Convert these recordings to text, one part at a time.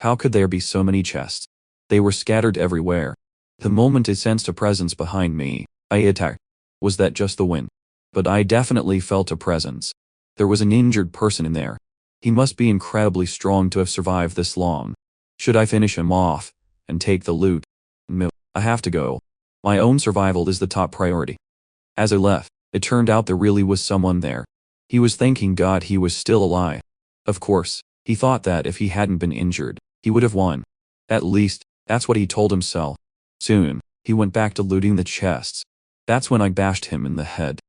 How could there be so many chests? They were scattered everywhere. The moment I sensed a presence behind me, I attacked. Was that just the wind? But I definitely felt a presence. There was an injured person in there. He must be incredibly strong to have survived this long. Should I finish him off and take the loot? No, I have to go. My own survival is the top priority. As I left, it turned out there really was someone there. He was thanking God he was still alive. Of course, he thought that if he hadn't been injured, he would have won. At least, that's what he told himself. Soon, he went back to looting the chests. That's when I bashed him in the head.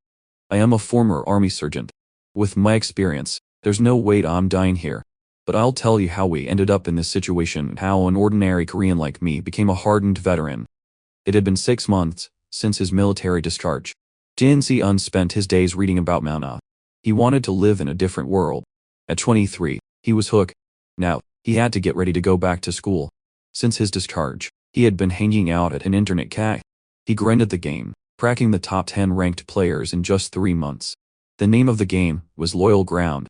I am a former army sergeant. With my experience, there's no way I'm dying here. But I'll tell you how we ended up in this situation and how an ordinary Korean like me became a hardened veteran. It had been 6 months since his military discharge. Jin Se-un spent his days reading about Manhwa. He wanted to live in a different world. At 23, he was hooked. Now, he had to get ready to go back to school. Since his discharge, he had been hanging out at an internet cafe. He grinded the game, cracking the top 10 ranked players in just 3 months. The name of the game was Loyal Ground.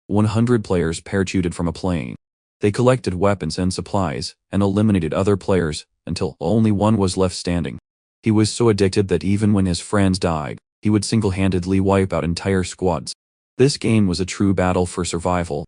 100 players parachuted from a plane. They collected weapons and supplies, and eliminated other players, until only one was left standing. He was so addicted that even when his friends died, he would single-handedly wipe out entire squads. This game was a true battle for survival.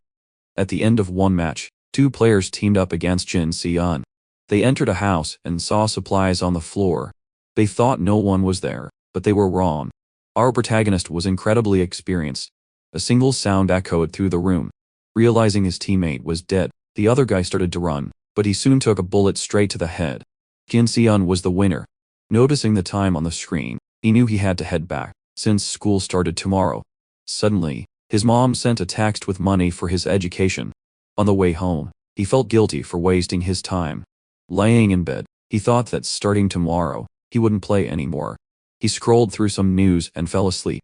At the end of one match, 2 players teamed up against Jin Se-un. They entered a house and saw supplies on the floor. They thought no one was there, but they were wrong. Our protagonist was incredibly experienced. A single sound echoed through the room. Realizing his teammate was dead, the other guy started to run, but he soon took a bullet straight to the head. Jin Se-un was the winner. Noticing the time on the screen, he knew he had to head back, since school started tomorrow. Suddenly, his mom sent a text with money for his education. On the way home, he felt guilty for wasting his time. Laying in bed, he thought that starting tomorrow, he wouldn't play anymore. He scrolled through some news and fell asleep.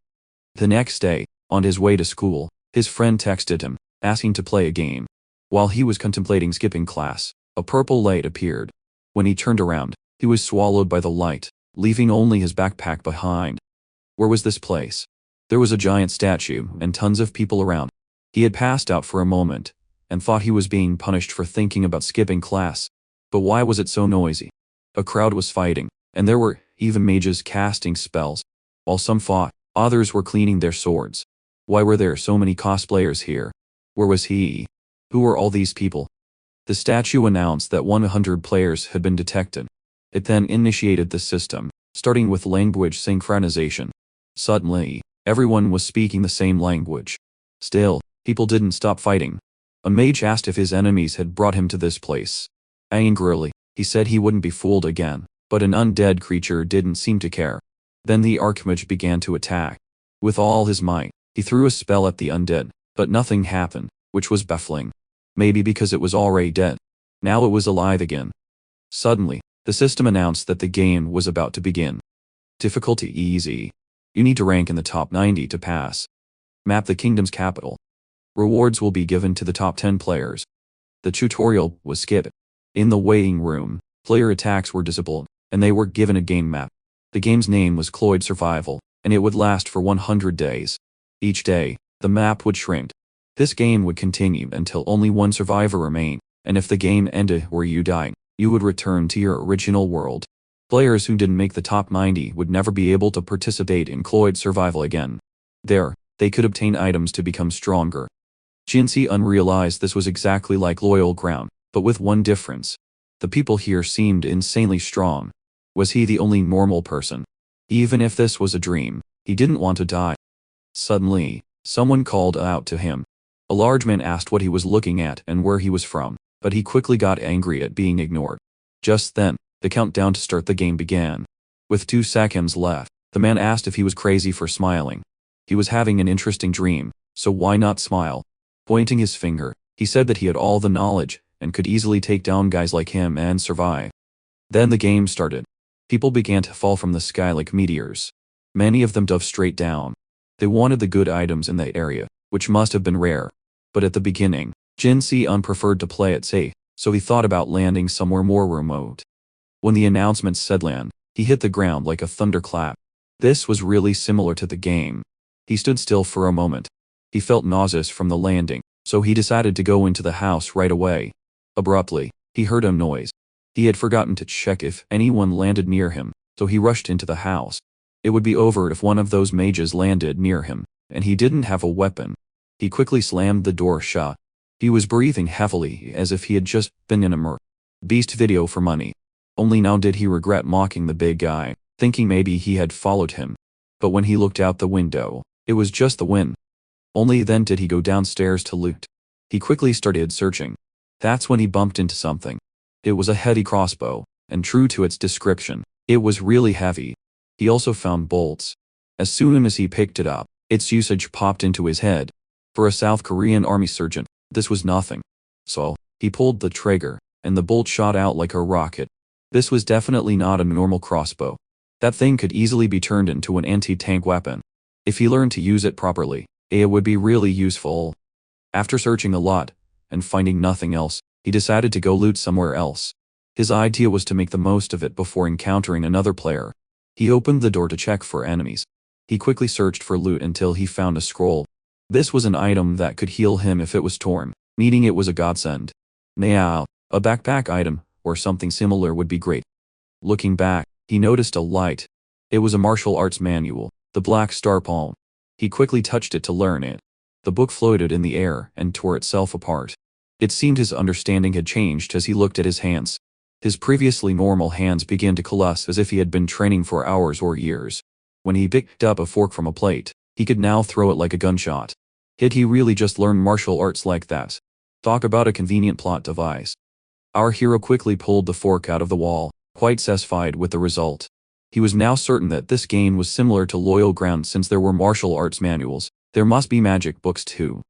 The next day, on his way to school, his friend texted him, asking to play a game. While he was contemplating skipping class, a purple light appeared. When he turned around, he was swallowed by the light, leaving only his backpack behind. Where was this place? There was a giant statue and tons of people around. He had passed out for a moment, and thought he was being punished for thinking about skipping class. But why was it so noisy? A crowd was fighting, and there were even mages casting spells. While some fought, others were cleaning their swords. Why were there so many cosplayers here? Where was he? Who were all these people? The statue announced that 100 players had been detected. It then initiated the system, starting with language synchronization. Suddenly, everyone was speaking the same language. Still, people didn't stop fighting. A mage asked if his enemies had brought him to this place. Angrily, he said he wouldn't be fooled again, but an undead creature didn't seem to care. Then the archmage began to attack. With all his might, he threw a spell at the undead, but nothing happened, which was baffling. Maybe because it was already dead. Now it was alive again. Suddenly, the system announced that the game was about to begin. Difficulty easy. You need to rank in the top 90 to pass. Map the kingdom's capital. Rewards will be given to the top 10 players. The tutorial was skipped. In the waiting room, player attacks were disabled, and they were given a game map. The game's name was Cloyd Survival, and it would last for 100 days. Each day, the map would shrink. This game would continue until only one survivor remained, and if the game ended where you died, you would return to your original world. Players who didn't make the top 90 would never be able to participate in Cloyd Survival again. There, they could obtain items to become stronger. Jin Se-un realized this was exactly like Loyal Ground, but with one difference. The people here seemed insanely strong. Was he the only normal person? Even if this was a dream, he didn't want to die. Suddenly, someone called out to him. A large man asked what he was looking at and where he was from, but he quickly got angry at being ignored. Just then, the countdown to start the game began. With 2 seconds left, the man asked if he was crazy for smiling. He was having an interesting dream, so why not smile? Pointing his finger, he said that he had all the knowledge, and could easily take down guys like him and survive. Then the game started. People began to fall from the sky like meteors. Many of them dove straight down. They wanted the good items in the area, which must have been rare. But at the beginning, Jin Se-un preferred to play it safe, so he thought about landing somewhere more remote. When the announcement said land, he hit the ground like a thunderclap. This was really similar to the game. He stood still for a moment. He felt nauseous from the landing, so he decided to go into the house right away. Abruptly, he heard a noise. He had forgotten to check if anyone landed near him, so he rushed into the house. It would be over if one of those mages landed near him, and he didn't have a weapon. He quickly slammed the door shut. He was breathing heavily as if he had just been in a beast video for money. Only now did he regret mocking the big guy, thinking maybe he had followed him. But when he looked out the window, it was just the wind. Only then did he go downstairs to loot. He quickly started searching. That's when he bumped into something. It was a heavy crossbow, and true to its description, it was really heavy. He also found bolts. As soon as he picked it up, its usage popped into his head. For a South Korean army sergeant, this was nothing. So, he pulled the trigger, and the bolt shot out like a rocket. This was definitely not a normal crossbow. That thing could easily be turned into an anti-tank weapon. If he learned to use it properly, it would be really useful. After searching a lot, and finding nothing else, he decided to go loot somewhere else. His idea was to make the most of it before encountering another player. He opened the door to check for enemies. He quickly searched for loot until he found a scroll. This was an item that could heal him if it was torn, meaning it was a godsend. Now, a backpack item, or something similar would be great. Looking back, he noticed a light. It was a martial arts manual, the Black Star Palm. He quickly touched it to learn it. The book floated in the air and tore itself apart. It seemed his understanding had changed as he looked at his hands. His previously normal hands began to collapse as if he had been training for hours or years. When he picked up a fork from a plate, he could now throw it like a gunshot. Had he really just learned martial arts like that? Talk about a convenient plot device. Our hero quickly pulled the fork out of the wall, quite satisfied with the result. He was now certain that this game was similar to Loyal Ground since there were martial arts manuals. There must be magic books too.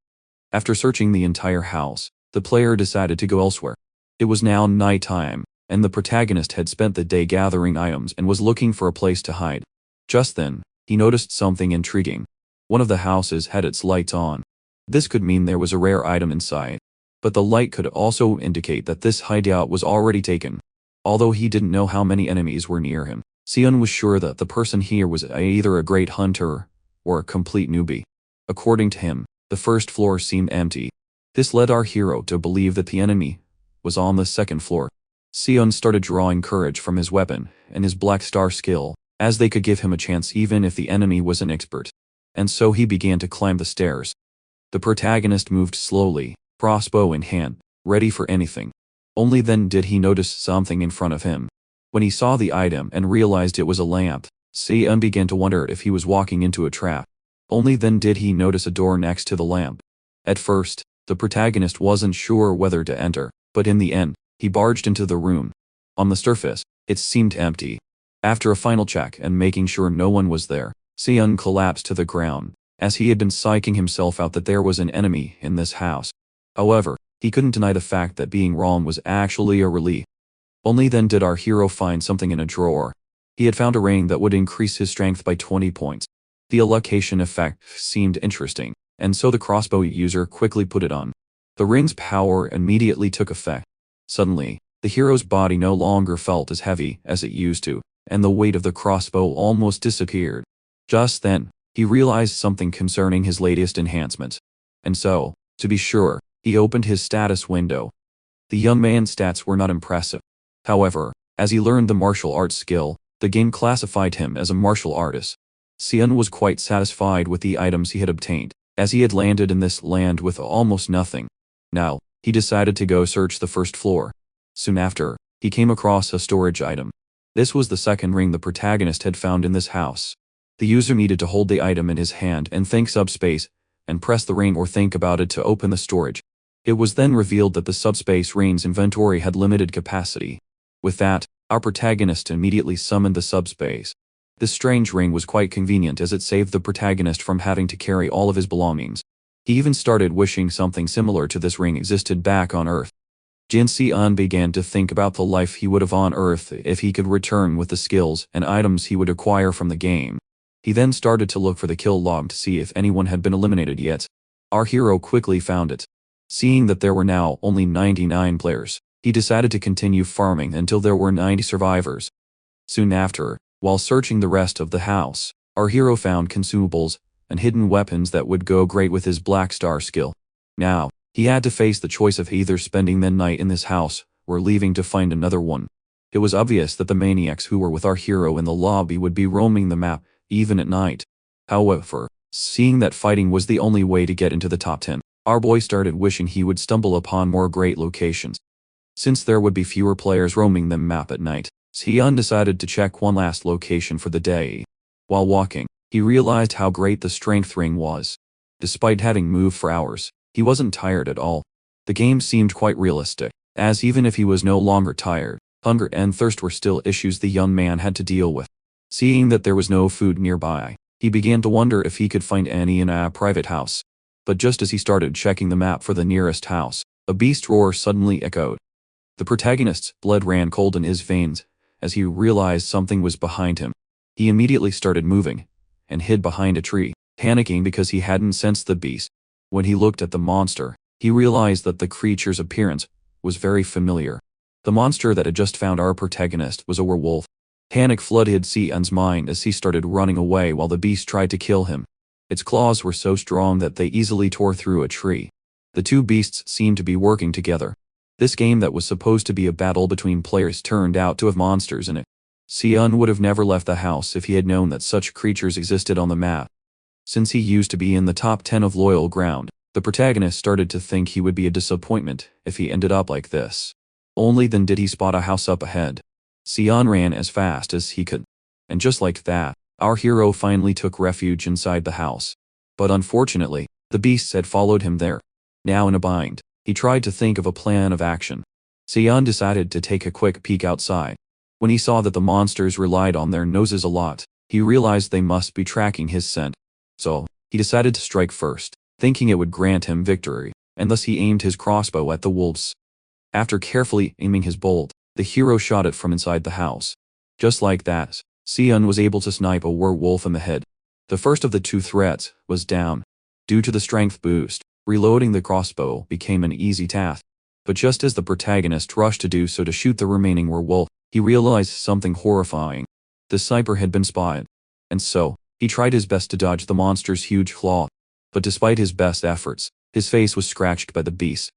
After searching the entire house, the player decided to go elsewhere. It was now nighttime, and the protagonist had spent the day gathering items and was looking for a place to hide. Just then, he noticed something intriguing. One of the houses had its lights on. This could mean there was a rare item inside. But the light could also indicate that this hideout was already taken. Although he didn't know how many enemies were near him, Seon was sure that the person here was either a great hunter or a complete newbie. According to him, the first floor seemed empty. This led our hero to believe that the enemy was on the second floor. Seon started drawing courage from his weapon and his Black Star skill, as they could give him a chance even if the enemy was an expert. And so he began to climb the stairs. The protagonist moved slowly, crossbow in hand, ready for anything. Only then did he notice something in front of him. When he saw the item and realized it was a lamp, Seon began to wonder if he was walking into a trap. Only then did he notice a door next to the lamp. At first, the protagonist wasn't sure whether to enter, but in the end, he barged into the room. On the surface, it seemed empty. After a final check and making sure no one was there, Seon collapsed to the ground, as he had been psyching himself out that there was an enemy in this house. However, he couldn't deny the fact that being wrong was actually a relief. Only then did our hero find something in a drawer. He had found a ring that would increase his strength by 20 points. The allocation effect seemed interesting, and so the crossbow user quickly put it on. The ring's power immediately took effect. Suddenly, the hero's body no longer felt as heavy as it used to, and the weight of the crossbow almost disappeared. Just then, he realized something concerning his latest enhancement. And so, to be sure, he opened his status window. The young man's stats were not impressive. However, as he learned the martial arts skill, the game classified him as a martial artist. Seon was quite satisfied with the items he had obtained, as he had landed in this land with almost nothing. Now, he decided to go search the first floor. Soon after, he came across a storage item. This was the second ring the protagonist had found in this house. The user needed to hold the item in his hand and think subspace, and press the ring or think about it to open the storage. It was then revealed that the subspace ring's inventory had limited capacity. With that, our protagonist immediately summoned the subspace. This strange ring was quite convenient as it saved the protagonist from having to carry all of his belongings. He even started wishing something similar to this ring existed back on Earth. Jin Se-eun began to think about the life he would have on Earth if he could return with the skills and items he would acquire from the game. He then started to look for the kill log to see if anyone had been eliminated yet. Our hero quickly found it. Seeing that there were now only 99 players, he decided to continue farming until there were 90 survivors. Soon after, while searching the rest of the house, our hero found consumables and hidden weapons that would go great with his Black Star skill. Now, He had to face the choice of either spending the night in this house or leaving to find another one. It was obvious that the maniacs who were with our hero in the lobby would be roaming the map, even at night. However, seeing that fighting was the only way to get into the top 10, our boy started wishing he would stumble upon more great locations. Since there would be fewer players roaming the map at night, Sion decided to check one last location for the day. While walking, he realized how great the strength ring was. Despite having moved for hours, he wasn't tired at all. The game seemed quite realistic, as even if he was no longer tired, hunger and thirst were still issues the young man had to deal with. Seeing that there was no food nearby, he began to wonder if he could find any in a private house. But just as he started checking the map for the nearest house, a beast roar suddenly echoed. The protagonist's blood ran cold in his veins as he realized something was behind him. He immediately started moving and hid behind a tree, panicking because he hadn't sensed the beast. When he looked at the monster, he realized that the creature's appearance was very familiar. The monster that had just found our protagonist was a werewolf. Panic flooded Sion's mind as he started running away while the beast tried to kill him. Its claws were so strong that they easily tore through a tree. The two beasts seemed to be working together. This game that was supposed to be a battle between players turned out to have monsters in it. Sion would have never left the house if he had known that such creatures existed on the map. Since he used to be in the top 10 of loyal ground, the protagonist started to think he would be a disappointment if he ended up like this. Only then did he spot a house up ahead. Sion ran as fast as he could. And just like that, our hero finally took refuge inside the house. But unfortunately, the beasts had followed him there. Now in a bind, he tried to think of a plan of action. Sion decided to take a quick peek outside. When he saw that the monsters relied on their noses a lot, he realized they must be tracking his scent. So, he decided to strike first, thinking it would grant him victory, and thus he aimed his crossbow at the wolves. After carefully aiming his bolt, the hero shot it from inside the house. Just like that, Sion was able to snipe a werewolf in the head. The first of the two threats was down. Due to the strength boost, reloading the crossbow became an easy task. But just as the protagonist rushed to do so to shoot the remaining werewolf, he realized something horrifying. The sniper had been spotted. And so, he tried his best to dodge the monster's huge claw. But despite his best efforts, his face was scratched by the beast.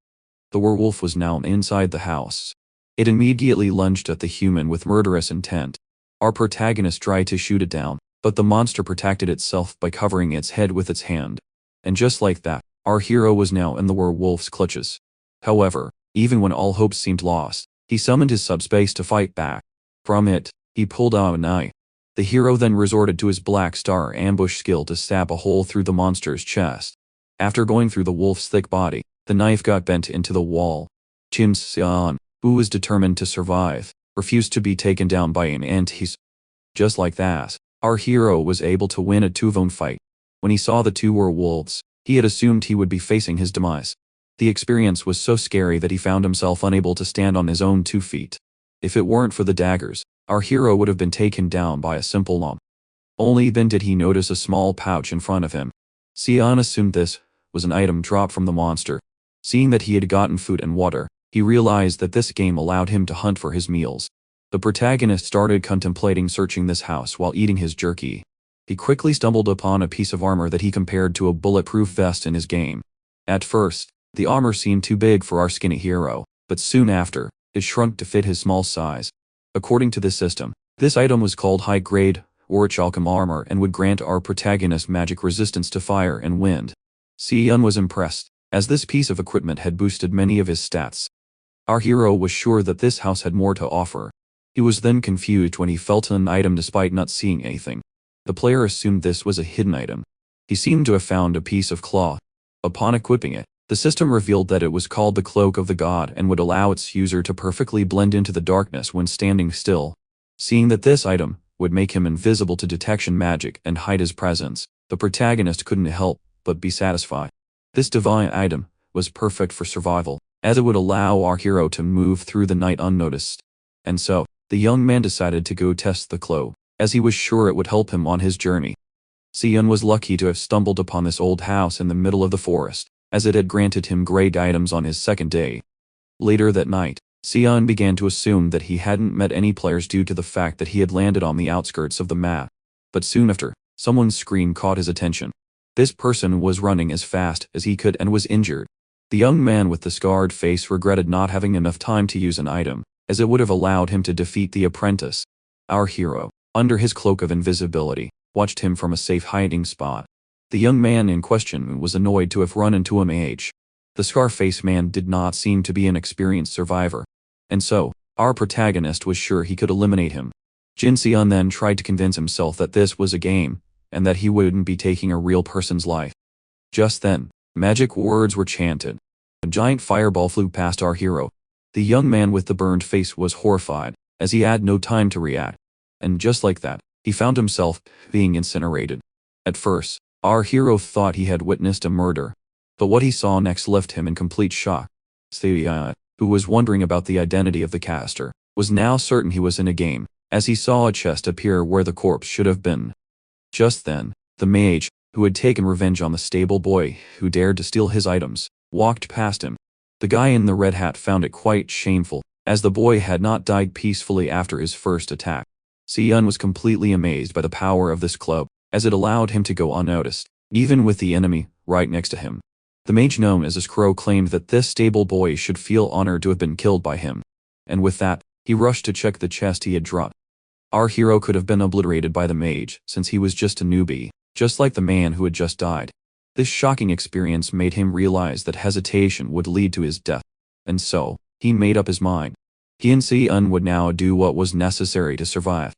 The werewolf was now inside the house. It immediately lunged at the human with murderous intent. Our protagonist tried to shoot it down, but the monster protected itself by covering its head with its hand. And just like that, our hero was now in the werewolf's clutches. However, even when all hopes seemed lost, he summoned his subspace to fight back. From it, he pulled out a knife. The hero then resorted to his Black Star ambush skill to stab a hole through the monster's chest. After going through the wolf's thick body, the knife got bent into the wall. Sion, who was determined to survive, refused to be taken down by an ant. Just like that, our hero was able to win a 2v1 fight. When he saw the two werewolves, he had assumed he would be facing his demise. The experience was so scary that he found himself unable to stand on his own 2 feet. If it weren't for the daggers, our hero would have been taken down by a simple lump. Only then did he notice a small pouch in front of him. Sion assumed this was an item dropped from the monster. Seeing that he had gotten food and water, he realized that this game allowed him to hunt for his meals. The protagonist started contemplating searching this house while eating his jerky. He quickly stumbled upon a piece of armor that he compared to a bulletproof vest in his game. At first, the armor seemed too big for our skinny hero, but soon after, it shrunk to fit his small size. According to this system, this item was called high-grade orichalcum armor and would grant our protagonist magic resistance to fire and wind. Sion was impressed, as this piece of equipment had boosted many of his stats. Our hero was sure that this house had more to offer. He was then confused when he felt an item despite not seeing anything. The player assumed this was a hidden item. He seemed to have found a piece of cloth. Upon equipping it, the system revealed that it was called the Cloak of the God and would allow its user to perfectly blend into the darkness when standing still. Seeing that this item would make him invisible to detection magic and hide his presence, the protagonist couldn't help but be satisfied. This divine item was perfect for survival, as it would allow our hero to move through the night unnoticed. And so, the young man decided to go test the cloak, as he was sure it would help him on his journey. Sion was lucky to have stumbled upon this old house in the middle of the forest, as it had granted him great items on his second day. Later that night, Sion began to assume that he hadn't met any players due to the fact that he had landed on the outskirts of the map. But soon after, someone's scream caught his attention. This person was running as fast as he could and was injured. The young man with the scarred face regretted not having enough time to use an item, as it would have allowed him to defeat the apprentice. Our hero, under his cloak of invisibility, watched him from a safe hiding spot. The young man in question was annoyed to have run into a mage. The scar-faced man did not seem to be an experienced survivor, and so, our protagonist was sure he could eliminate him. Jin Seon then tried to convince himself that this was a game, and that he wouldn't be taking a real person's life. Just then, magic words were chanted. A giant fireball flew past our hero. The young man with the burned face was horrified, as he had no time to react. And just like that, he found himself being incinerated. At first, our hero thought he had witnessed a murder, but what he saw next left him in complete shock. Seon, who was wondering about the identity of the caster, was now certain he was in a game, as he saw a chest appear where the corpse should have been. Just then, the mage, who had taken revenge on the stable boy who dared to steal his items, walked past him. The guy in the red hat found it quite shameful, as the boy had not died peacefully after his first attack. Seon was completely amazed by the power of this club, as it allowed him to go unnoticed, even with the enemy right next to him. The mage known as Crow claimed that this stable boy should feel honored to have been killed by him. And with that, he rushed to check the chest he had dropped. Our hero could have been obliterated by the mage, since he was just a newbie, just like the man who had just died. This shocking experience made him realize that hesitation would lead to his death. And so, he made up his mind. He and Seon would now do what was necessary to survive.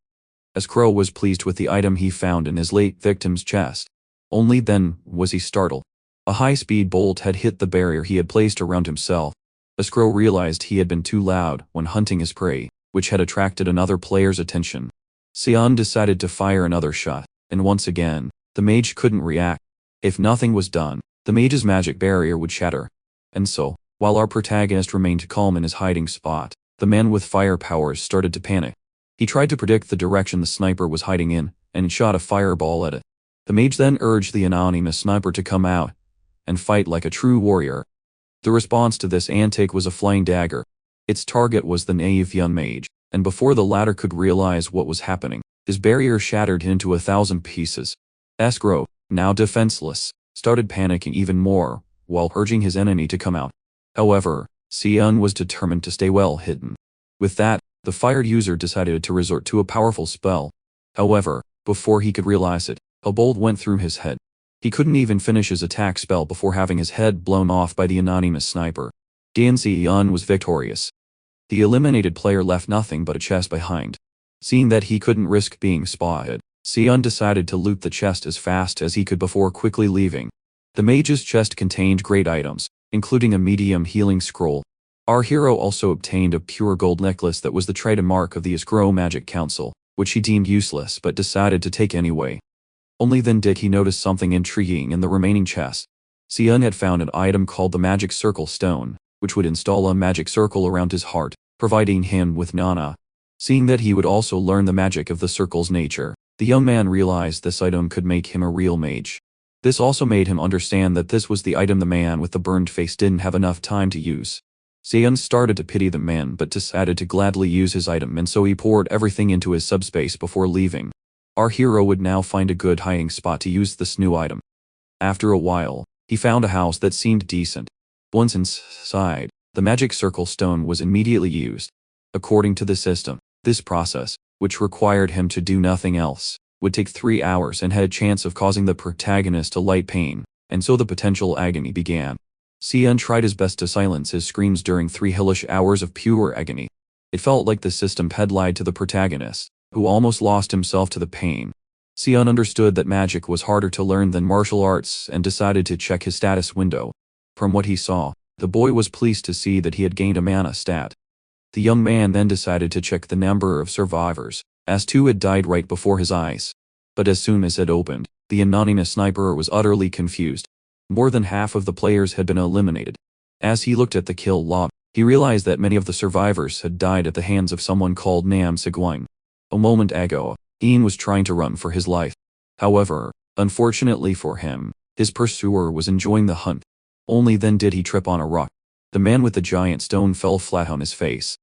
As Crow was pleased with the item he found in his late victim's chest. Only then was he startled. A high-speed bolt had hit the barrier he had placed around himself. As Crow realized he had been too loud when hunting his prey, which had attracted another player's attention. Seon decided to fire another shot, and once again, the mage couldn't react. If nothing was done, the mage's magic barrier would shatter. And so, while our protagonist remained calm in his hiding spot, the man with fire powers started to panic. He tried to predict the direction the sniper was hiding in, and shot a fireball at it. The mage then urged the anonymous sniper to come out and fight like a true warrior. The response to this antic was a flying dagger. Its target was the naive young mage, and before the latter could realize what was happening, his barrier shattered into 1,000 pieces. Escrow, now defenseless, started panicking even more, while urging his enemy to come out. However, Seon was determined to stay well hidden. With that, the fired user decided to resort to a powerful spell. However, before he could realize it, a bolt went through his head. He couldn't even finish his attack spell before having his head blown off by the anonymous sniper. Seon was victorious. The eliminated player left nothing but a chest behind. Seeing that he couldn't risk being spotted, Seon decided to loot the chest as fast as he could before quickly leaving. The mage's chest contained great items, including a medium healing scroll. Our hero also obtained a pure gold necklace that was the trademark of the Escrow Magic Council, which he deemed useless but decided to take anyway. Only then did he notice something intriguing in the remaining chest. Seon had found an item called the Magic Circle Stone, which would install a magic circle around his heart, providing him with mana. Seeing that he would also learn the magic of the circle's nature, the young man realized this item could make him a real mage. This also made him understand that this was the item the man with the burned face didn't have enough time to use. Seon started to pity the man but decided to gladly use his item, and so he poured everything into his subspace before leaving. Our hero would now find a good hiding spot to use this new item. After a while, he found a house that seemed decent. Once inside, the magic circle stone was immediately used. According to the system, this process, which required him to do nothing else, would take 3 hours and had a chance of causing the protagonist a light pain, and so the potential agony began. Seon tried his best to silence his screams during 3 hellish hours of pure agony. It felt like the system had lied to the protagonist, who almost lost himself to the pain. Seon understood that magic was harder to learn than martial arts and decided to check his status window. From what he saw, the boy was pleased to see that he had gained a mana stat. The young man then decided to check the number of survivors, as 2 had died right before his eyes. But as soon as it opened, the anonymous sniper was utterly confused. More than half of the players had been eliminated. As he looked at the kill log, he realized that many of the survivors had died at the hands of someone called Nam Sigwine. A moment ago, Ian was trying to run for his life. However, unfortunately for him, his pursuer was enjoying the hunt. Only then did he trip on a rock. The man with the giant stone fell flat on his face.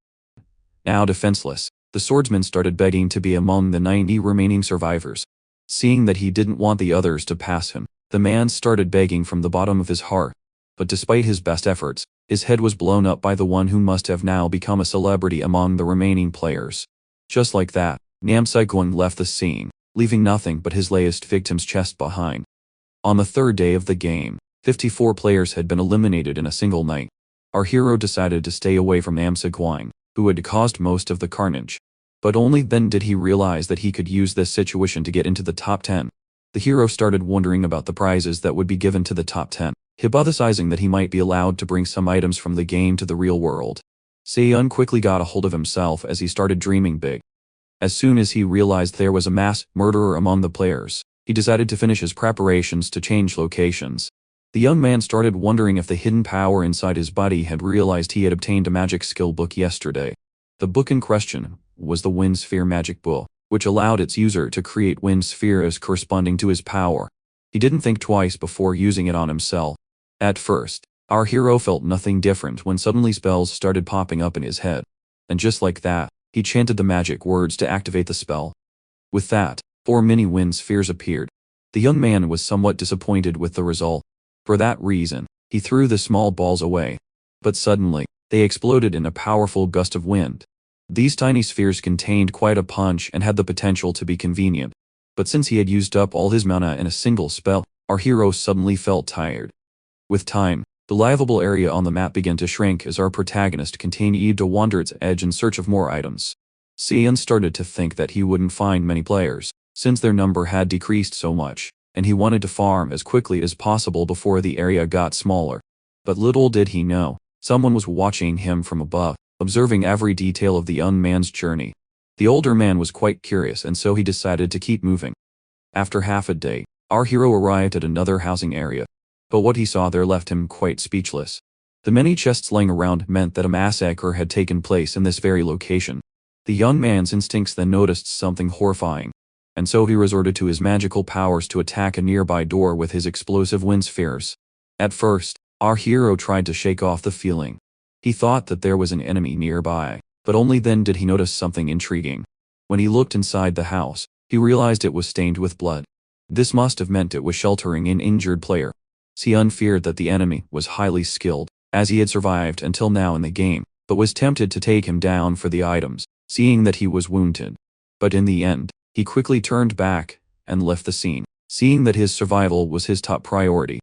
Now defenseless, the swordsman started begging to be among the 90 remaining survivors. Seeing that he didn't want the others to pass him, the man started begging from the bottom of his heart. But despite his best efforts, his head was blown up by the one who must have now become a celebrity among the remaining players. Just like that, Nam Sae-kwon left the scene, leaving nothing but his latest victim's chest behind. On the third day of the game, 54 players had been eliminated in a single night. Our hero decided to stay away from Nam Sae-kwon, who had caused most of the carnage. But only then did he realize that he could use this situation to get into the top 10. The hero started wondering about the prizes that would be given to the top 10, hypothesizing that he might be allowed to bring some items from the game to the real world. Seon quickly got a hold of himself as he started dreaming big. As soon as he realized there was a mass murderer among the players, he decided to finish his preparations to change locations. The young man started wondering if the hidden power inside his body had realized he had obtained a magic skill book yesterday. The book in question was the Wind Sphere Magic Book, which allowed its user to create wind spheres corresponding to his power. He didn't think twice before using it on himself. At first, our hero felt nothing different when suddenly spells started popping up in his head. And just like that, he chanted the magic words to activate the spell. With that, 4 mini wind spheres appeared. The young man was somewhat disappointed with the result. For that reason, he threw the small balls away. But suddenly, they exploded in a powerful gust of wind. These tiny spheres contained quite a punch and had the potential to be convenient. But since he had used up all his mana in a single spell, our hero suddenly felt tired. With time, the livable area on the map began to shrink as our protagonist continued to wander its edge in search of more items. Seon started to think that he wouldn't find many players, since their number had decreased so much, and he wanted to farm as quickly as possible before the area got smaller. But little did he know, someone was watching him from above, observing every detail of the young man's journey. The older man was quite curious, and so he decided to keep moving. After half a day, our hero arrived at another housing area. But what he saw there left him quite speechless. The many chests lying around meant that a massacre had taken place in this very location. The young man's instincts then noticed something horrifying, and so he resorted to his magical powers to attack a nearby door with his explosive wind spheres. At first, our hero tried to shake off the feeling. He thought that there was an enemy nearby, but only then did he notice something intriguing. When he looked inside the house, he realized it was stained with blood. This must have meant it was sheltering an injured player. Seon feared that the enemy was highly skilled, as he had survived until now in the game, but was tempted to take him down for the items, seeing that he was wounded. But in the end, he quickly turned back and left the scene, seeing that his survival was his top priority.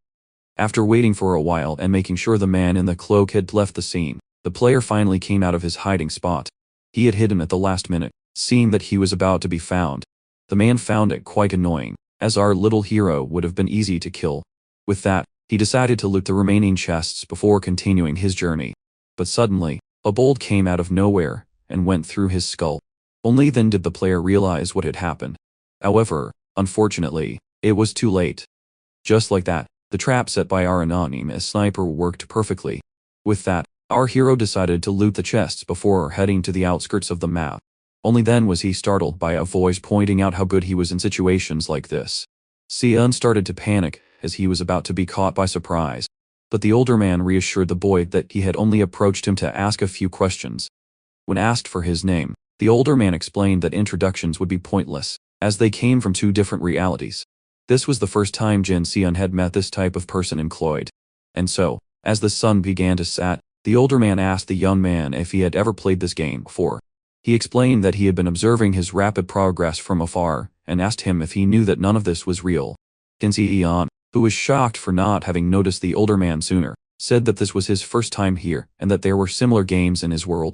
After waiting for a while and making sure the man in the cloak had left the scene, the player finally came out of his hiding spot. He had hidden at the last minute, seeing that he was about to be found. The man found it quite annoying, as our little hero would have been easy to kill. With that, he decided to loot the remaining chests before continuing his journey. But suddenly, a bolt came out of nowhere and went through his skull. Only then did the player realize what had happened. However, unfortunately, it was too late. Just like that, the trap set by our anonymous sniper worked perfectly. With that, our hero decided to loot the chests before heading to the outskirts of the map. Only then was he startled by a voice pointing out how good he was in situations like this. Seon started to panic, as he was about to be caught by surprise. But the older man reassured the boy that he had only approached him to ask a few questions. When asked for his name, the older man explained that introductions would be pointless, as they came from 2 different realities. This was the first time Jin Seon had met this type of person in Cloyd. And so, as the sun began to set, the older man asked the young man if he had ever played this game before. He explained that he had been observing his rapid progress from afar, and asked him if he knew that none of this was real. Jin Seon, who was shocked for not having noticed the older man sooner, said that this was his first time here and that there were similar games in his world.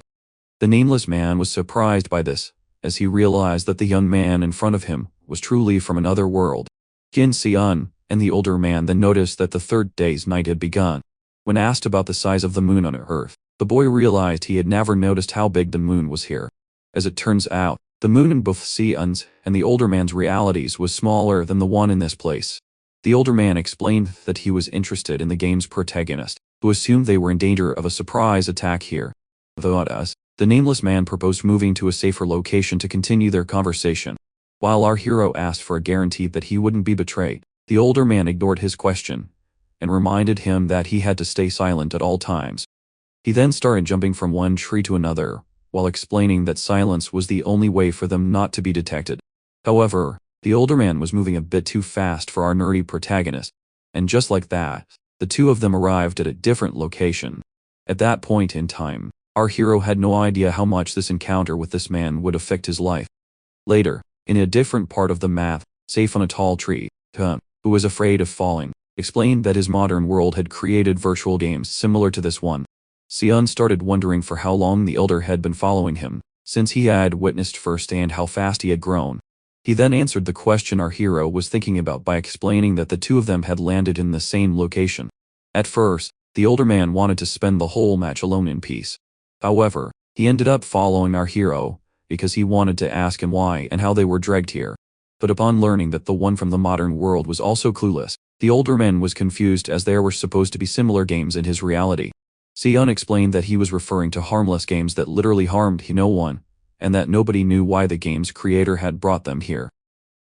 The nameless man was surprised by this, as he realized that the young man in front of him was truly from another world. Jin Seon and the older man then noticed that the third day's night had begun. When asked about the size of the moon on Earth, the boy realized he had never noticed how big the moon was here. As it turns out, the moon in both Seon's and the older man's realities was smaller than the one in this place. The older man explained that he was interested in the game's protagonist, who assumed they were in danger of a surprise attack here. Thus, the nameless man proposed moving to a safer location to continue their conversation. While our hero asked for a guarantee that he wouldn't be betrayed, the older man ignored his question and reminded him that he had to stay silent at all times. He then started jumping from one tree to another, while explaining that silence was the only way for them not to be detected. However, the older man was moving a bit too fast for our nerdy protagonist, and just like that, The two of them arrived at a different location. At that point in time, our hero had no idea how much this encounter with this man would affect his life. Later, in a different part of the map, safe on a tall tree, Hun, who was afraid of falling, explained that his modern world had created virtual games similar to this one. Sion started wondering for how long the elder had been following him, since he had witnessed firsthand how fast he had grown. He then answered the question our hero was thinking about by explaining that the two of them had landed in the same location. At first, the older man wanted to spend the whole match alone in peace. However, he ended up following our hero, because he wanted to ask him why and how they were dragged here. But upon learning that the one from the modern world was also clueless, the older man was confused as there were supposed to be similar games in his reality. Sion explained that he was referring to harmless games that literally harmed no one, and that nobody knew why the game's creator had brought them here.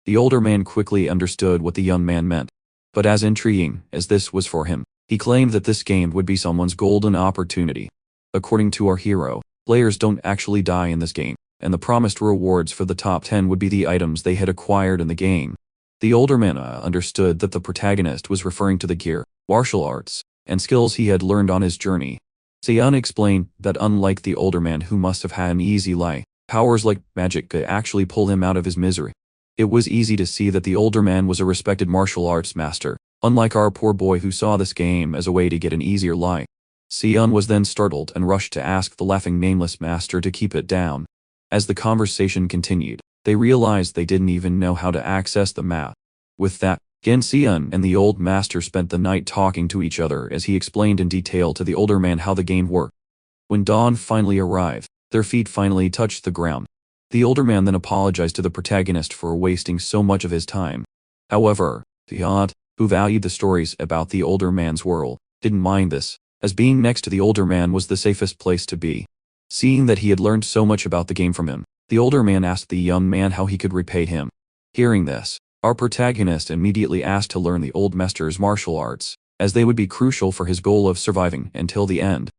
The older man quickly understood what the young man meant, but as intriguing as this was for him, he claimed that this game would be someone's golden opportunity. According to our hero, players don't actually die in this game, and the promised rewards for the top 10 would be the items they had acquired in the game. The older man understood that the protagonist was referring to the gear, martial arts, and skills he had learned on his journey. Sion explained that unlike the older man who must have had an easy life, powers like magic could actually pull him out of his misery. It was easy to see that the older man was a respected martial arts master, unlike our poor boy who saw this game as a way to get an easier life. Sion was then startled and rushed to ask the laughing nameless master to keep it down. As the conversation continued, they realized they didn't even know how to access the map. With that, Sion and the old master spent the night talking to each other as he explained in detail to the older man how the game worked. When dawn finally arrived, their feet finally touched the ground. The older man then apologized to the protagonist for wasting so much of his time. However, the aunt, who valued the stories about the older man's world, didn't mind this, as being next to the older man was the safest place to be. Seeing that he had learned so much about the game from him, the older man asked the young man how he could repay him. Hearing this, our protagonist immediately asked to learn the old master's martial arts, as they would be crucial for his goal of surviving until the end.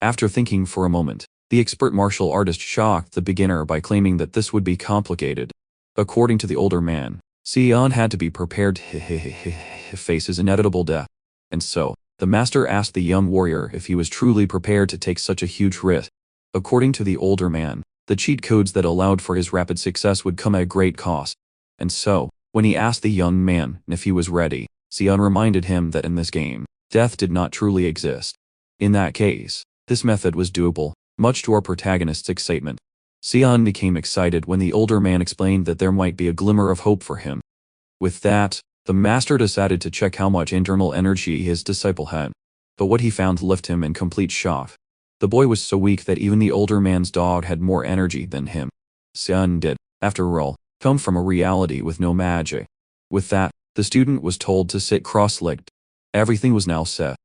After thinking for a moment, the expert martial artist shocked the beginner by claiming that this would be complicated. According to the older man, Sion had to be prepared to face his inevitable death. And so, the master asked the young warrior if he was truly prepared to take such a huge risk. According to the older man, the cheat codes that allowed for his rapid success would come at great cost. And so, when he asked the young man if he was ready, Sion reminded him that in this game, death did not truly exist. In that case, this method was doable, much to our protagonist's excitement. Sion became excited when the older man explained that there might be a glimmer of hope for him. With that, the master decided to check how much internal energy his disciple had. But what he found left him in complete shock. The boy was so weak that even the older man's dog had more energy than him. Sion did, after all, come from a reality with no magic. With that, the student was told to sit cross-legged. Everything was now set.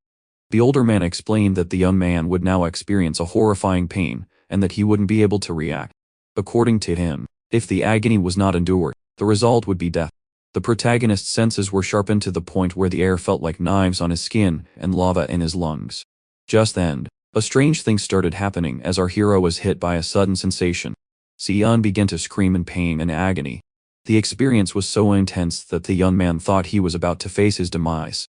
The older man explained that the young man would now experience a horrifying pain, and that he wouldn't be able to react. According to him, if the agony was not endured, the result would be death. The protagonist's senses were sharpened to the point where the air felt like knives on his skin and lava in his lungs. Just then, a strange thing started happening as our hero was hit by a sudden sensation. Sion began to scream in pain and agony. The experience was so intense that the young man thought he was about to face his demise.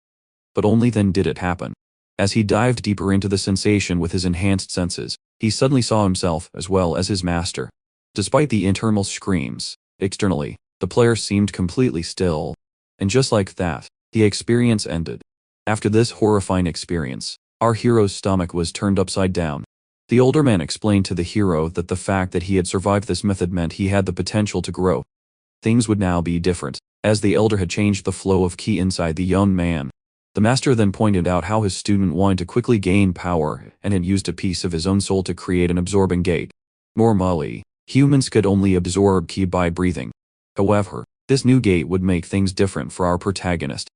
But only then did it happen. As he dived deeper into the sensation with his enhanced senses, he suddenly saw himself as well as his master. Despite the internal screams, externally, the player seemed completely still. And just like that, the experience ended. After this horrifying experience, our hero's stomach was turned upside down. The older man explained to the hero that the fact that he had survived this method meant he had the potential to grow. Things would now be different, as the elder had changed the flow of ki inside the young man. The master then pointed out how his student wanted to quickly gain power and had used a piece of his own soul to create an absorbing gate. Normally, humans could only absorb ki by breathing. However, this new gate would make things different for our protagonist.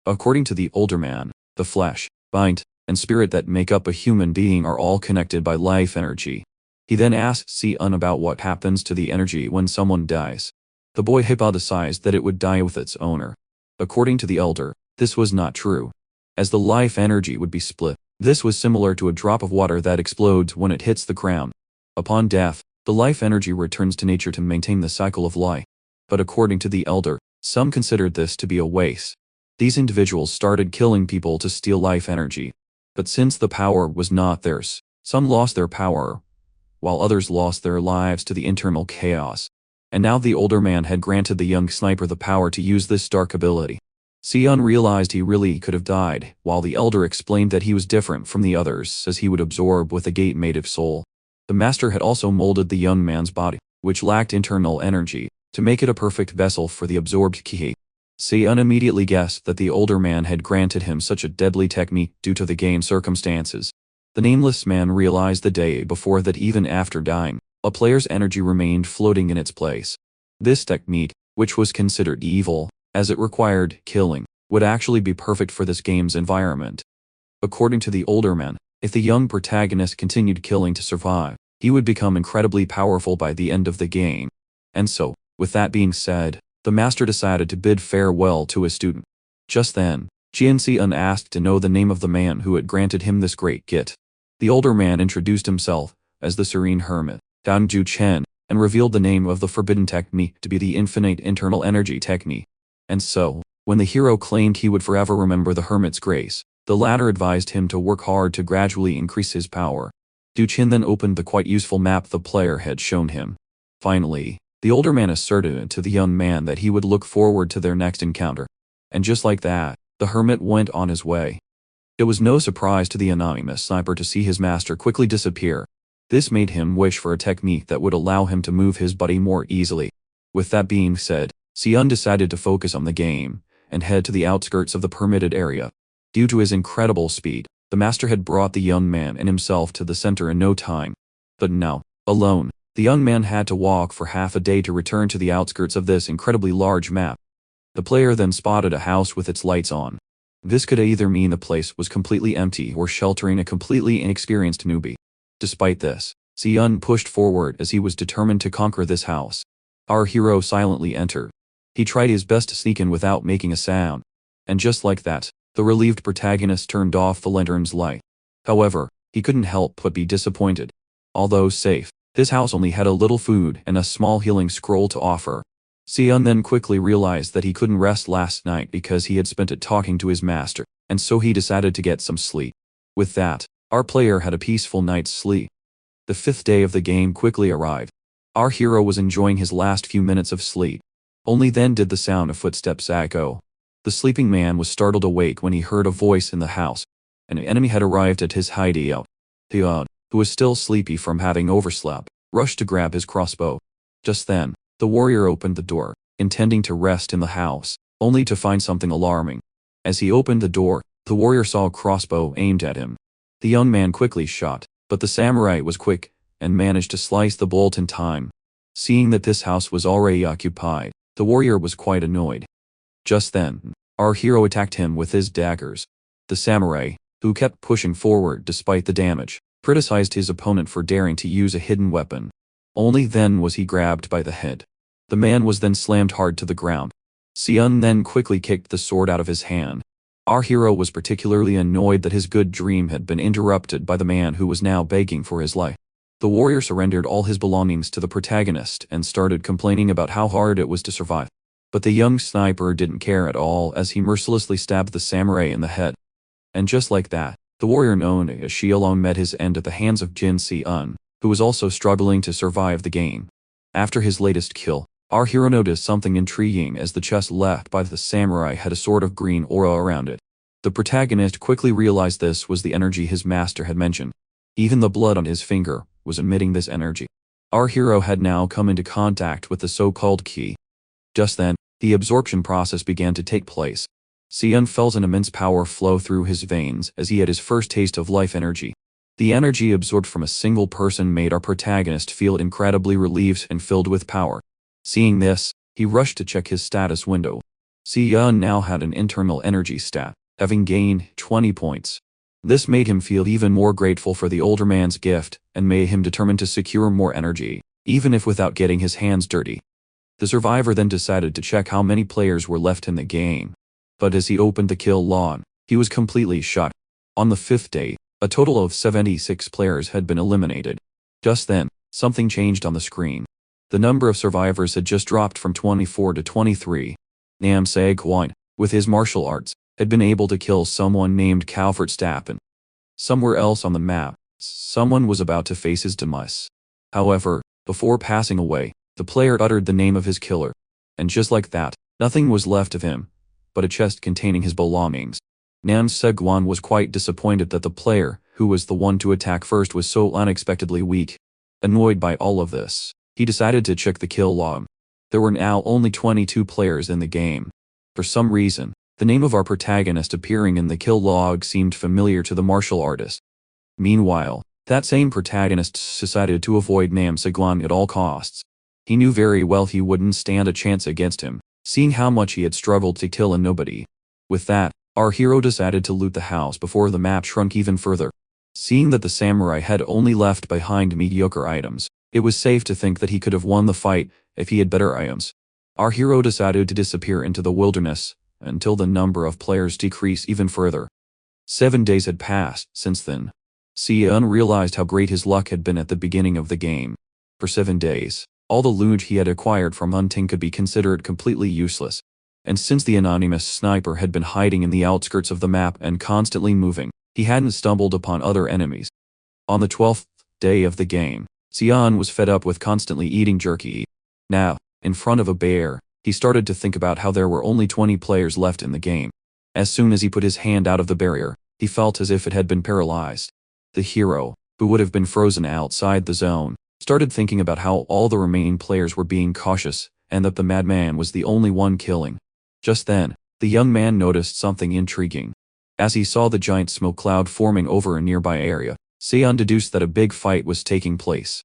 According to the older man, the flesh, mind, and spirit that make up a human being are all connected by life energy. He then asked Sion about what happens to the energy when someone dies. The boy hypothesized that it would die with its owner. According to the elder, this was not true, as the life energy would be split. This was similar to a drop of water that explodes when it hits the ground. Upon death, the life energy returns to nature to maintain the cycle of life. But according to the elder, some considered this to be a waste. These individuals started killing people to steal life energy. But since the power was not theirs, some lost their power, while others lost their lives to the internal chaos. And now the older man had granted the young sniper the power to use this dark ability. Sion realized he really could have died, while the elder explained that he was different from the others as he would absorb with a gate-made soul. The master had also molded the young man's body, which lacked internal energy, to make it a perfect vessel for the absorbed ki. Sion immediately guessed that the older man had granted him such a deadly technique due to the game circumstances. The nameless man realized the day before that even after dying, a player's energy remained floating in its place. This technique, which was considered evil, as it required killing, would actually be perfect for this game's environment. According to the older man, if the young protagonist continued killing to survive, he would become incredibly powerful by the end of the game. And so, with that being said, the master decided to bid farewell to his student. Just then, Jian asked to know the name of the man who had granted him this great gift. The older man introduced himself as the Serene Hermit, Dangju Chen, and revealed the name of the forbidden technique to be the Infinite Internal Energy Technique. And so, when the hero claimed he would forever remember the hermit's grace, the latter advised him to work hard to gradually increase his power. Du Qin then opened the quite useful map the player had shown him. Finally, the older man asserted to the young man that he would look forward to their next encounter. And just like that, the hermit went on his way. It was no surprise to the anonymous sniper to see his master quickly disappear. This made him wish for a technique that would allow him to move his body more easily. With that being said, Sion decided to focus on the game, and head to the outskirts of the permitted area. Due to his incredible speed, the master had brought the young man and himself to the center in no time. But now, alone, the young man had to walk for half a day to return to the outskirts of this incredibly large map. The player then spotted a house with its lights on. This could either mean the place was completely empty or sheltering a completely inexperienced newbie. Despite this, Sion pushed forward as he was determined to conquer this house. Our hero silently entered. He tried his best to sneak in without making a sound. And just like that, the relieved protagonist turned off the lantern's light. However, he couldn't help but be disappointed. Although safe, this house only had a little food and a small healing scroll to offer. Sion then quickly realized that he couldn't rest last night because he had spent it talking to his master, and so he decided to get some sleep. With that, our player had a peaceful night's sleep. The 5th day of the game quickly arrived. Our hero was enjoying his last few minutes of sleep. Only then did the sound of footsteps echo. The sleeping man was startled awake when he heard a voice in the house. An enemy had arrived at his hideout. Theod, who was still sleepy from having overslept, rushed to grab his crossbow. Just then, the warrior opened the door, intending to rest in the house, only to find something alarming. As he opened the door, the warrior saw a crossbow aimed at him. The young man quickly shot, but the samurai was quick, and managed to slice the bolt in time. Seeing that this house was already occupied, the warrior was quite annoyed. Just then, our hero attacked him with his daggers. The samurai, who kept pushing forward despite the damage, criticized his opponent for daring to use a hidden weapon. Only then was he grabbed by the head. The man was then slammed hard to the ground. Sion then quickly kicked the sword out of his hand. Our hero was particularly annoyed that his good dream had been interrupted by the man who was now begging for his life. The warrior surrendered all his belongings to the protagonist and started complaining about how hard it was to survive. But the young sniper didn't care at all as he mercilessly stabbed the samurai in the head. And just like that, the warrior known as Xiaolong met his end at the hands of Jin Si-un, who was also struggling to survive the game. After his latest kill, our hero noticed something intriguing as the chest left by the samurai had a sort of green aura around it. The protagonist quickly realized this was the energy his master had mentioned. Even the blood on his finger was emitting this energy. Our hero had now come into contact with the so-called ki. Just then, the absorption process began to take place. Sion felt an immense power flow through his veins as he had his first taste of life energy. The energy absorbed from a single person made our protagonist feel incredibly relieved and filled with power. Seeing this, he rushed to check his status window. Sion now had an internal energy stat, having gained 20 points. This made him feel even more grateful for the older man's gift and made him determined to secure more energy, even if without getting his hands dirty. The survivor then decided to check how many players were left in the game. But as he opened the kill log, he was completely shocked. On the 5th day, a total of 76 players had been eliminated. Just then, something changed on the screen. The number of survivors had just dropped from 24 to 23. Nam Sag Kwine, with his martial arts, had been able to kill someone named Calvert Stappen. Somewhere else on the map, someone was about to face his demise. However, before passing away, the player uttered the name of his killer. And just like that, nothing was left of him but a chest containing his belongings. Nam Se-guan was quite disappointed that the player, who was the one to attack first, was so unexpectedly weak. Annoyed by all of this, he decided to check the kill log. There were now only 22 players in the game. For some reason, the name of our protagonist appearing in the kill log seemed familiar to the martial artist. Meanwhile, that same protagonist decided to avoid Nam Se-guan at all costs. He knew very well he wouldn't stand a chance against him, seeing how much he had struggled to kill a nobody. With that, our hero decided to loot the house before the map shrunk even further. Seeing that the samurai had only left behind mediocre items, it was safe to think that he could have won the fight if he had better items. Our hero decided to disappear into the wilderness until the number of players decreased even further. 7 days had passed since then. Sion realized how great his luck had been at the beginning of the game. For 7 days, all the loot he had acquired from hunting could be considered completely useless. And since the anonymous sniper had been hiding in the outskirts of the map and constantly moving, he hadn't stumbled upon other enemies. On the 12th day of the game, Sion was fed up with constantly eating jerky. Now, in front of a bear, he started to think about how there were only 20 players left in the game. As soon as he put his hand out of the barrier, he felt as if it had been paralyzed. The hero, who would have been frozen outside the zone, started thinking about how all the remaining players were being cautious, and that the madman was the only one killing. Just then, the young man noticed something intriguing. As he saw the giant smoke cloud forming over a nearby area, Sion deduced that a big fight was taking place.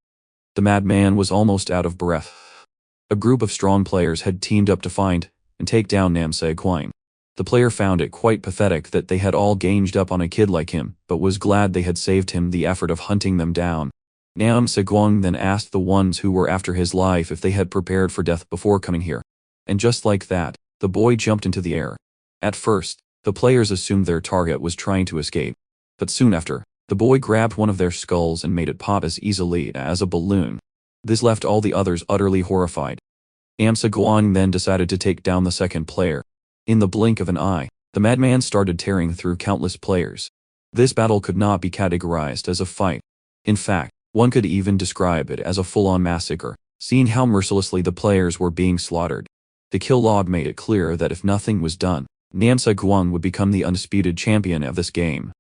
The madman was almost out of breath. A group of strong players had teamed up to find and take down Nam Se-guan. The player found it quite pathetic that they had all ganged up on a kid like him, but was glad they had saved him the effort of hunting them down. Nam Se-guan then asked the ones who were after his life if they had prepared for death before coming here. And just like that, the boy jumped into the air. At first, the players assumed their target was trying to escape. But soon after, the boy grabbed one of their skulls and made it pop as easily as a balloon. This left all the others utterly horrified. Nam Se-guan then decided to take down the second player. In the blink of an eye, the madman started tearing through countless players. This battle could not be categorized as a fight. In fact, one could even describe it as a full-on massacre, seeing how mercilessly the players were being slaughtered. The kill log made it clear that if nothing was done, Nam Se-guan would become the undisputed champion of this game.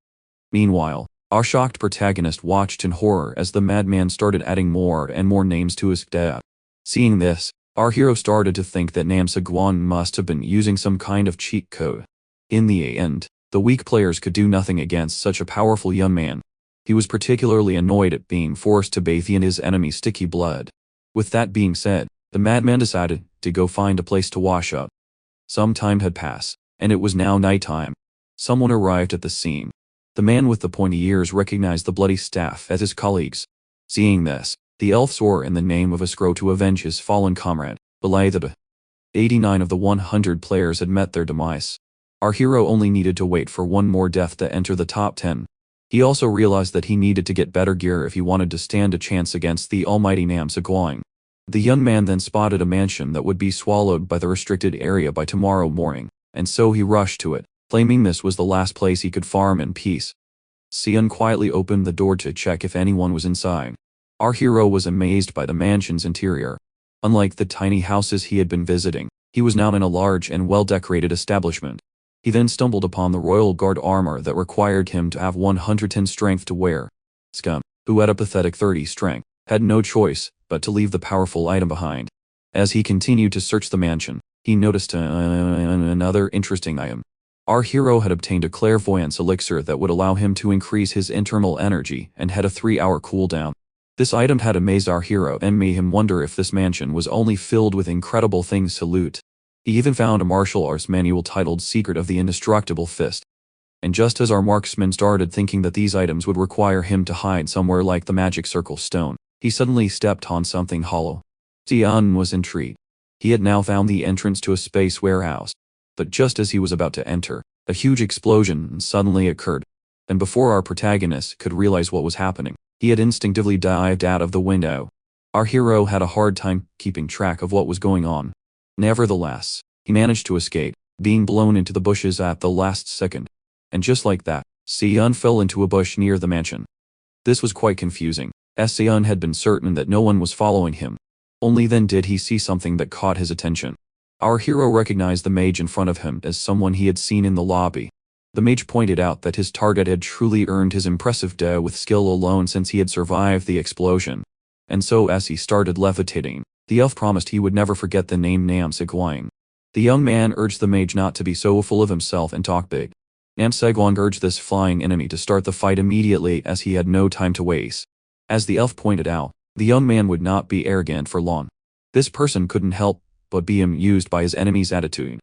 Meanwhile, our shocked protagonist watched in horror as the madman started adding more and more names to his deck. Seeing this, our hero started to think that Nam Se-guan must have been using some kind of cheat code. In the end, the weak players could do nothing against such a powerful young man. He was particularly annoyed at being forced to bathe in his enemy's sticky blood. With that being said, the madman decided to go find a place to wash up. Some time had passed, and it was now nighttime. Someone arrived at the scene. The man with the pointy ears recognized the bloody staff as his colleagues. Seeing this, the elf swore in the name of a scroll to avenge his fallen comrade, Belitha. 89 of the 100 players had met their demise. Our hero only needed to wait for one more death to enter the top 10. He also realized that he needed to get better gear if he wanted to stand a chance against the almighty Nam Se-guan. The young man then spotted a mansion that would be swallowed by the restricted area by tomorrow morning, and so he rushed to it, claiming this was the last place he could farm in peace. Sion quietly opened the door to check if anyone was inside. Our hero was amazed by the mansion's interior. Unlike the tiny houses he had been visiting, he was now in a large and well-decorated establishment. He then stumbled upon the royal guard armor that required him to have 110 strength to wear. Scum, who had a pathetic 30 strength, had no choice but to leave the powerful item behind. As he continued to search the mansion, he noticed another interesting item. Our hero had obtained a clairvoyance elixir that would allow him to increase his internal energy and had a 3-hour cooldown. This item had amazed our hero and made him wonder if this mansion was only filled with incredible things to loot. He even found a martial arts manual titled Secret of the Indestructible Fist. And just as our marksman started thinking that these items would require him to hide somewhere like the magic circle stone, he suddenly stepped on something hollow. Sion was intrigued. He had now found the entrance to a space warehouse. But just as he was about to enter, a huge explosion suddenly occurred. And before our protagonist could realize what was happening, he had instinctively dived out of the window. Our hero had a hard time keeping track of what was going on. Nevertheless, he managed to escape, being blown into the bushes at the last second. And just like that, Seon fell into a bush near the mansion. This was quite confusing, as Seon had been certain that no one was following him. Only then did he see something that caught his attention. Our hero recognized the mage in front of him as someone he had seen in the lobby. The mage pointed out that his target had truly earned his impressive due with skill alone since he had survived the explosion. And so as he started levitating, the elf promised he would never forget the name Nam Segwang. The young man urged the mage not to be so full of himself and talk big. Nam Segwang urged this flying enemy to start the fight immediately as he had no time to waste. As the elf pointed out, the young man would not be arrogant for long. This person couldn't help but be amused by his enemy's attitude.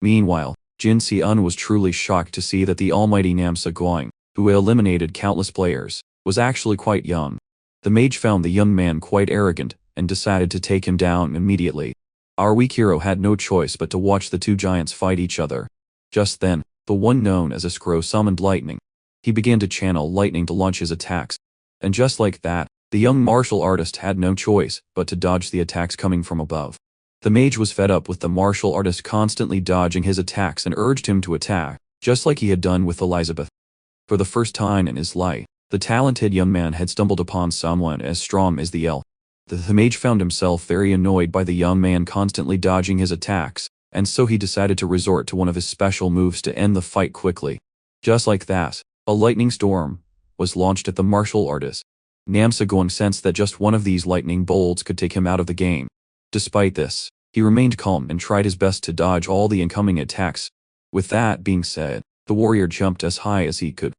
Meanwhile, Jin Si-eun was truly shocked to see that the almighty Nam Se-gwang, who eliminated countless players, was actually quite young. The mage found the young man quite arrogant and decided to take him down immediately. Our weak hero had no choice but to watch the two giants fight each other. Just then, the one known as a Scrow summoned lightning. He began to channel lightning to launch his attacks. And just like that, the young martial artist had no choice but to dodge the attacks coming from above. The mage was fed up with the martial artist constantly dodging his attacks and urged him to attack, just like he had done with Elizabeth. For the first time in his life, the talented young man had stumbled upon someone as strong as the elf. The mage found himself very annoyed by the young man constantly dodging his attacks, and so he decided to resort to one of his special moves to end the fight quickly. Just like that, a lightning storm was launched at the martial artist. Nam Se-gwang sensed that just one of these lightning bolts could take him out of the game. Despite this, he remained calm and tried his best to dodge all the incoming attacks. With that being said, the warrior jumped as high as he could.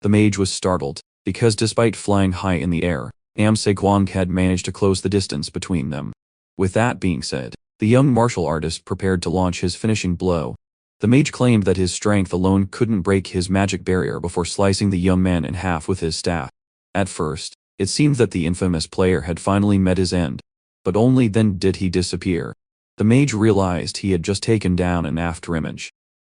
The mage was startled, because despite flying high in the air, Nam Se-gwang had managed to close the distance between them. With that being said, the young martial artist prepared to launch his finishing blow. The mage claimed that his strength alone couldn't break his magic barrier before slicing the young man in half with his staff. At first, it seemed that the infamous player had finally met his end, but only then did he disappear. The mage realized he had just taken down an afterimage.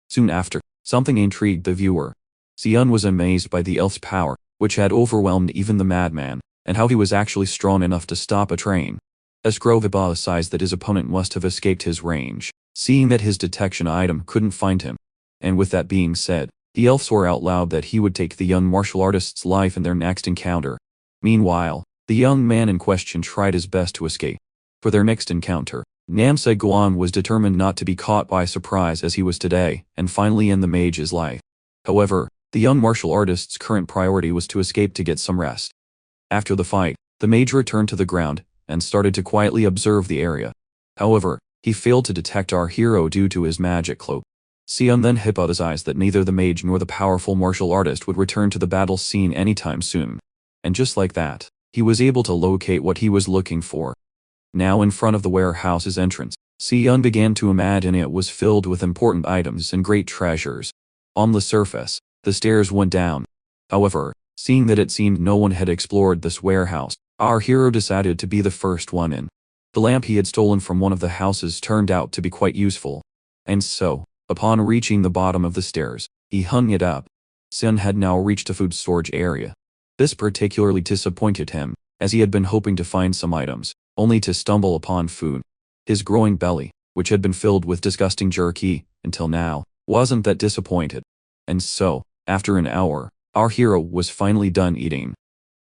Soon after, something intrigued the viewer. Seon was amazed by the elf's power, which had overwhelmed even the madman, and how he was actually strong enough to stop a train. Escroviba sized that his opponent must have escaped his range, seeing that his detection item couldn't find him. And with that being said, the elf swore out loud that he would take the young martial artist's life in their next encounter. Meanwhile, the young man in question tried his best to escape. For their next encounter, Nam Se-gwang was determined not to be caught by surprise as he was today, and finally end the mage's life. However, the young martial artist's current priority was to escape to get some rest. After the fight, the mage returned to the ground, and started to quietly observe the area. However, he failed to detect our hero due to his magic cloak. Seon then hypothesized that neither the mage nor the powerful martial artist would return to the battle scene anytime soon. And just like that, he was able to locate what he was looking for. Now in front of the warehouse's entrance, Seon began to imagine it was filled with important items and great treasures. On the surface, the stairs went down. However, seeing that it seemed no one had explored this warehouse, our hero decided to be the first one in. The lamp he had stolen from one of the houses turned out to be quite useful. And so, upon reaching the bottom of the stairs, he hung it up. Seon had now reached a food storage area. This particularly disappointed him, as he had been hoping to find some items, only to stumble upon food. His growing belly, which had been filled with disgusting jerky, until now, wasn't that disappointed. And so, after an hour, our hero was finally done eating.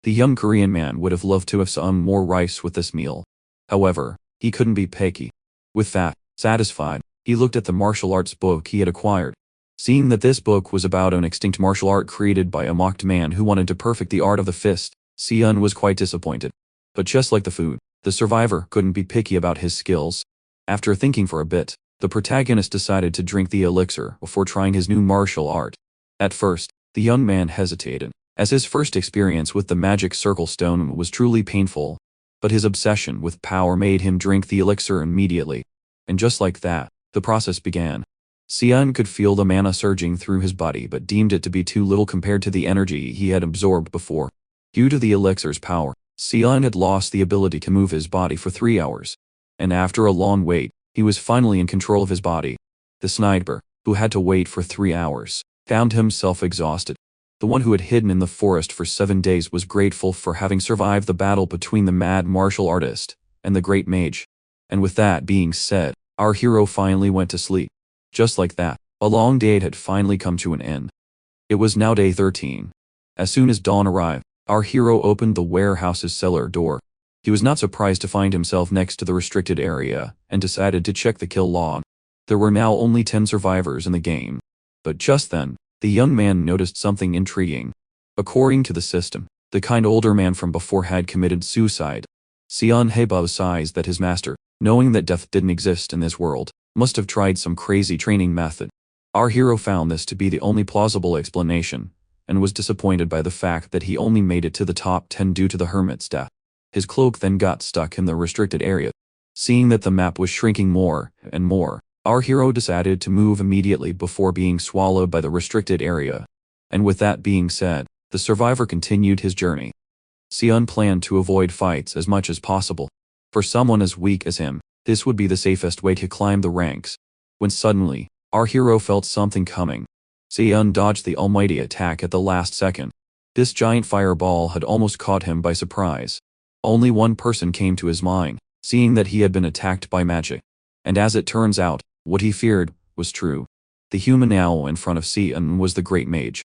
The young Korean man would have loved to have some more rice with this meal. However, he couldn't be picky. With that, satisfied, he looked at the martial arts book he had acquired. Seeing that this book was about an extinct martial art created by a mocked man who wanted to perfect the art of the fist, Seon was quite disappointed. But just like the food, the survivor couldn't be picky about his skills. After thinking for a bit, the protagonist decided to drink the elixir before trying his new martial art. At first, the young man hesitated, as his first experience with the magic circle stone was truly painful. But his obsession with power made him drink the elixir immediately. And just like that, the process began. Seon could feel the mana surging through his body but deemed it to be too little compared to the energy he had absorbed before. Due to the elixir's power, Seon had lost the ability to move his body for 3 hours. And after a long wait, he was finally in control of his body. The sniper, who had to wait for 3 hours, found himself exhausted. The one who had hidden in the forest for 7 days was grateful for having survived the battle between the mad martial artist and the great mage. And with that being said, our hero finally went to sleep. Just like that, a long day had finally come to an end. It was now day 13. As soon as dawn arrived, our hero opened the warehouse's cellar door. He was not surprised to find himself next to the restricted area, and decided to check the kill log. There were now only 10 survivors in the game. But just then, the young man noticed something intriguing. According to the system, the kind older man from before had committed suicide. Sion Heba sighs that his master, knowing that death didn't exist in this world, must have tried some crazy training method. Our hero found this to be the only plausible explanation, and was disappointed by the fact that he only made it to the top 10 due to the hermit's death. His cloak then got stuck in the restricted area. Seeing that the map was shrinking more and more, our hero decided to move immediately before being swallowed by the restricted area. And with that being said, the survivor continued his journey. Sion planned to avoid fights as much as possible. For someone as weak as him, this would be the safest way to climb the ranks. When suddenly, our hero felt something coming. Sion dodged the almighty attack at the last second. This giant fireball had almost caught him by surprise. Only one person came to his mind, seeing that he had been attacked by magic. And as it turns out, what he feared was true. The human now in front of Sion was the great mage.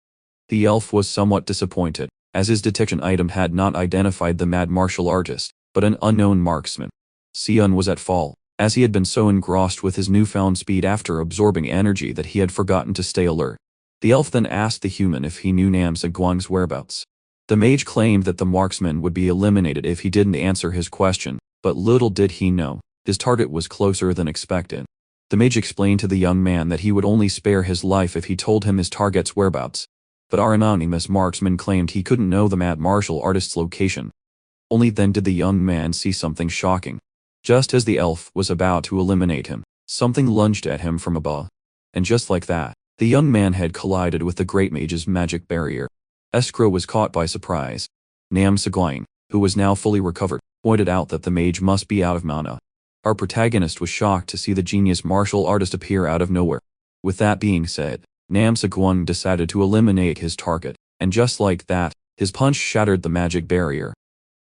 The elf was somewhat disappointed, as his detection item had not identified the mad martial artist, but an unknown marksman. Sion was at fault, as he had been so engrossed with his newfound speed after absorbing energy that he had forgotten to stay alert. The elf then asked the human if he knew Namsa Guang's whereabouts. The mage claimed that the marksman would be eliminated if he didn't answer his question, but little did he know, his target was closer than expected. The mage explained to the young man that he would only spare his life if he told him his target's whereabouts. But our anonymous marksman claimed he couldn't know the mad martial artist's location. Only then did the young man see something shocking. Just as the elf was about to eliminate him, something lunged at him from above. And just like that, the young man had collided with the great mage's magic barrier. Escrow was caught by surprise. Namsa Guang, who was now fully recovered, pointed out that the mage must be out of mana. Our protagonist was shocked to see the genius martial artist appear out of nowhere. With that being said, Namsa Guang decided to eliminate his target, and just like that, his punch shattered the magic barrier.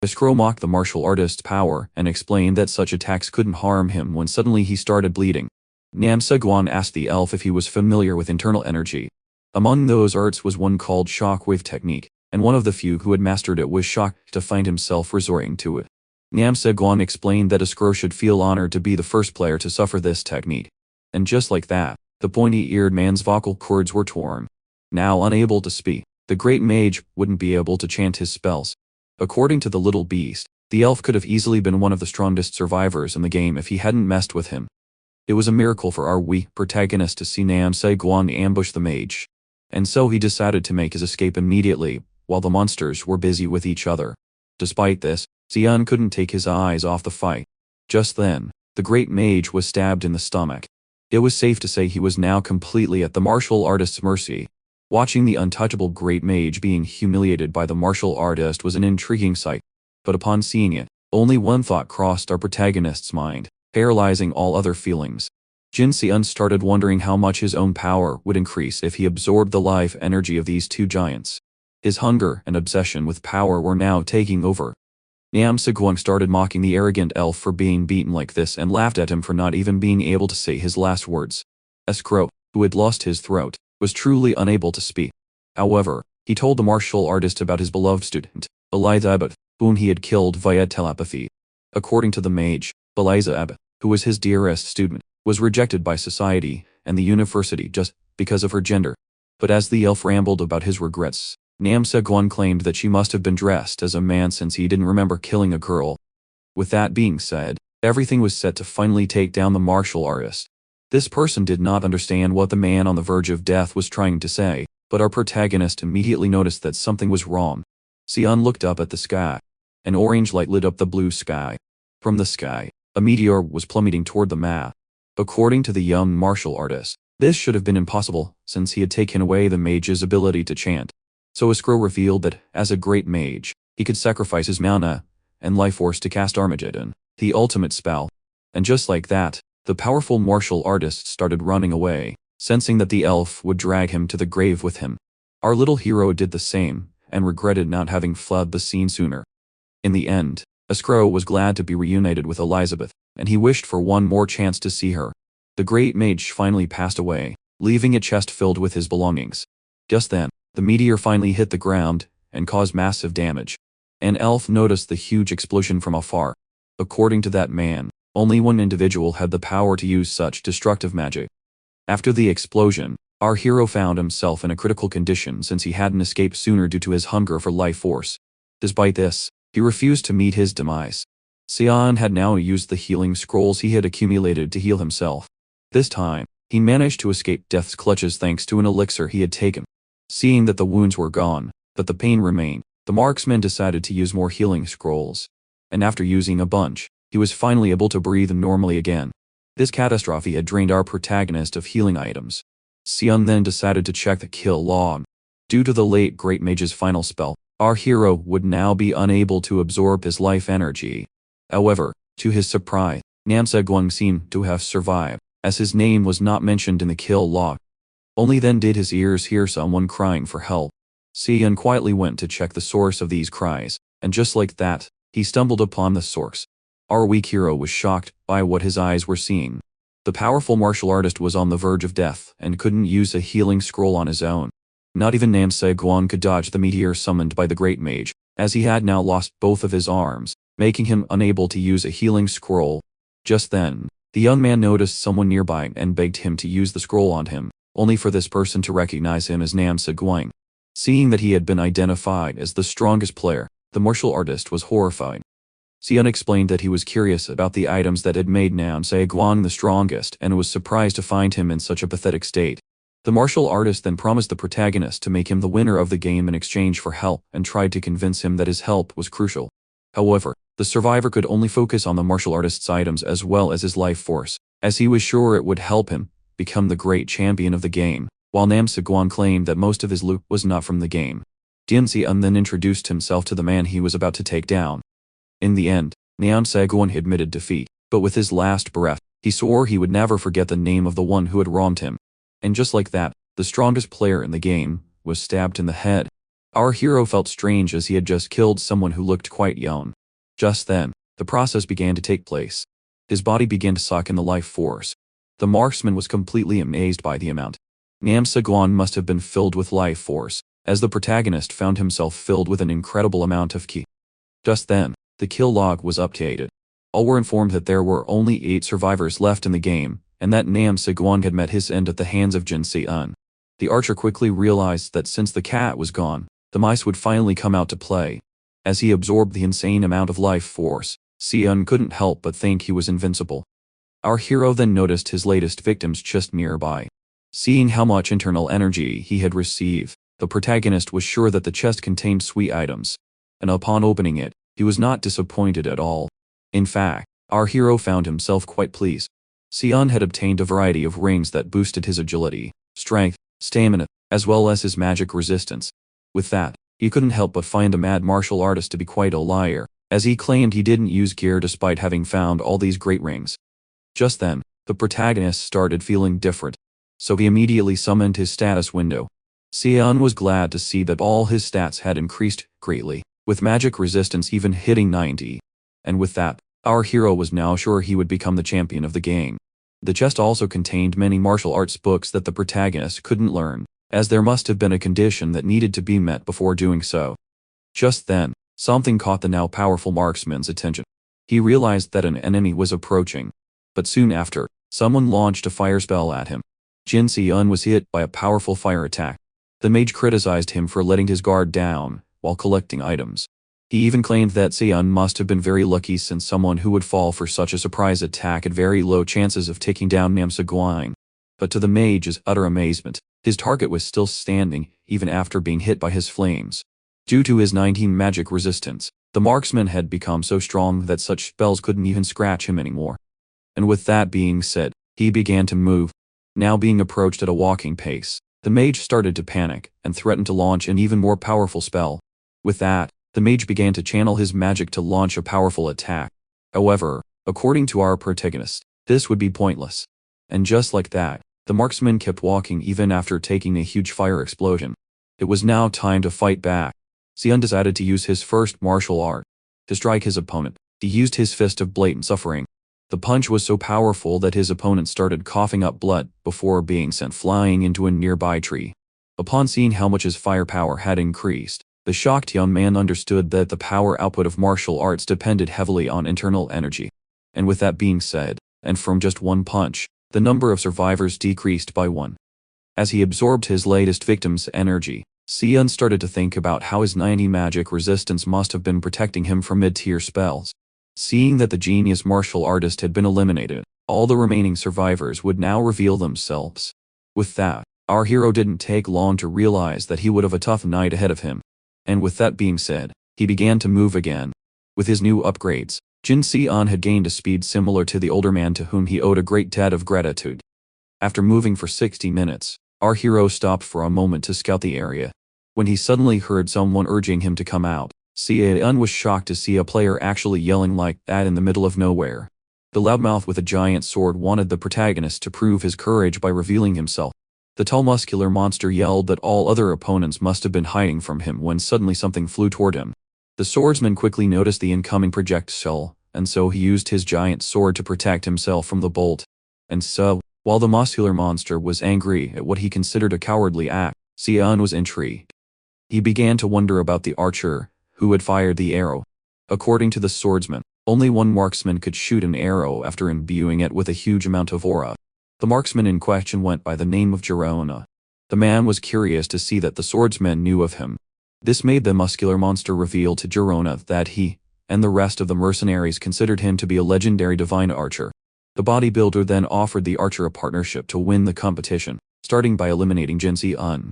Escrow mocked the martial artist's power and explained that such attacks couldn't harm him when suddenly he started bleeding. Namsa Guang asked the elf if he was familiar with internal energy. Among those arts was one called shockwave technique, and one of the few who had mastered it was shocked to find himself resorting to it. Namsa Guang explained that Escrow should feel honored to be the first player to suffer this technique. And just like that, the pointy-eared man's vocal cords were torn. Now unable to speak, the great mage wouldn't be able to chant his spells. According to the little beast, the elf could have easily been one of the strongest survivors in the game if he hadn't messed with him. It was a miracle for our weak protagonist to see Namsa Guang ambush the mage. And so he decided to make his escape immediately, while the monsters were busy with each other. Despite this, Sion couldn't take his eyes off the fight. Just then, the great mage was stabbed in the stomach. It was safe to say he was now completely at the martial artist's mercy. Watching the untouchable great mage being humiliated by the martial artist was an intriguing sight. But upon seeing it, only one thought crossed our protagonist's mind, paralyzing all other feelings. Jin Sion started wondering how much his own power would increase if he absorbed the life energy of these two giants. His hunger and obsession with power were now taking over. Namsa Guang started mocking the arrogant elf for being beaten like this and laughed at him for not even being able to say his last words. Escrow, who had lost his throat, was truly unable to speak. However, he told the martial artist about his beloved student, Eliza Abbott, whom he had killed via telepathy. According to the mage, Eliza Abbott, who was his dearest student, was rejected by society and the university just because of her gender. But as the elf rambled about his regrets, Namsa Guang claimed that she must have been dressed as a man since he didn't remember killing a girl. With that being said, everything was set to finally take down the martial artist. This person did not understand what the man on the verge of death was trying to say, but our protagonist immediately noticed that something was wrong. Sion looked up at the sky. An orange light lit up the blue sky. From the sky, a meteor was plummeting toward the map. According to the young martial artist, this should have been impossible, since he had taken away the mage's ability to chant. So Escrow revealed that, as a great mage, he could sacrifice his mana and life force to cast Armageddon, the ultimate spell. And just like that, the powerful martial artist started running away, sensing that the elf would drag him to the grave with him. Our little hero did the same, and regretted not having fled the scene sooner. In the end, Escrow was glad to be reunited with Elizabeth, and he wished for one more chance to see her. The great mage finally passed away, leaving a chest filled with his belongings. Just then, the meteor finally hit the ground and caused massive damage. An elf noticed the huge explosion from afar. According to that man, only one individual had the power to use such destructive magic. After the explosion, our hero found himself in a critical condition since he hadn't escaped sooner due to his hunger for life force. Despite this, he refused to meet his demise. Sion had now used the healing scrolls he had accumulated to heal himself. This time, he managed to escape death's clutches thanks to an elixir he had taken. Seeing that the wounds were gone, but the pain remained, the marksman decided to use more healing scrolls. And after using a bunch, he was finally able to breathe normally again. This catastrophe had drained our protagonist of healing items. Sion then decided to check the kill log. Due to the late Great Mage's final spell, our hero would now be unable to absorb his life energy. However, to his surprise, Namsa Guang seemed to have survived, as his name was not mentioned in the kill log. Only then did his ears hear someone crying for help. Sion quietly went to check the source of these cries, and just like that, he stumbled upon the source. Our weak hero was shocked by what his eyes were seeing. The powerful martial artist was on the verge of death and couldn't use a healing scroll on his own. Not even Namsa Guang could dodge the meteor summoned by the great mage, as he had now lost both of his arms, making him unable to use a healing scroll. Just then, the young man noticed someone nearby and begged him to use the scroll on him, only for this person to recognize him as Namsa Guang. Seeing that he had been identified as the strongest player, the martial artist was horrified. Sion explained that he was curious about the items that had made Namsa Guang the strongest and was surprised to find him in such a pathetic state. The martial artist then promised the protagonist to make him the winner of the game in exchange for help and tried to convince him that his help was crucial. However, the survivor could only focus on the martial artist's items as well as his life force, as he was sure it would help him become the great champion of the game, while Namsa Guang claimed that most of his loot was not from the game. Sion then introduced himself to the man he was about to take down. In the end, Namsa Guang admitted defeat, but with his last breath, he swore he would never forget the name of the one who had wronged him. And just like that, the strongest player in the game was stabbed in the head. Our hero felt strange as he had just killed someone who looked quite young. Just then, the process began to take place. His body began to suck in the life force. The marksman was completely amazed by the amount. Namsa Guang must have been filled with life force, as the protagonist found himself filled with an incredible amount of ki. Just then, the kill log was updated. All were informed that there were only 8 survivors left in the game, and that Namsa Guang had met his end at the hands of Jin Si-eun. The archer quickly realized that since the cat was gone, the mice would finally come out to play. As he absorbed the insane amount of life force, Si-eun couldn't help but think he was invincible. Our hero then noticed his latest victim's chest nearby. Seeing how much internal energy he had received, the protagonist was sure that the chest contained sweet items. And upon opening it, he was not disappointed at all. In fact, our hero found himself quite pleased. Si-eun had obtained a variety of rings that boosted his agility, strength, stamina, as well as his magic resistance. With that, he couldn't help but find the mad martial artist to be quite a liar, as he claimed he didn't use gear despite having found all these great rings. Just then, the protagonist started feeling different, so he immediately summoned his status window. Si-eun was glad to see that all his stats had increased greatly, with magic resistance even hitting 90. And with that, our hero was now sure he would become the champion of the game. The chest also contained many martial arts books that the protagonist couldn't learn, as there must have been a condition that needed to be met before doing so. Just then, something caught the now powerful marksman's attention. He realized that an enemy was approaching. But soon after, someone launched a fire spell at him. Jin Si-eun was hit by a powerful fire attack. The mage criticized him for letting his guard down while collecting items. He even claimed that Si-eun must have been very lucky since someone who would fall for such a surprise attack had very low chances of taking down Namsa Guang. But to the mage's utter amazement, his target was still standing even after being hit by his flames. Due to his 19 magic resistance, the marksman had become so strong that such spells couldn't even scratch him anymore. And with that being said, he began to move. Now being approached at a walking pace, the mage started to panic and threatened to launch an even more powerful spell. With that, the mage began to channel his magic to launch a powerful attack. However, according to our protagonist, this would be pointless. And just like that, the marksman kept walking even after taking a huge fire explosion. It was now time to fight back. Si-eun decided to use his first martial art. To strike his opponent, he used his fist of blatant suffering. The punch was so powerful that his opponent started coughing up blood before being sent flying into a nearby tree. Upon seeing how much his firepower had increased, the shocked young man understood that the power output of martial arts depended heavily on internal energy. And with that being said, and from just one punch, the number of survivors decreased by 1. As he absorbed his latest victim's energy, Xian started to think about how his 90 magic resistance must have been protecting him from mid-tier spells. Seeing that the genius martial artist had been eliminated, all the remaining survivors would now reveal themselves. With that, our hero didn't take long to realize that he would have a tough night ahead of him. And with that being said, he began to move again. With his new upgrades, Jin Xian had gained a speed similar to the older man to whom he owed a great debt of gratitude. After moving for 60 minutes, our hero stopped for a moment to scout the area. When he suddenly heard someone urging him to come out, Xian was shocked to see a player actually yelling like that in the middle of nowhere. The loudmouth with a giant sword wanted the protagonist to prove his courage by revealing himself. The tall muscular monster yelled that all other opponents must have been hiding from him when suddenly something flew toward him. The swordsman quickly noticed the incoming projectile, and so he used his giant sword to protect himself from the bolt. And so, while the muscular monster was angry at what he considered a cowardly act, Xian was intrigued. He began to wonder about the archer who had fired the arrow. According to the swordsman, only one marksman could shoot an arrow after imbuing it with a huge amount of aura. The marksman in question went by the name of Girona. The man was curious to see that the swordsman knew of him. This made the muscular monster reveal to Girona that he and the rest of the mercenaries considered him to be a legendary divine archer. The bodybuilder then offered the archer a partnership to win the competition, starting by eliminating Jin Xian.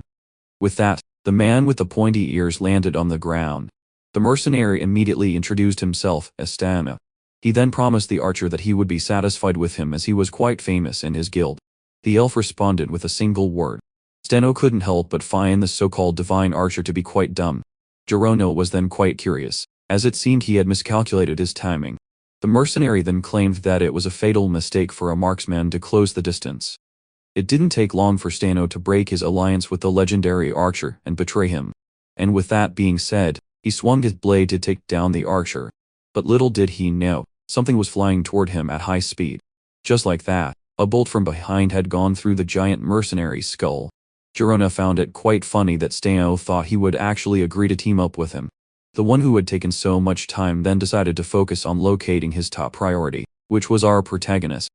With that, the man with the pointy ears landed on the ground. The mercenary immediately introduced himself as Stana. He then promised the archer that he would be satisfied with him as he was quite famous in his guild. The elf responded with a single word. Steno couldn't help but find the so-called divine archer to be quite dumb. Girona was then quite curious, as it seemed he had miscalculated his timing. The mercenary then claimed that it was a fatal mistake for a marksman to close the distance. It didn't take long for Stano to break his alliance with the legendary archer and betray him. And with that being said, he swung his blade to take down the archer. But little did he know, something was flying toward him at high speed. Just like that, a bolt from behind had gone through the giant mercenary's skull. Girona found it quite funny that Stano thought he would actually agree to team up with him. The one who had taken so much time then decided to focus on locating his top priority, which was our protagonist.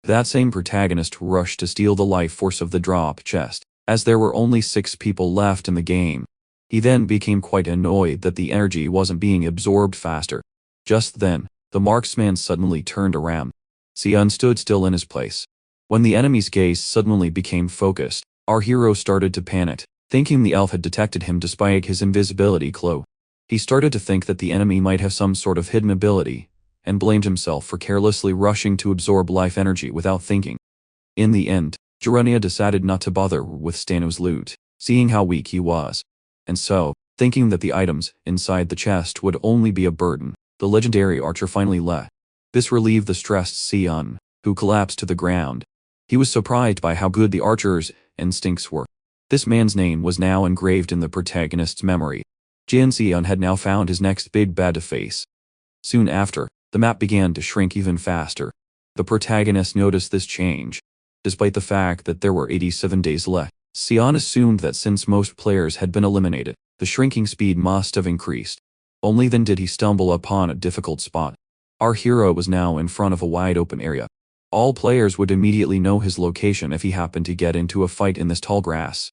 That same protagonist rushed to steal the life force of the drop chest, as there were only 6 people left in the game. He then became quite annoyed that the energy wasn't being absorbed faster. Just then, the marksman suddenly turned around. Xian stood still in his place. When the enemy's gaze suddenly became focused, our hero started to panic, thinking the elf had detected him despite his invisibility cloak. He started to think that the enemy might have some sort of hidden ability, and blamed himself for carelessly rushing to absorb life energy without thinking. In the end, Girona decided not to bother with Stano's loot, seeing how weak he was. And so, thinking that the items inside the chest would only be a burden, the legendary archer finally left. This relieved the stressed Xian, who collapsed to the ground. He was surprised by how good the archer's instincts were. This man's name was now engraved in the protagonist's memory. Jin Xian had now found his next big bad to face. Soon after, the map began to shrink even faster. The protagonist noticed this change. Despite the fact that there were 87 days left, Xian assumed that since most players had been eliminated, the shrinking speed must have increased. Only then did he stumble upon a difficult spot. Our hero was now in front of a wide open area. All players would immediately know his location if he happened to get into a fight in this tall grass.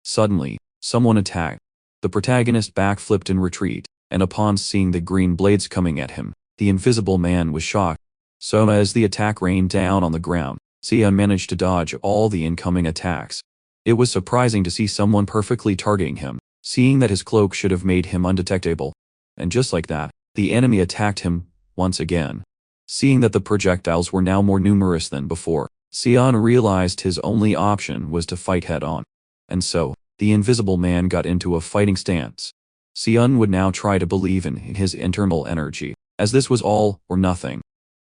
Suddenly, someone attacked. The protagonist backflipped in retreat, and upon seeing the green blades coming at him, the invisible man was shocked. So as the attack rained down on the ground, Xian managed to dodge all the incoming attacks. It was surprising to see someone perfectly targeting him, seeing that his cloak should have made him undetectable. And just like that, the enemy attacked him once again. Seeing that the projectiles were now more numerous than before, Xian realized his only option was to fight head-on. And so, the invisible man got into a fighting stance. Xian would now try to believe in his internal energy, as this was all or nothing.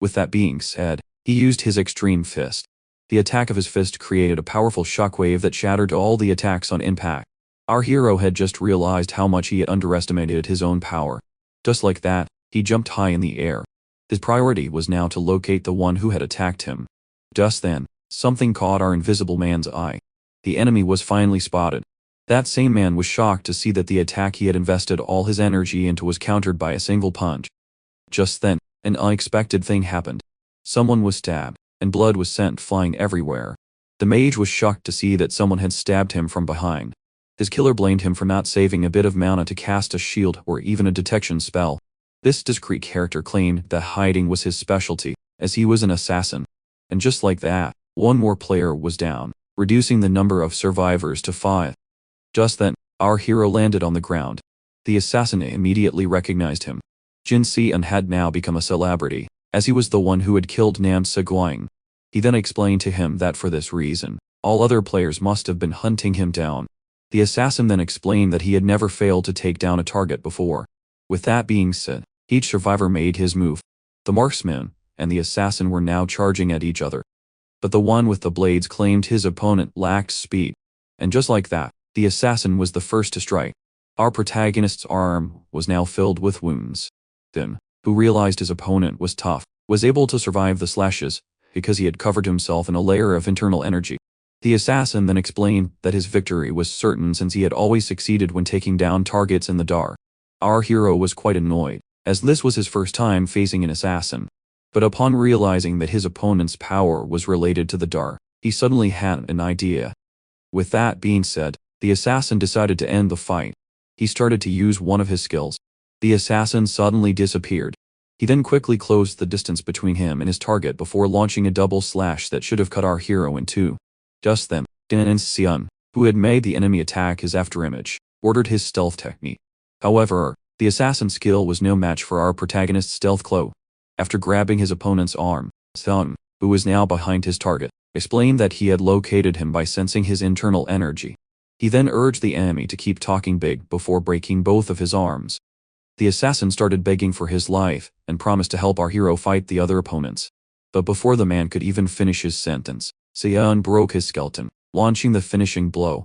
With that being said, he used his extreme fist. The attack of his fist created a powerful shockwave that shattered all the attacks on impact. Our hero had just realized how much he had underestimated his own power. Just like that, he jumped high in the air. His priority was now to locate the one who had attacked him. Just then, something caught our invisible man's eye. The enemy was finally spotted. That same man was shocked to see that the attack he had invested all his energy into was countered by a single punch. Just then, an unexpected thing happened. Someone was stabbed, and blood was sent flying everywhere. The mage was shocked to see that someone had stabbed him from behind. His killer blamed him for not saving a bit of mana to cast a shield or even a detection spell. This discreet character claimed that hiding was his specialty, as he was an assassin. And just like that, one more player was down, reducing the number of survivors to 5. Just then, our hero landed on the ground. The assassin immediately recognized him. Jin Xian had now become a celebrity, as he was the one who had killed Nam Seguang. He then explained to him that for this reason, all other players must have been hunting him down. The assassin then explained that he had never failed to take down a target before. With that being said, each survivor made his move. The marksman and the assassin were now charging at each other. But the one with the blades claimed his opponent lacked speed. And just like that, the assassin was the first to strike. Our protagonist's arm was now filled with wounds. Then, who realized his opponent was tough, was able to survive the slashes, because he had covered himself in a layer of internal energy. The assassin then explained that his victory was certain since he had always succeeded when taking down targets in the dark. Our hero was quite annoyed, as this was his first time facing an assassin. But upon realizing that his opponent's power was related to the dark, he suddenly had an idea. With that being said, the assassin decided to end the fight. He started to use one of his skills. The assassin suddenly disappeared. He then quickly closed the distance between him and his target before launching a double slash that should have cut our hero in two. Just then, Jin Xian, who had made the enemy attack his afterimage, ordered his stealth technique. However, the assassin's skill was no match for our protagonist's stealth claw. After grabbing his opponent's arm, Xian, who was now behind his target, explained that he had located him by sensing his internal energy. He then urged the enemy to keep talking big before breaking both of his arms. The assassin started begging for his life and promised to help our hero fight the other opponents. But before the man could even finish his sentence, Xian broke his skeleton, launching the finishing blow.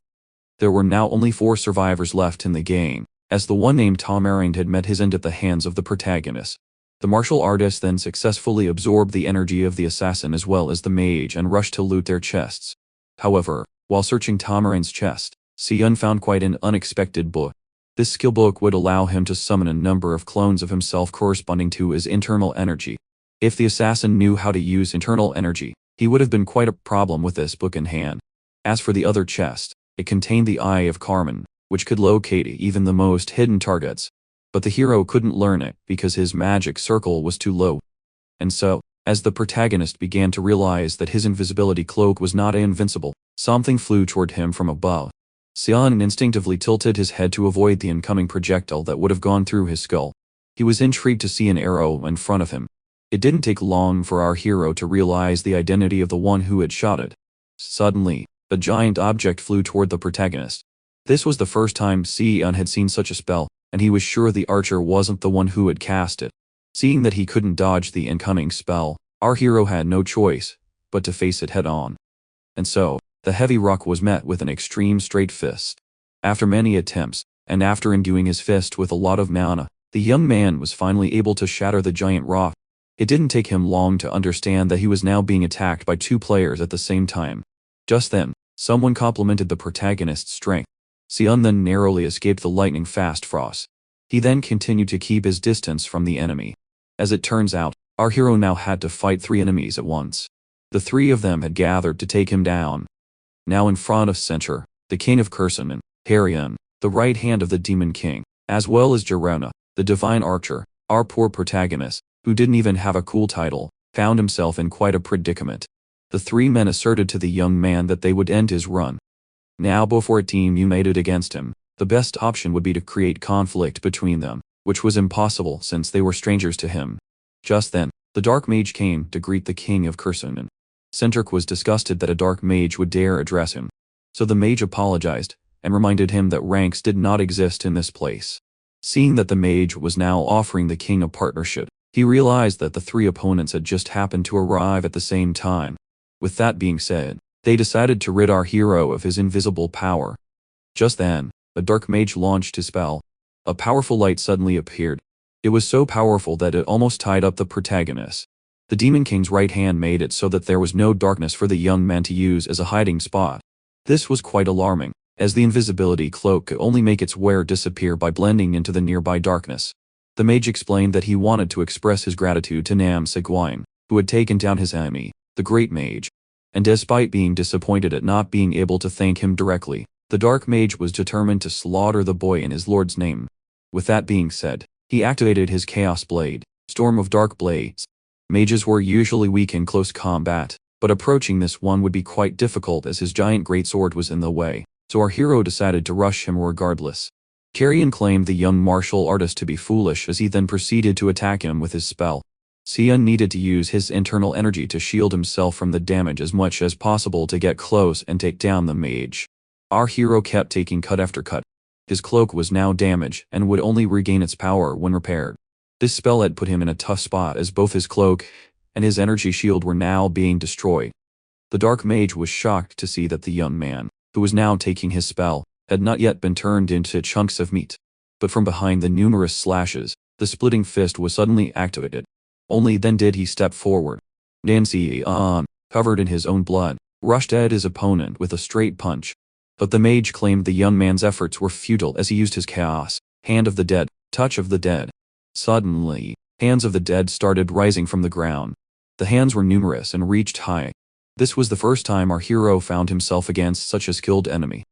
There were now only 4 survivors left in the game, as the one named Tamarind had met his end at the hands of the protagonist. The martial artist then successfully absorbed the energy of the assassin as well as the mage and rushed to loot their chests. However, while searching Tamarind's chest, Xian found quite an unexpected book. This skill book would allow him to summon a number of clones of himself corresponding to his internal energy. If the assassin knew how to use internal energy, he would have been quite a problem with this book in hand. As for the other chest, it contained the Eye of Carmen, which could locate even the most hidden targets. But the hero couldn't learn it because his magic circle was too low. And so, as the protagonist began to realize that his invisibility cloak was not invincible, something flew toward him from above. Xian instinctively tilted his head to avoid the incoming projectile that would have gone through his skull. He was intrigued to see an arrow in front of him. It didn't take long for our hero to realize the identity of the one who had shot it. Suddenly, a giant object flew toward the protagonist. This was the first time Xian had seen such a spell, and he was sure the archer wasn't the one who had cast it. Seeing that he couldn't dodge the incoming spell, our hero had no choice but to face it head-on. And so, the heavy rock was met with an extreme straight fist. After many attempts, and after enduing his fist with a lot of mana, the young man was finally able to shatter the giant rock. It didn't take him long to understand that he was now being attacked by 2 players at the same time. Just then, someone complimented the protagonist's strength. Xian then narrowly escaped the lightning-fast frost. He then continued to keep his distance from the enemy. As it turns out, our hero now had to fight 3 enemies at once. The 3 of them had gathered to take him down. Now in front of Center, the king of Kursaman, Harian, the right hand of the demon king, as well as Jarona, the divine archer, our poor protagonist, who didn't even have a cool title, found himself in quite a predicament. The 3 men asserted to the young man that they would end his run. Now before a team united against him, the best option would be to create conflict between them, which was impossible since they were strangers to him. Just then, the dark mage came to greet the king of Kursaman. Centric was disgusted that a dark mage would dare address him. So the mage apologized, and reminded him that ranks did not exist in this place. Seeing that the mage was now offering the king a partnership, he realized that the 3 opponents had just happened to arrive at the same time. With that being said, they decided to rid our hero of his invisible power. Just then, the dark mage launched his spell. A powerful light suddenly appeared. It was so powerful that it almost tied up the protagonist. The Demon King's right hand made it so that there was no darkness for the young man to use as a hiding spot. This was quite alarming, as the invisibility cloak could only make its wearer disappear by blending into the nearby darkness. The mage explained that he wanted to express his gratitude to Nam Seguin, who had taken down his enemy, the Great Mage. And despite being disappointed at not being able to thank him directly, the Dark Mage was determined to slaughter the boy in his lord's name. With that being said, he activated his Chaos Blade, Storm of Dark Blades. Mages were usually weak in close combat, but approaching this one would be quite difficult as his giant greatsword was in the way, so our hero decided to rush him regardless. Carrion claimed the young martial artist to be foolish as he then proceeded to attack him with his spell. Xian needed to use his internal energy to shield himself from the damage as much as possible to get close and take down the mage. Our hero kept taking cut after cut. His cloak was now damaged and would only regain its power when repaired. This spell had put him in a tough spot as both his cloak and his energy shield were now being destroyed. The Dark Mage was shocked to see that the young man, who was now taking his spell, had not yet been turned into chunks of meat. But from behind the numerous slashes, the splitting fist was suddenly activated. Only then did he step forward. Xian, covered in his own blood, rushed at his opponent with a straight punch. But the mage claimed the young man's efforts were futile as he used his chaos, Hand of the Dead, Touch of the Dead. Suddenly, hands of the dead started rising from the ground. The hands were numerous and reached high. This was the first time our hero found himself against such a skilled enemy.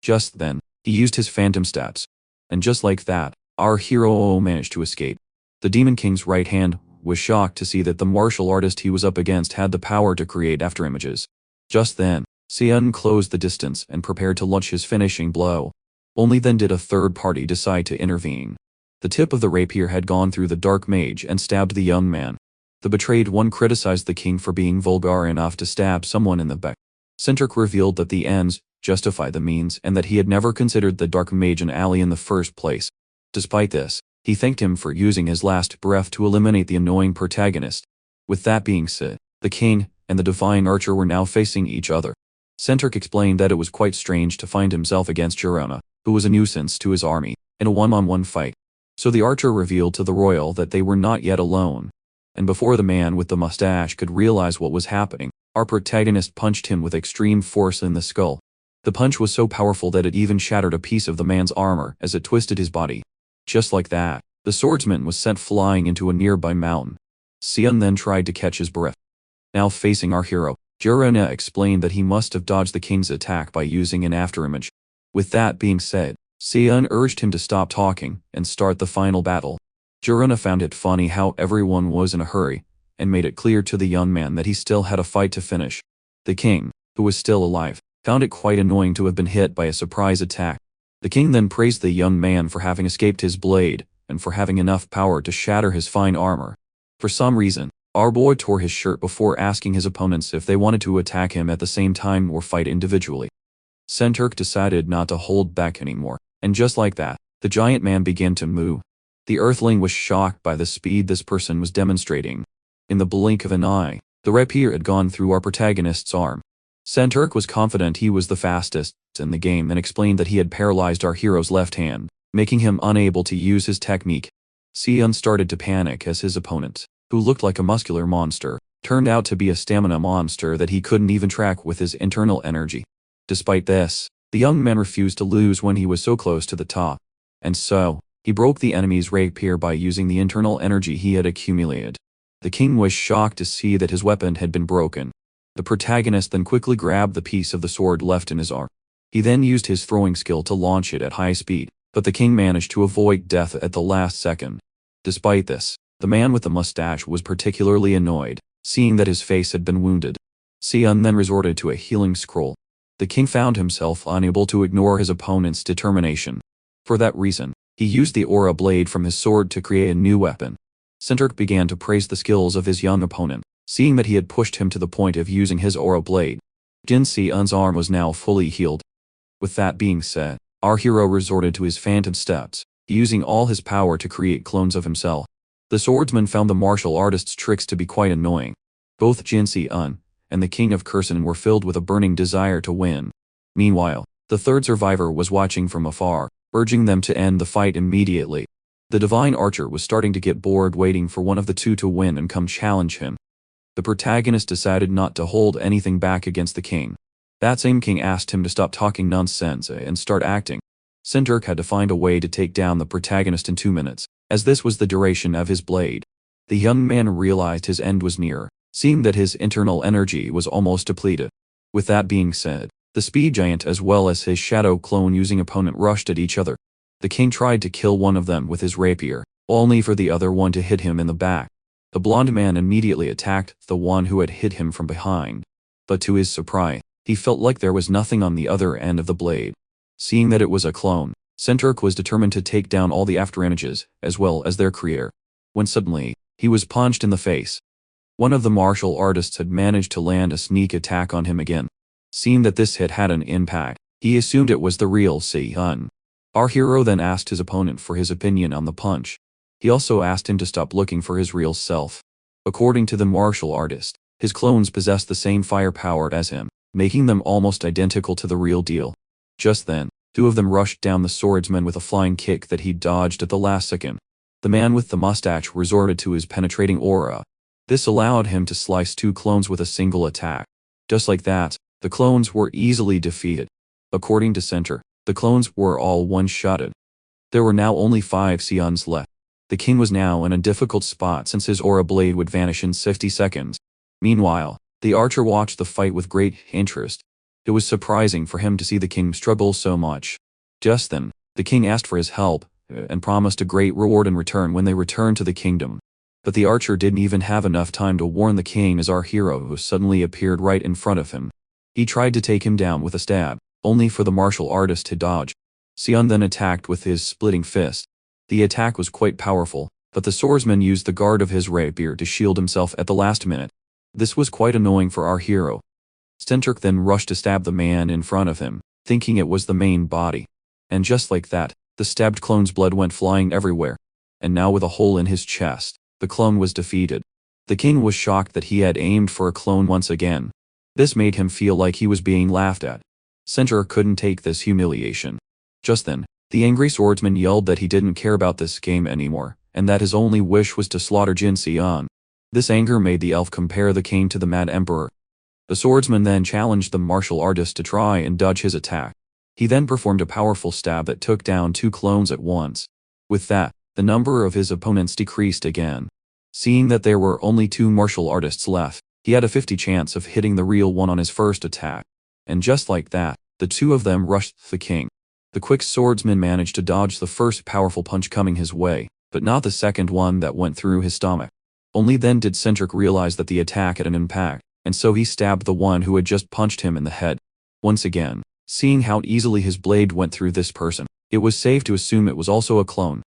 Just then, he used his phantom stats. And just like that, our hero managed to escape. The Demon King's right hand was shocked to see that the martial artist he was up against had the power to create afterimages. Just then, Xian closed the distance and prepared to launch his finishing blow. Only then did a third party decide to intervene. The tip of the rapier had gone through the Dark Mage and stabbed the young man. The betrayed one criticized the king for being vulgar enough to stab someone in the back. Centric revealed that the ends justify the means and that he had never considered the Dark Mage an ally in the first place. Despite this, he thanked him for using his last breath to eliminate the annoying protagonist. With that being said, the king and the Divine Archer were now facing each other. Centric explained that it was quite strange to find himself against Girona, who was a nuisance to his army, in a one-on-one fight. So the archer revealed to the royal that they were not yet alone. And before the man with the mustache could realize what was happening, our protagonist punched him with extreme force in the skull. The punch was so powerful that it even shattered a piece of the man's armor as it twisted his body. Just like that, the swordsman was sent flying into a nearby mountain. Xian then tried to catch his breath. Now facing our hero, Girona explained that he must have dodged the king's attack by using an afterimage. With that being said, Xian urged him to stop talking and start the final battle. Girona found it funny how everyone was in a hurry, and made it clear to the young man that he still had a fight to finish. The king, who was still alive, found it quite annoying to have been hit by a surprise attack. The king then praised the young man for having escaped his blade, and for having enough power to shatter his fine armor. For some reason, our boy tore his shirt before asking his opponents if they wanted to attack him at the same time or fight individually. Centric decided not to hold back anymore. And just like that, the giant man began to move. The earthling was shocked by the speed this person was demonstrating. In the blink of an eye, the rapier had gone through our protagonist's arm. Centric was confident he was the fastest in the game and explained that he had paralyzed our hero's left hand, making him unable to use his technique. Xian started to panic as his opponent, who looked like a muscular monster, turned out to be a stamina monster that he couldn't even track with his internal energy. Despite this, the young man refused to lose when he was so close to the top. And so, he broke the enemy's rapier by using the internal energy he had accumulated. The king was shocked to see that his weapon had been broken. The protagonist then quickly grabbed the piece of the sword left in his arm. He then used his throwing skill to launch it at high speed, but the king managed to avoid death at the last second. Despite this, the man with the mustache was particularly annoyed, seeing that his face had been wounded. Xian then resorted to a healing scroll. The king found himself unable to ignore his opponent's determination. For that reason, he used the aura blade from his sword to create a new weapon. Centric began to praise the skills of his young opponent, seeing that he had pushed him to the point of using his aura blade. Jin Xian's arm was now fully healed. With that being said, our hero resorted to his phantom steps, using all his power to create clones of himself. The swordsman found the martial artist's tricks to be quite annoying. Both Jin Xian and the king of Kherson were filled with a burning desire to win. Meanwhile, the third survivor was watching from afar, urging them to end the fight immediately. The divine archer was starting to get bored waiting for one of the two to win and come challenge him. The protagonist decided not to hold anything back against the king. That same king asked him to stop talking nonsense and start acting. Sinturk had to find a way to take down the protagonist in 2 minutes, as this was the duration of his blade. The young man realized his end was near, seeing that his internal energy was almost depleted. With that being said, the speed giant as well as his shadow clone using opponent rushed at each other. The king tried to kill one of them with his rapier, only for the other one to hit him in the back. The blonde man immediately attacked the one who had hit him from behind. But to his surprise, he felt like there was nothing on the other end of the blade. Seeing that it was a clone, Sinturk was determined to take down all the afterimages, as well as their creator. When suddenly, he was punched in the face. One of the martial artists had managed to land a sneak attack on him again. Seeing that this hit had an impact, he assumed it was the real Se-un. Our hero then asked his opponent for his opinion on the punch. He also asked him to stop looking for his real self. According to the martial artist, his clones possessed the same firepower as him, making them almost identical to the real deal. Just then, two of them rushed down the swordsman with a flying kick that he dodged at the last second. The man with the mustache resorted to his penetrating aura. This allowed him to slice two clones with a single attack. Just like that, the clones were easily defeated. According to Center, the clones were all one-shotted. There were now only 5 Se-uns left. The king was now in a difficult spot since his aura blade would vanish in 60 seconds. Meanwhile, the archer watched the fight with great interest. It was surprising for him to see the king struggle so much. Just then, the king asked for his help, and promised a great reward in return when they returned to the kingdom. But the archer didn't even have enough time to warn the king as our hero suddenly appeared right in front of him. He tried to take him down with a stab, only for the martial artist to dodge. Se-un then attacked with his splitting fist. The attack was quite powerful, but the swordsman used the guard of his rapier to shield himself at the last minute. This was quite annoying for our hero. Stenturk then rushed to stab the man in front of him, thinking it was the main body. And just like that, the stabbed clone's blood went flying everywhere. And now with a hole in his chest, the clone was defeated. The king was shocked that he had aimed for a clone once again. This made him feel like he was being laughed at. Stenturk couldn't take this humiliation. Just then, the angry swordsman yelled that he didn't care about this game anymore, and that his only wish was to slaughter Jin Se-un. This anger made the elf compare the king to the Mad Emperor. The swordsman then challenged the martial artist to try and dodge his attack. He then performed a powerful stab that took down 2 clones at once. With that, the number of his opponents decreased again. Seeing that there were only 2 martial artists left, he had a 50 chance of hitting the real one on his first attack. And just like that, the 2 of them rushed the king. The quick swordsman managed to dodge the first powerful punch coming his way, but not the second one that went through his stomach. Only then did Stenturk realize that the attack had an impact, and so he stabbed the one who had just punched him in the head. Once again, seeing how easily his blade went through this person, it was safe to assume it was also a clone.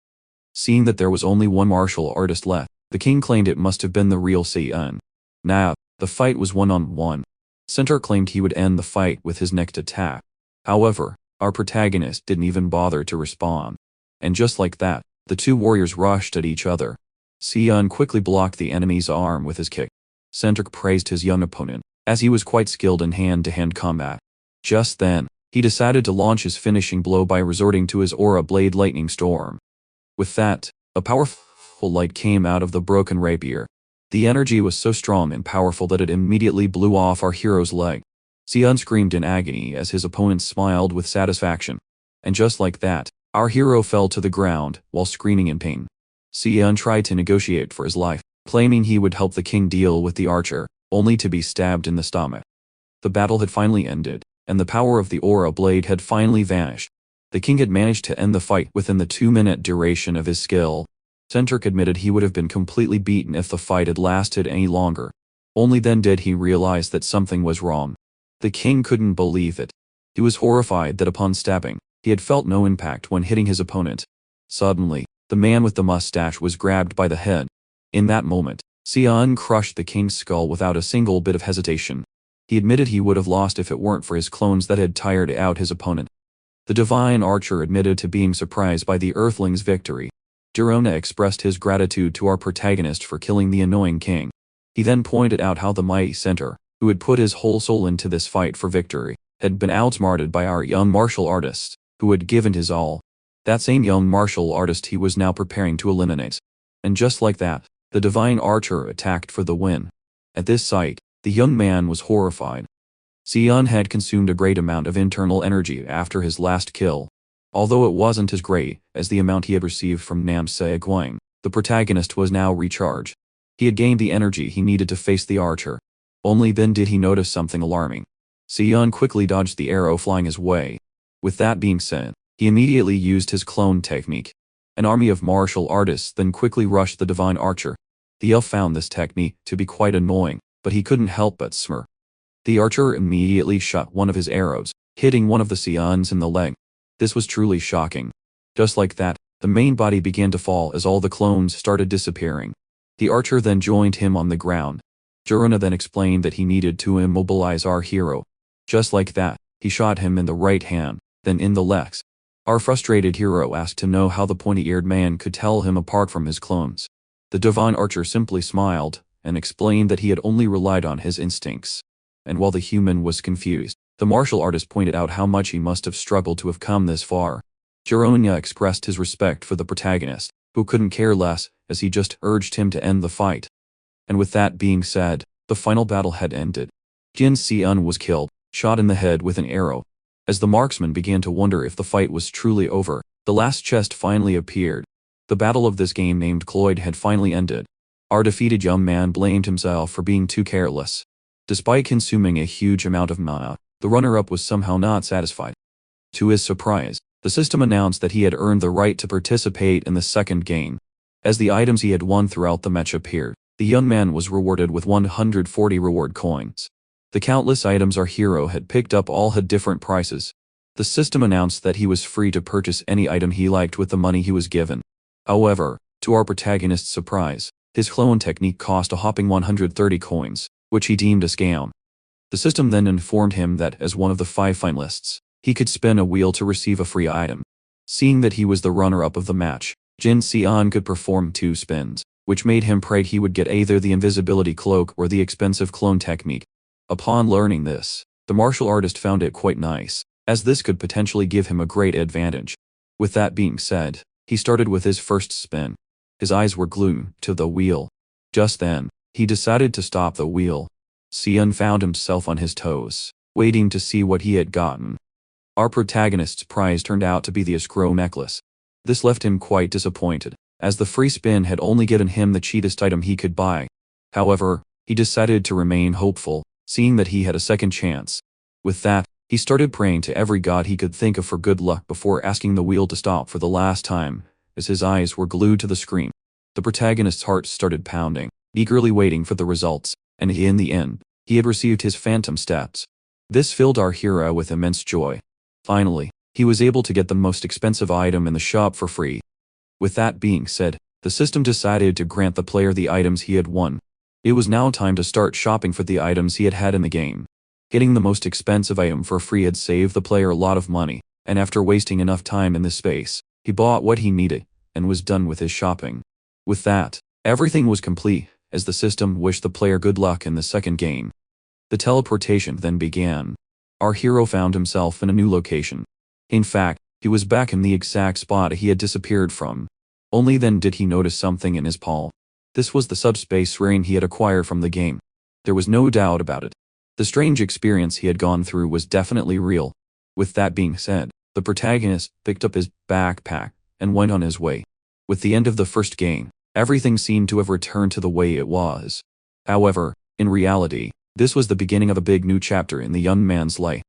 Seeing that there was only 1 martial artist left, the king claimed it must have been the real Se-un. Now, the fight was 1-on-1. Stenturk claimed he would end the fight with his next attack. However, our protagonist didn't even bother to respond. And just like that, the 2 warriors rushed at each other. Se-un quickly blocked the enemy's arm with his kick. Stenturk praised his young opponent, as he was quite skilled in hand-to-hand combat. Just then, he decided to launch his finishing blow by resorting to his aura blade lightning storm. With that, a powerful light came out of the broken rapier. The energy was so strong and powerful that it immediately blew off our hero's leg. Se-un screamed in agony as his opponent smiled with satisfaction. And just like that, our hero fell to the ground while screaming in pain. Se-un tried to negotiate for his life, claiming he would help the king deal with the archer, only to be stabbed in the stomach. The battle had finally ended, and the power of the aura blade had finally vanished. The king had managed to end the fight within the 2-minute duration of his skill. Stenturk admitted he would have been completely beaten if the fight had lasted any longer. Only then did he realize that something was wrong. The king couldn't believe it. He was horrified that upon stabbing, he had felt no impact when hitting his opponent. Suddenly, the man with the mustache was grabbed by the head. In that moment, Se-un crushed the king's skull without a single bit of hesitation. He admitted he would have lost if it weren't for his clones that had tired out his opponent. The divine archer admitted to being surprised by the earthling's victory. Durona expressed his gratitude to our protagonist for killing the annoying king. He then pointed out how the mighty center, who had put his whole soul into this fight for victory, had been outsmarted by our young martial artist, who had given his all. that same young martial artist he was now preparing to eliminate. And just like that, the divine archer attacked for the win. At this sight, the young man was horrified. Xian had consumed a great amount of internal energy after his last kill. Although it wasn't as great as the amount he had received from Nam Se Guang, the protagonist was now recharged. He had gained the energy he needed to face the archer. Only then did he notice something alarming. Xian quickly dodged the arrow flying his way. With that being said, he immediately used his clone technique. An army of martial artists then quickly rushed the divine archer. The elf found this technique to be quite annoying, but he couldn't help but smirk. The archer immediately shot one of his arrows, hitting one of the Xians in the leg. This was truly shocking. Just like that, the main body began to fall as all the clones started disappearing. The archer then joined him on the ground. Juruna then explained that he needed to immobilize our hero. Just like that, he shot him in the right hand, then in the legs. Our frustrated hero asked to know how the pointy-eared man could tell him apart from his clones. The divine archer simply smiled and explained that he had only relied on his instincts. And while the human was confused, the martial artist pointed out how much he must have struggled to have come this far. Juruna expressed his respect for the protagonist, who couldn't care less, as he just urged him to end the fight. And with that being said, the final battle had ended. Jin Xian was killed, shot in the head with an arrow. As the marksman began to wonder if the fight was truly over, the last chest finally appeared. The battle of this game named Cloyd had finally ended. Our defeated young man blamed himself for being too careless. Despite consuming a huge amount of mana, the runner-up was somehow not satisfied. To his surprise, the system announced that he had earned the right to participate in the second game. As the items he had won throughout the match appeared, the young man was rewarded with 140 reward coins. The countless items our hero had picked up all had different prices. The system announced that he was free to purchase any item he liked with the money he was given. However, to our protagonist's surprise, his clone technique cost a hopping 130 coins, which he deemed a scam. The system then informed him that as one of the 5 finalists, he could spin a wheel to receive a free item. Seeing that he was the runner-up of the match, Jin Xian could perform 2 spins, which made him pray he would get either the invisibility cloak or the expensive clone technique. Upon learning this, the martial artist found it quite nice, as this could potentially give him a great advantage. With that being said, he started with his first spin. His eyes were glued to the wheel. Just then, he decided to stop the wheel. Xian found himself on his toes, waiting to see what he had gotten. Our protagonist's prize turned out to be the escrow necklace. This left him quite disappointed, as the free spin had only given him the cheapest item he could buy. However, he decided to remain hopeful, seeing that he had a second chance. With that, he started praying to every god he could think of for good luck before asking the wheel to stop for the last time. As his eyes were glued to the screen, the protagonist's heart started pounding, eagerly waiting for the results, and in the end, he had received his phantom stats. This filled our hero with immense joy. Finally, he was able to get the most expensive item in the shop for free. With that being said, the system decided to grant the player the items he had won. It was now time to start shopping for the items he had had in the game. Getting the most expensive item for free had saved the player a lot of money, and after wasting enough time in this space, he bought what he needed, and was done with his shopping. With that, everything was complete, as the system wished the player good luck in the second game. The teleportation then began. Our hero found himself in a new location. In fact, he was back in the exact spot he had disappeared from. Only then did he notice something in his palm. This was the subspace ring he had acquired from the game. There was no doubt about it. The strange experience he had gone through was definitely real. With that being said, the protagonist picked up his backpack and went on his way. With the end of the first game, everything seemed to have returned to the way it was. However, in reality, this was the beginning of a big new chapter in the young man's life.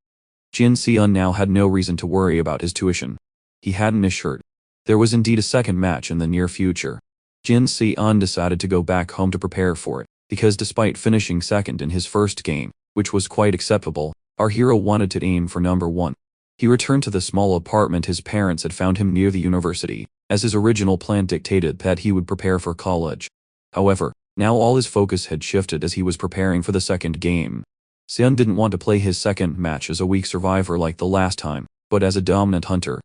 Jin Xian now had no reason to worry about his tuition. He hadn't assured. There was indeed a second match in the near future. Jin Xian decided to go back home to prepare for it, because despite finishing second in his first game, which was quite acceptable, our hero wanted to aim for number 1. He returned to the small apartment his parents had found him near the university, as his original plan dictated that he would prepare for college. However, now all his focus had shifted as he was preparing for the second game. Xian didn't want to play his second match as a weak survivor like the last time, but as a dominant hunter.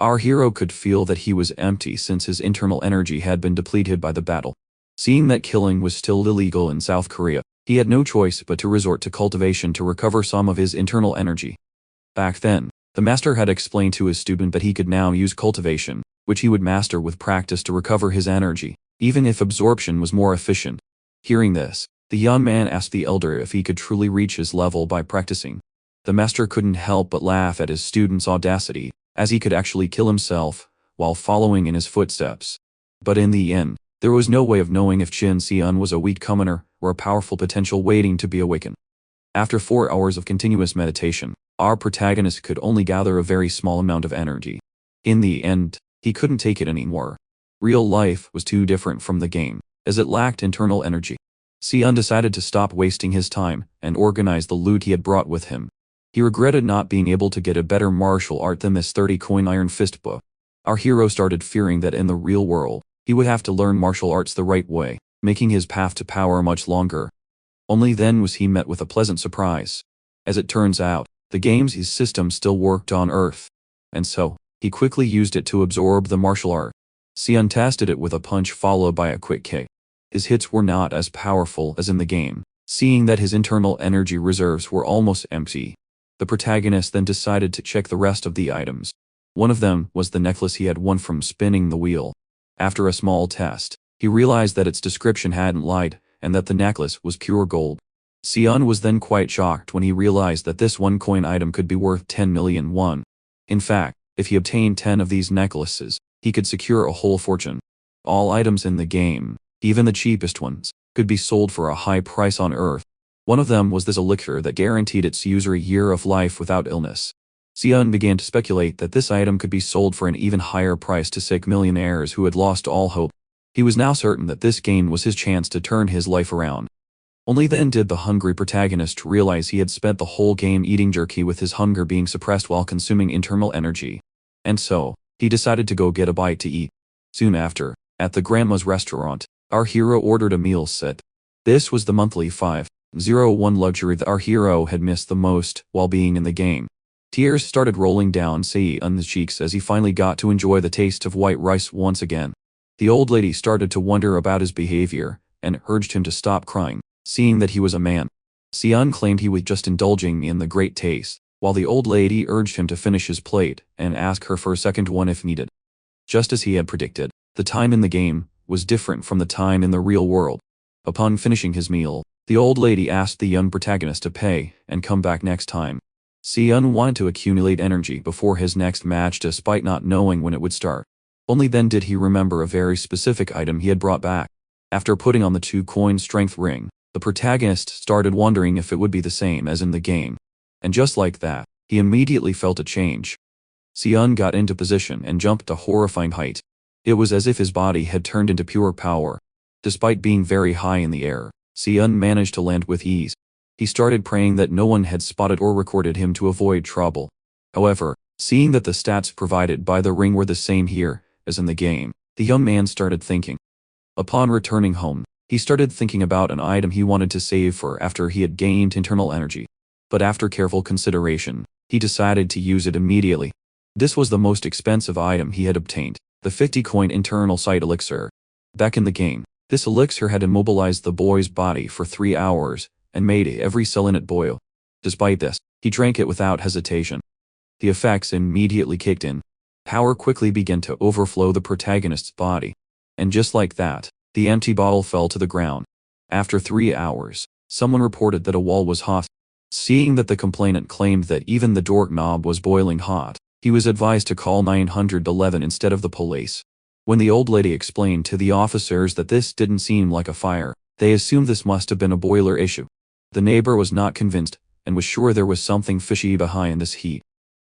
Our hero could feel that he was empty since his internal energy had been depleted by the battle. Seeing that killing was still illegal in South Korea, he had no choice but to resort to cultivation to recover some of his internal energy. Back then, the The master had explained to his student that he could now use cultivation, which he would master with practice to recover his energy, even if absorption was more efficient. Hearing this, the young man asked the elder if he could truly reach his level by practicing. The master couldn't help but laugh at his student's audacity, as he could actually kill himself while following in his footsteps. But in the end, there was no way of knowing if Qin Xian was a weak commoner or a powerful potential waiting to be awakened. After 4 hours of continuous meditation, our protagonist could only gather a very small amount of energy. In the end, he couldn't take it anymore. Real life was too different from the game, as it lacked internal energy. Xian decided to stop wasting his time and organize the loot he had brought with him. He regretted not being able to get a better martial art than this 30-coin Iron Fist book. Our hero started fearing that in the real world, he would have to learn martial arts the right way, making his path to power much longer. Only then was he met with a pleasant surprise. As it turns out, the game's system still worked on Earth. And so, he quickly used it to absorb the martial art. Xian tested it with a punch followed by a quick kick. His hits were not as powerful as in the game, seeing that his internal energy reserves were almost empty. The protagonist then decided to check the rest of the items. One of them was the necklace he had won from spinning the wheel. After a small test, he realized that its description hadn't lied, and that the necklace was pure gold. Xian was then quite shocked when he realized that this one-coin item could be worth 10 million won. In fact, if he obtained 10 of these necklaces, he could secure a whole fortune. All items in the game, even the cheapest ones, could be sold for a high price on Earth. One of them was this elixir that guaranteed its user a year of life without illness. Xian began to speculate that this item could be sold for an even higher price to sick millionaires who had lost all hope. He was now certain that this gain was his chance to turn his life around. Only then did the hungry protagonist realize he had spent the whole game eating jerky with his hunger being suppressed while consuming internal energy. And so, he decided to go get a bite to eat. Soon after, at the grandma's restaurant, our hero ordered a meal set. This was the monthly 501 luxury that our hero had missed the most while being in the game. Tears started rolling down Xian's cheeks as he finally got to enjoy the taste of white rice once again. The old lady started to wonder about his behavior, and urged him to stop crying, seeing that he was a man. Xian claimed he was just indulging in the great taste, while the old lady urged him to finish his plate and ask her for a second one if needed. Just as he had predicted, the time in the game was different from the time in the real world. Upon finishing his meal, the old lady asked the young protagonist to pay and come back next time. Xian wanted to accumulate energy before his next match despite not knowing when it would start. Only then did he remember a very specific item he had brought back. After putting on the 2-coin strength ring, the protagonist started wondering if it would be the same as in the game. And just like that, he immediately felt a change. Xian got into position and jumped a horrifying height. It was as if his body had turned into pure power. Despite being very high in the air, Xian managed to land with ease. He started praying that no one had spotted or recorded him to avoid trouble. However, seeing that the stats provided by the ring were the same here as in the game, the young man started thinking. Upon returning home, he started thinking about an item he wanted to save for after he had gained internal energy. But after careful consideration, he decided to use it immediately. This was the most expensive item he had obtained, the 50-coin internal sight elixir. Back in the game, this elixir had immobilized the boy's body for 3 hours, and made every cell in it boil. Despite this, he drank it without hesitation. The effects immediately kicked in. Power quickly began to overflow the protagonist's body. And just like that, the empty bottle fell to the ground. After 3 hours, someone reported that a wall was hot. Seeing that the complainant claimed that even the doorknob was boiling hot, he was advised to call 911 instead of the police. When the old lady explained to the officers that this didn't seem like a fire, they assumed this must have been a boiler issue. The neighbor was not convinced, and was sure there was something fishy behind this heat.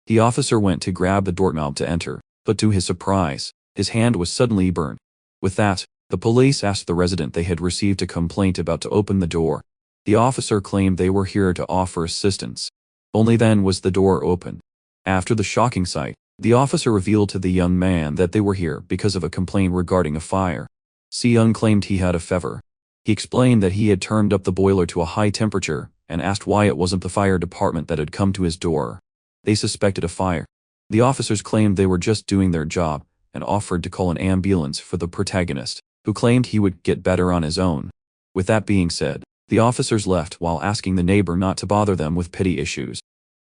The officer went to grab the doorknob to enter, but to his surprise, his hand was suddenly burned. With that, the police asked the resident they had received a complaint about to open the door. The officer claimed they were here to offer assistance. Only then was the door opened. After the shocking sight, the officer revealed to the young man that they were here because of a complaint regarding a fire. Xian claimed he had a fever. He explained that he had turned up the boiler to a high temperature, and asked why it wasn't the fire department that had come to his door. They suspected a fire. The officers claimed they were just doing their job, and offered to call an ambulance for the protagonist, who claimed he would get better on his own. With that being said, the officers left while asking the neighbor not to bother them with petty issues.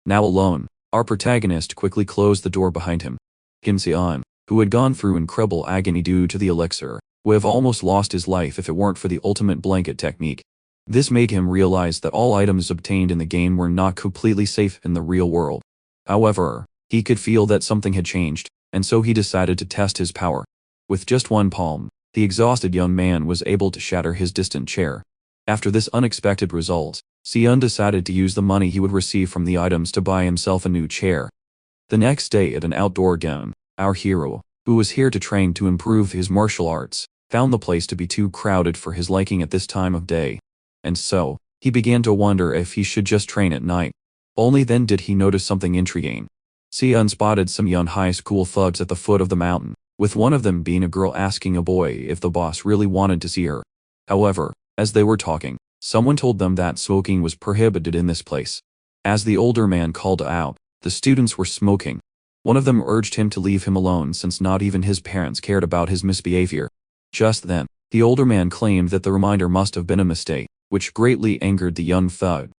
Now alone, Our protagonist quickly closed the door behind him. Kim Se-eun, who had gone through incredible agony due to the elixir, would have almost lost his life if it weren't for the ultimate blanket technique. This made him realize that all items obtained in the game were not completely safe in the real world. However, he could feel that something had changed, and so he decided to test his power. With just one palm, the exhausted young man was able to shatter his distant chair. After this unexpected result, Se-eun decided to use the money he would receive from the items to buy himself a new chair. The next day at an outdoor game, our hero, who was here to train to improve his martial arts, found the place to be too crowded for his liking at this time of day. And so, he began to wonder if he should just train at night. Only then did he notice something intriguing. Se-eun spotted some young high school thugs at the foot of the mountain, with one of them being a girl asking a boy if the boss really wanted to see her. However, as they were talking, someone told them that smoking was prohibited in this place. As the older man called out, the students were smoking. One of them urged him to leave him alone since not even his parents cared about his misbehavior. Just then, the older man claimed that the reminder must have been a mistake, which greatly angered the young thug.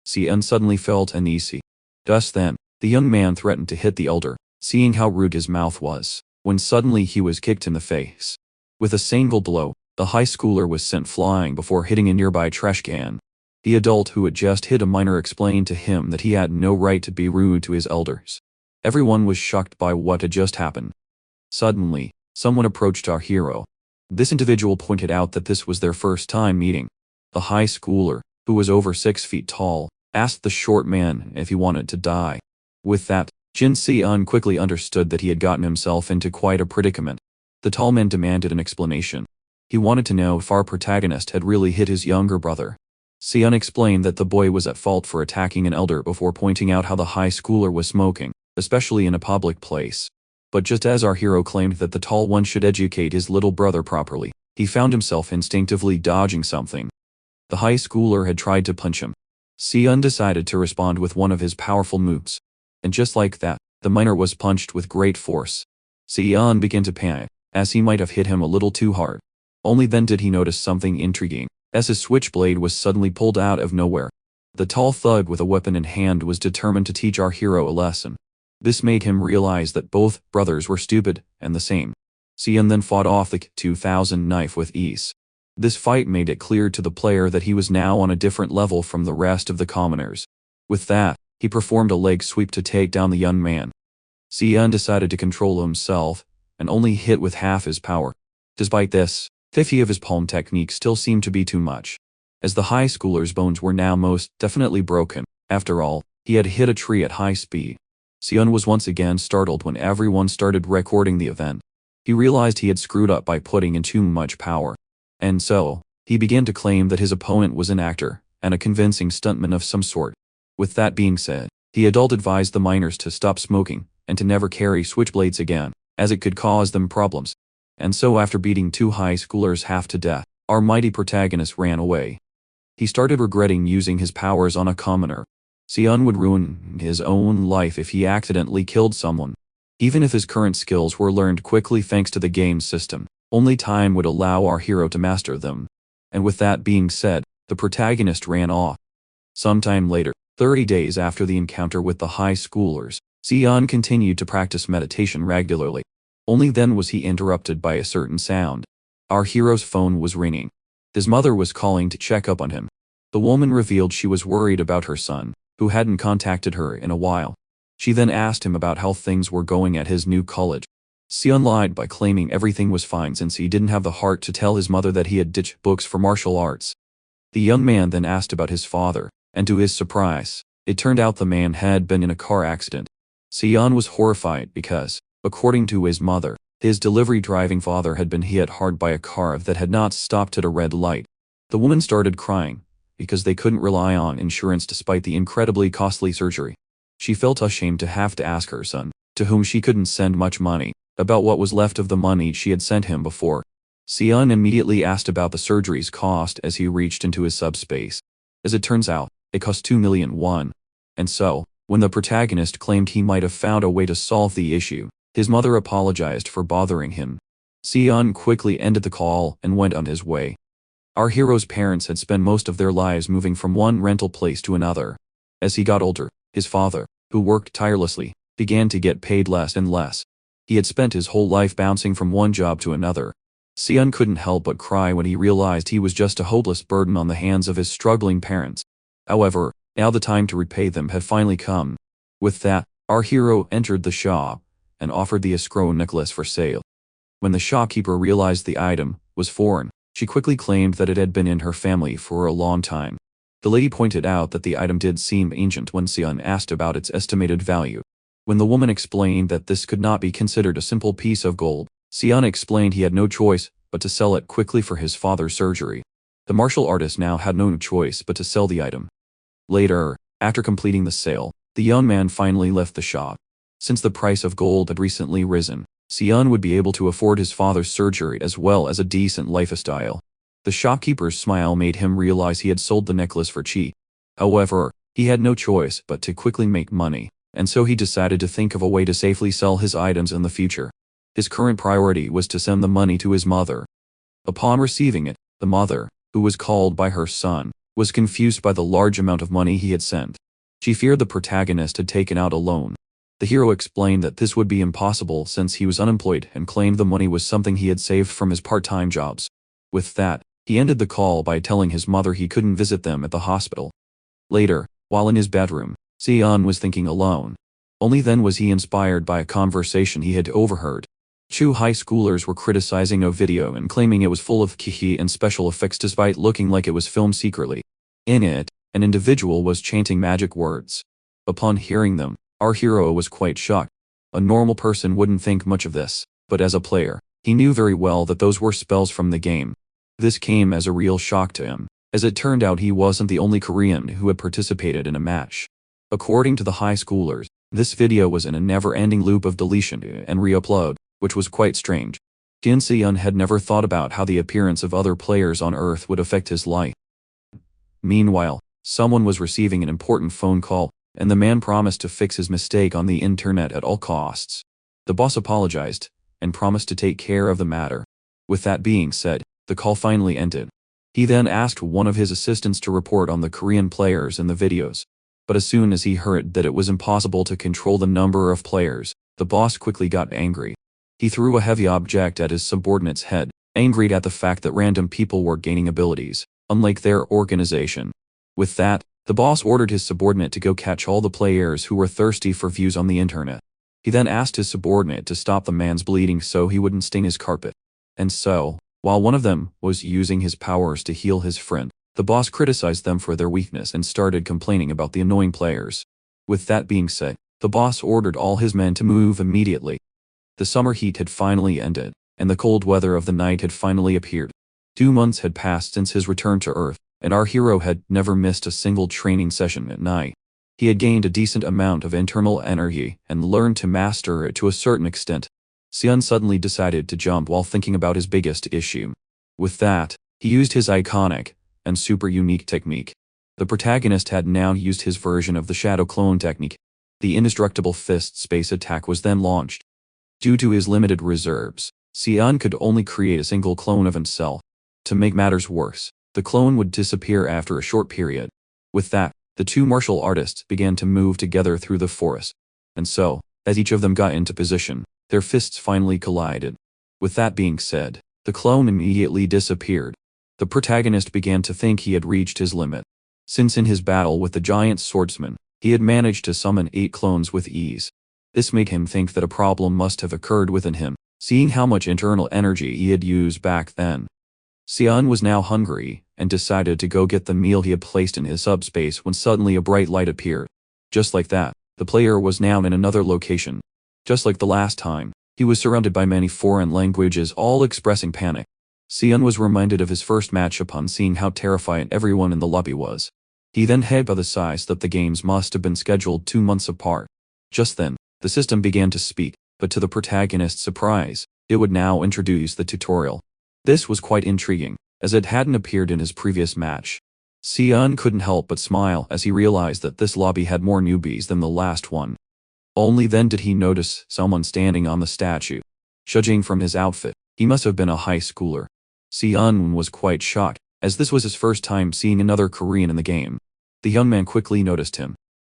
Se-eun suddenly felt uneasy. Just then, the young man threatened to hit the elder, seeing how rude his mouth was, when suddenly he was kicked in the face. With a single blow, the high schooler was sent flying before hitting a nearby trash can. The adult who had just hit a minor explained to him that he had no right to be rude to his elders. Everyone was shocked by what had just happened. Suddenly, someone approached our hero. This individual pointed out that this was their first time meeting. The high schooler, who was over 6 feet tall, asked the short man if he wanted to die. With that, Jin Se-eun quickly understood that he had gotten himself into quite a predicament. The tall man demanded an explanation. He wanted to know if our protagonist had really hit his younger brother. Se-eun explained that the boy was at fault for attacking an elder before pointing out how the high schooler was smoking, especially in a public place. But just as our hero claimed that the tall one should educate his little brother properly, he found himself instinctively dodging something. The high schooler had tried to punch him. Se-eun decided to respond with one of his powerful moves. And just like that, the minor was punched with great force. Se-eun began to panic, as he might have hit him a little too hard. Only then did he notice something intriguing, as his switchblade was suddenly pulled out of nowhere. The tall thug with a weapon in hand was determined to teach our hero a lesson. This made him realize that both brothers were stupid and the same. Se-eun then fought off the 2000 knife with ease. This fight made it clear to the player that he was now on a different level from the rest of the commoners. With that, he performed a leg sweep to take down the young man. Se-eun decided to control himself, and only hit with half his power. Despite this, 50 of his palm technique still seemed to be too much. As the high schooler's bones were now most definitely broken, after all, he had hit a tree at high speed. Se-eun was once again startled when everyone started recording the event. He realized he had screwed up by putting in too much power. And so, he began to claim that his opponent was an actor, and a convincing stuntman of some sort. With that being said, the adult advised the minors to stop smoking, and to never carry switchblades again, as it could cause them problems. And so after beating 2 high schoolers half to death, our mighty protagonist ran away. He started regretting using his powers on a commoner. Se-eun would ruin his own life if he accidentally killed someone. Even if his current skills were learned quickly thanks to the game's system, only time would allow our hero to master them. And with that being said, the protagonist ran off. Sometime later, 30 days after the encounter with the high schoolers, Se-eun continued to practice meditation regularly. Only then was he interrupted by a certain sound. Our hero's phone was ringing. His mother was calling to check up on him. The woman revealed she was worried about her son, who hadn't contacted her in a while. She then asked him about how things were going at his new college. Se-eun lied by claiming everything was fine since he didn't have the heart to tell his mother that he had ditched books for martial arts. The young man then asked about his father, and to his surprise, it turned out the man had been in a car accident. Se-eun was horrified because, according to his mother, his delivery-driving father had been hit hard by a car that had not stopped at a red light. The woman started crying, because they couldn't rely on insurance despite the incredibly costly surgery. She felt ashamed to have to ask her son, to whom she couldn't send much money, about what was left of the money she had sent him before. Se-eun immediately asked about the surgery's cost as he reached into his subspace. As it turns out, it cost 2 million won. And so, when the protagonist claimed he might have found a way to solve the issue, his mother apologized for bothering him. Se-eun quickly ended the call and went on his way. Our hero's parents had spent most of their lives moving from one rental place to another. As he got older, his father, who worked tirelessly, began to get paid less and less. He had spent his whole life bouncing from one job to another. Seon couldn't help but cry when he realized he was just a hopeless burden on the hands of his struggling parents. However, now the time to repay them had finally come. With that, our hero entered the shop and offered the escrow necklace for sale. When the shopkeeper realized the item was foreign, she quickly claimed that it had been in her family for a long time. The lady pointed out that the item did seem ancient when Seon asked about its estimated value. When the woman explained that this could not be considered a simple piece of gold, Seon explained he had no choice but to sell it quickly for his father's surgery. The martial artist now had no choice but to sell the item. Later, after completing the sale, the young man finally left the shop. Since the price of gold had recently risen, Seon would be able to afford his father's surgery as well as a decent lifestyle. The shopkeeper's smile made him realize he had sold the necklace for cheap. However, he had no choice but to quickly make money, and so he decided to think of a way to safely sell his items in the future. His current priority was to send the money to his mother. Upon receiving it, the mother, who was called by her son, was confused by the large amount of money he had sent. She feared the protagonist had taken out a loan. The hero explained that this would be impossible since he was unemployed and claimed the money was something he had saved from his part-time jobs. With that, he ended the call by telling his mother he couldn't visit them at the hospital. Later, while in his bedroom, Seon was thinking alone. Only then was he inspired by a conversation he had overheard. Two high schoolers were criticizing a video and claiming it was full of kihi and special effects despite looking like it was filmed secretly. In it, an individual was chanting magic words. Upon hearing them, our hero was quite shocked. A normal person wouldn't think much of this, but as a player, he knew very well that those were spells from the game. This came as a real shock to him, as it turned out he wasn't the only Korean who had participated in a match. According to the high schoolers, this video was in a never-ending loop of deletion and re-upload, which was quite strange. Jin Seon had never thought about how the appearance of other players on Earth would affect his life. Meanwhile, someone was receiving an important phone call, and the man promised to fix his mistake on the internet at all costs. The boss apologized, and promised to take care of the matter. With that being said, the call finally ended. He then asked one of his assistants to report on the Korean players in the videos. But as soon as he heard that it was impossible to control the number of players, the boss quickly got angry. He threw a heavy object at his subordinate's head, angry at the fact that random people were gaining abilities, unlike their organization. With that, the boss ordered his subordinate to go catch all the players who were thirsty for views on the internet. He then asked his subordinate to stop the man's bleeding so he wouldn't stain his carpet. And so, while one of them was using his powers to heal his friend, the boss criticized them for their weakness and started complaining about the annoying players. With that being said, the boss ordered all his men to move immediately. The summer heat had finally ended, and the cold weather of the night had finally appeared. 2 months had passed since his return to Earth, and our hero had never missed a single training session at night. He had gained a decent amount of internal energy and learned to master it to a certain extent. Seon suddenly decided to jump while thinking about his biggest issue. With that, he used his iconic and super unique technique. The protagonist had now used his version of the shadow clone technique. The indestructible fist space attack was then launched. Due to his limited reserves, Seon could only create a single clone of himself. To make matters worse, the clone would disappear after a short period. With that, the two martial artists began to move together through the forest. And so, as each of them got into position, their fists finally collided. With that being said, the clone immediately disappeared. The protagonist began to think he had reached his limit. Since in his battle with the giant swordsman, he had managed to summon 8 clones with ease. This made him think that a problem must have occurred within him, seeing how much internal energy he had used back then. Seon was now hungry, and decided to go get the meal he had placed in his subspace when suddenly a bright light appeared. Just like that, the player was now in another location. Just like the last time, he was surrounded by many foreign languages all expressing panic. Seon was reminded of his first match upon seeing how terrifying everyone in the lobby was. He then hypothesized that the games must have been scheduled 2 months apart. Just then, the system began to speak, but to the protagonist's surprise, it would now introduce the tutorial. This was quite intriguing, as it hadn't appeared in his previous match. Seon couldn't help but smile as he realized that this lobby had more newbies than the last one. Only then did he notice someone standing on the statue. Judging from his outfit, he must have been a high schooler. Seon was quite shocked, as this was his first time seeing another Korean in the game. The young man quickly noticed him.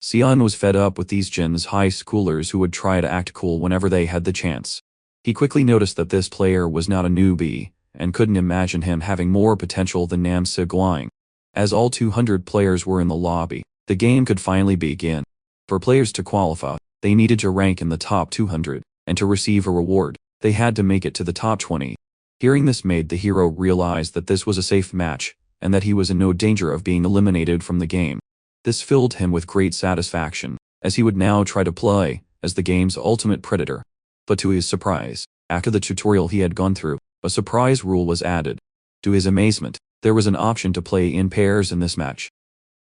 Xian was fed up with these Jin's high schoolers who would try to act cool whenever they had the chance. He quickly noticed that this player was not a newbie, and couldn't imagine him having more potential than Nam Seguang. As all 200 players were in the lobby, the game could finally begin. For players to qualify, they needed to rank in the top 200, and to receive a reward, they had to make it to the top 20. Hearing this made the hero realize that this was a safe match, and that he was in no danger of being eliminated from the game. This filled him with great satisfaction, as he would now try to play as the game's ultimate predator. But to his surprise, after the tutorial he had gone through, a surprise rule was added. To his amazement, there was an option to play in pairs in this match.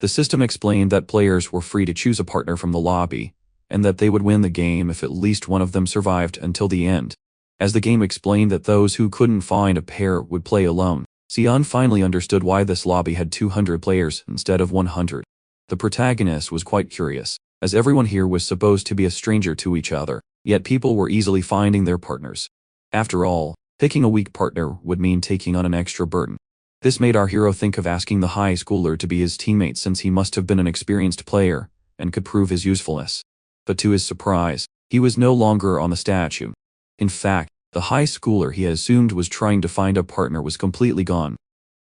The system explained that players were free to choose a partner from the lobby, and that they would win the game if at least one of them survived until the end. As the game explained that those who couldn't find a pair would play alone, Xian finally understood why this lobby had 200 players instead of 100. The protagonist was quite curious, as everyone here was supposed to be a stranger to each other, yet people were easily finding their partners. After all, picking a weak partner would mean taking on an extra burden. This made our hero think of asking the high schooler to be his teammate, since he must have been an experienced player and could prove his usefulness. But to his surprise, he was no longer on the statue. In fact, the high schooler he had assumed was trying to find a partner was completely gone.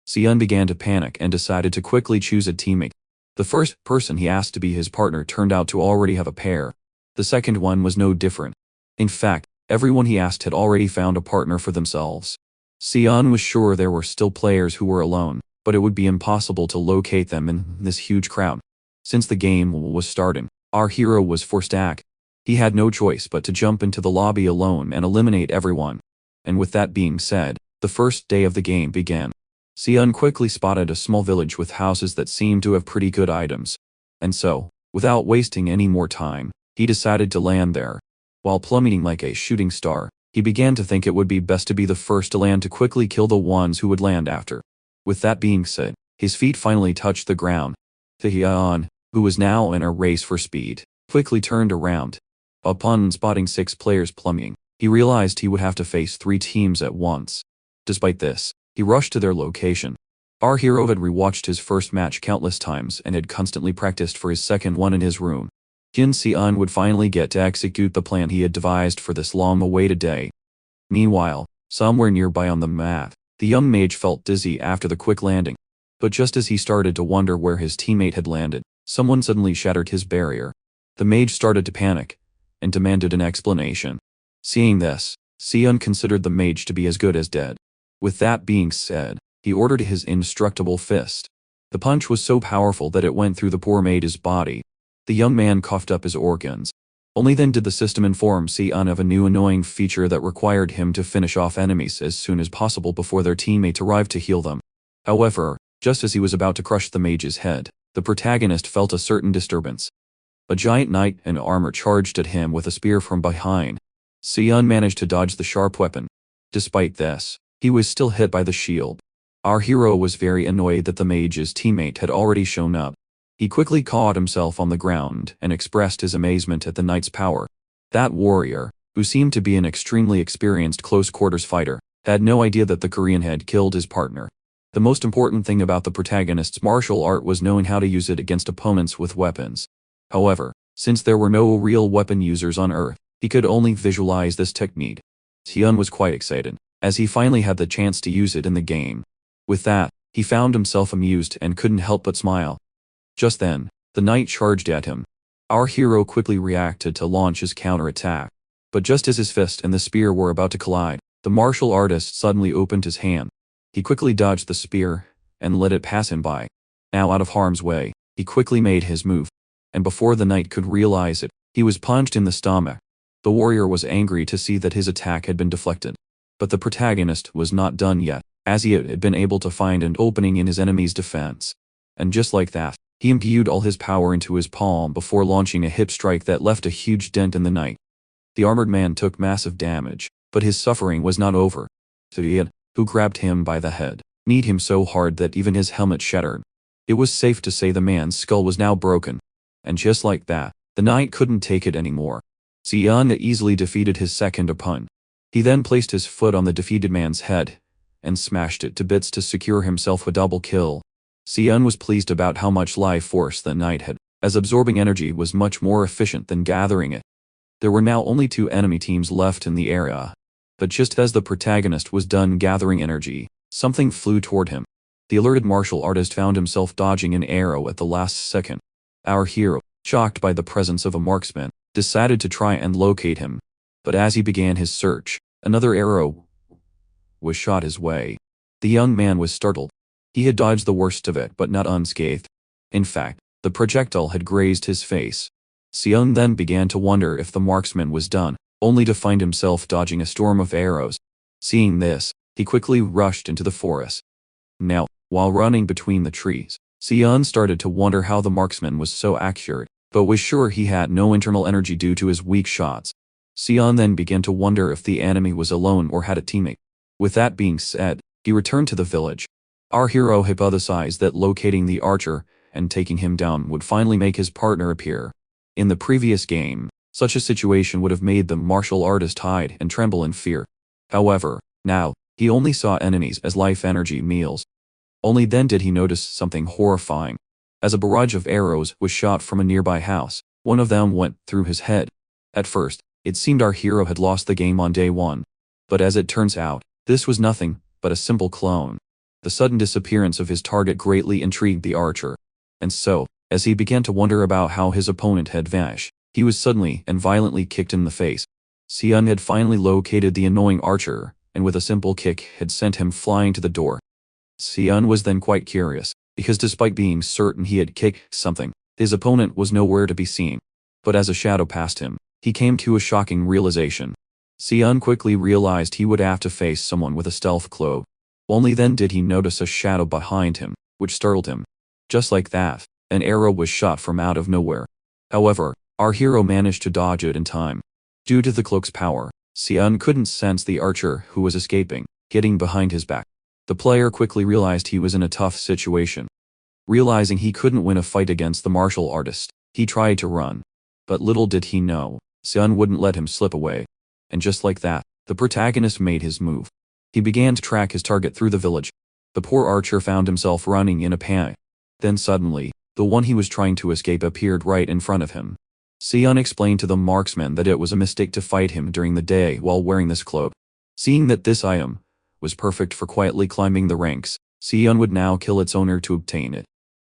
Xian began to panic and decided to quickly choose a teammate. The first person he asked to be his partner turned out to already have a pair. The second one was no different. In fact, everyone he asked had already found a partner for themselves. Xian was sure there were still players who were alone, but it would be impossible to locate them in this huge crowd. Since the game was starting, our hero was forced to act. He had no choice but to jump into the lobby alone and eliminate everyone. And with that being said, the first day of the game began. Xian quickly spotted a small village with houses that seemed to have pretty good items. And so, without wasting any more time, he decided to land there. While plummeting like a shooting star, he began to think it would be best to be the first to land to quickly kill the ones who would land after. With that being said, his feet finally touched the ground. Xian, who was now in a race for speed, quickly turned around. Upon spotting 6 players plummeting, he realized he would have to face 3 teams at once. Despite this, he rushed to their location. Our hero had rewatched his first match countless times and had constantly practiced for his second one in his room. Xian would finally get to execute the plan he had devised for this long-awaited day. Meanwhile, somewhere nearby on the map, the young mage felt dizzy after the quick landing. But just as he started to wonder where his teammate had landed, someone suddenly shattered his barrier. The mage started to panic and demanded an explanation. Seeing this, Xian considered the mage to be as good as dead. With that being said, he ordered his indestructible fist. The punch was so powerful that it went through the poor mage's body. The young man coughed up his organs. Only then did the system inform Xian of a new annoying feature that required him to finish off enemies as soon as possible before their teammate arrived to heal them. However, just as he was about to crush the mage's head, the protagonist felt a certain disturbance. A giant knight in armor charged at him with a spear from behind. Xian managed to dodge the sharp weapon. Despite this, he was still hit by the shield. Our hero was very annoyed that the mage's teammate had already shown up. He quickly caught himself on the ground and expressed his amazement at the knight's power. That warrior, who seemed to be an extremely experienced close-quarters fighter, had no idea that the Korean had killed his partner. The most important thing about the protagonist's martial art was knowing how to use it against opponents with weapons. However, since there were no real weapon users on Earth, he could only visualize this technique. Xian was quite excited, as he finally had the chance to use it in the game. With that, he found himself amused and couldn't help but smile. Just then, the knight charged at him. Our hero quickly reacted to launch his counterattack. But just as his fist and the spear were about to collide, the martial artist suddenly opened his hand. He quickly dodged the spear and let it pass him by. Now out of harm's way, he quickly made his move. And before the knight could realize it, he was punched in the stomach. The warrior was angry to see that his attack had been deflected. But the protagonist was not done yet, as he had been able to find an opening in his enemy's defense. And just like that, he imbued all his power into his palm before launching a hip strike that left a huge dent in the knight. The armored man took massive damage, but his suffering was not over. Xian, who grabbed him by the head, kneed him so hard that even his helmet shattered. It was safe to say the man's skull was now broken. And just like that, the knight couldn't take it anymore. Xian easily defeated his second opponent. He then placed his foot on the defeated man's head and smashed it to bits to secure himself a double kill. Xian was pleased about how much life force the knight had. as absorbing energy was much more efficient than gathering it. There were now only 2 enemy teams left in the area. But just as the protagonist was done gathering energy, something flew toward him. The alerted martial artist found himself dodging an arrow at the last second. Our hero, shocked by the presence of a marksman, decided to try and locate him. But as he began his search, another arrow was shot his way. The young man was startled. He had dodged the worst of it but not unscathed. In fact, the projectile had grazed his face. Seon then began to wonder if the marksman was done, only to find himself dodging a storm of arrows. Seeing this, he quickly rushed into the forest. Now, while running between the trees, Seon started to wonder how the marksman was so accurate, but was sure he had no internal energy due to his weak shots. Seon then began to wonder if the enemy was alone or had a teammate. With that being said, he returned to the village. Our hero hypothesized that locating the archer and taking him down would finally make his partner appear. In the previous game, such a situation would have made the martial artist hide and tremble in fear. However, now, he only saw enemies as life energy meals. Only then did he notice something horrifying. As a barrage of arrows was shot from a nearby house, one of them went through his head. At first, it seemed our hero had lost the game on day 1. But as it turns out, this was nothing but a simple clone. The sudden disappearance of his target greatly intrigued the archer. And so, as he began to wonder about how his opponent had vanished, he was suddenly and violently kicked in the face. Seon had finally located the annoying archer, and with a simple kick had sent him flying to the door. Seon was then quite curious, because despite being certain he had kicked something, his opponent was nowhere to be seen. But as a shadow passed him, he came to a shocking realization. Seon quickly realized he would have to face someone with a stealth cloak. Only then did he notice a shadow behind him, which startled him. Just like that, an arrow was shot from out of nowhere. However, our hero managed to dodge it in time. Due to the cloak's power, Seon couldn't sense the archer who was escaping, getting behind his back. The player quickly realized he was in a tough situation. Realizing he couldn't win a fight against the martial artist, he tried to run. But little did he know, Seon wouldn't let him slip away. And just like that, the protagonist made his move. He began to track his target through the village. The poor archer found himself running in a panic. Then suddenly, the one he was trying to escape appeared right in front of him. Seon explained to the marksman that it was a mistake to fight him during the day while wearing this cloak. Seeing that this item was perfect for quietly climbing the ranks, Seon would now kill its owner to obtain it.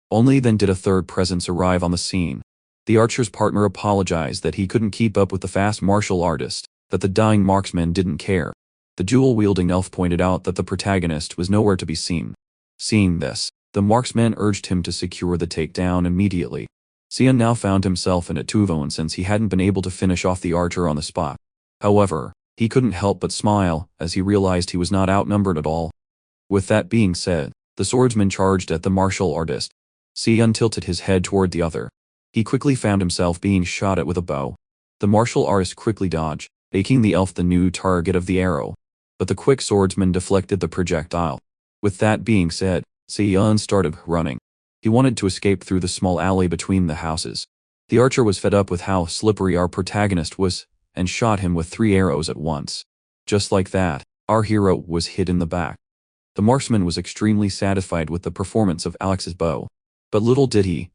Only then did a third presence arrive on the scene. The archer's partner apologized that he couldn't keep up with the fast martial artist, that the dying marksman didn't care. The jewel-wielding elf pointed out that the protagonist was nowhere to be seen. Seeing this, the marksman urged him to secure the takedown immediately. Seon now found himself in a two-zone since he hadn't been able to finish off the archer on the spot. However, he couldn't help but smile as he realized he was not outnumbered at all. With that being said, the swordsman charged at the martial artist. Seon tilted his head toward the other. He quickly found himself being shot at with a bow. The martial artist quickly dodged, making the elf the new target of the arrow. But the quick swordsman deflected the projectile. With that being said, Seon started running. He wanted to escape through the small alley between the houses. The archer was fed up with how slippery our protagonist was, and shot him with 3 arrows at once. Just like that, our hero was hit in the back. The marksman was extremely satisfied with the performance of Alex's bow. But little did he,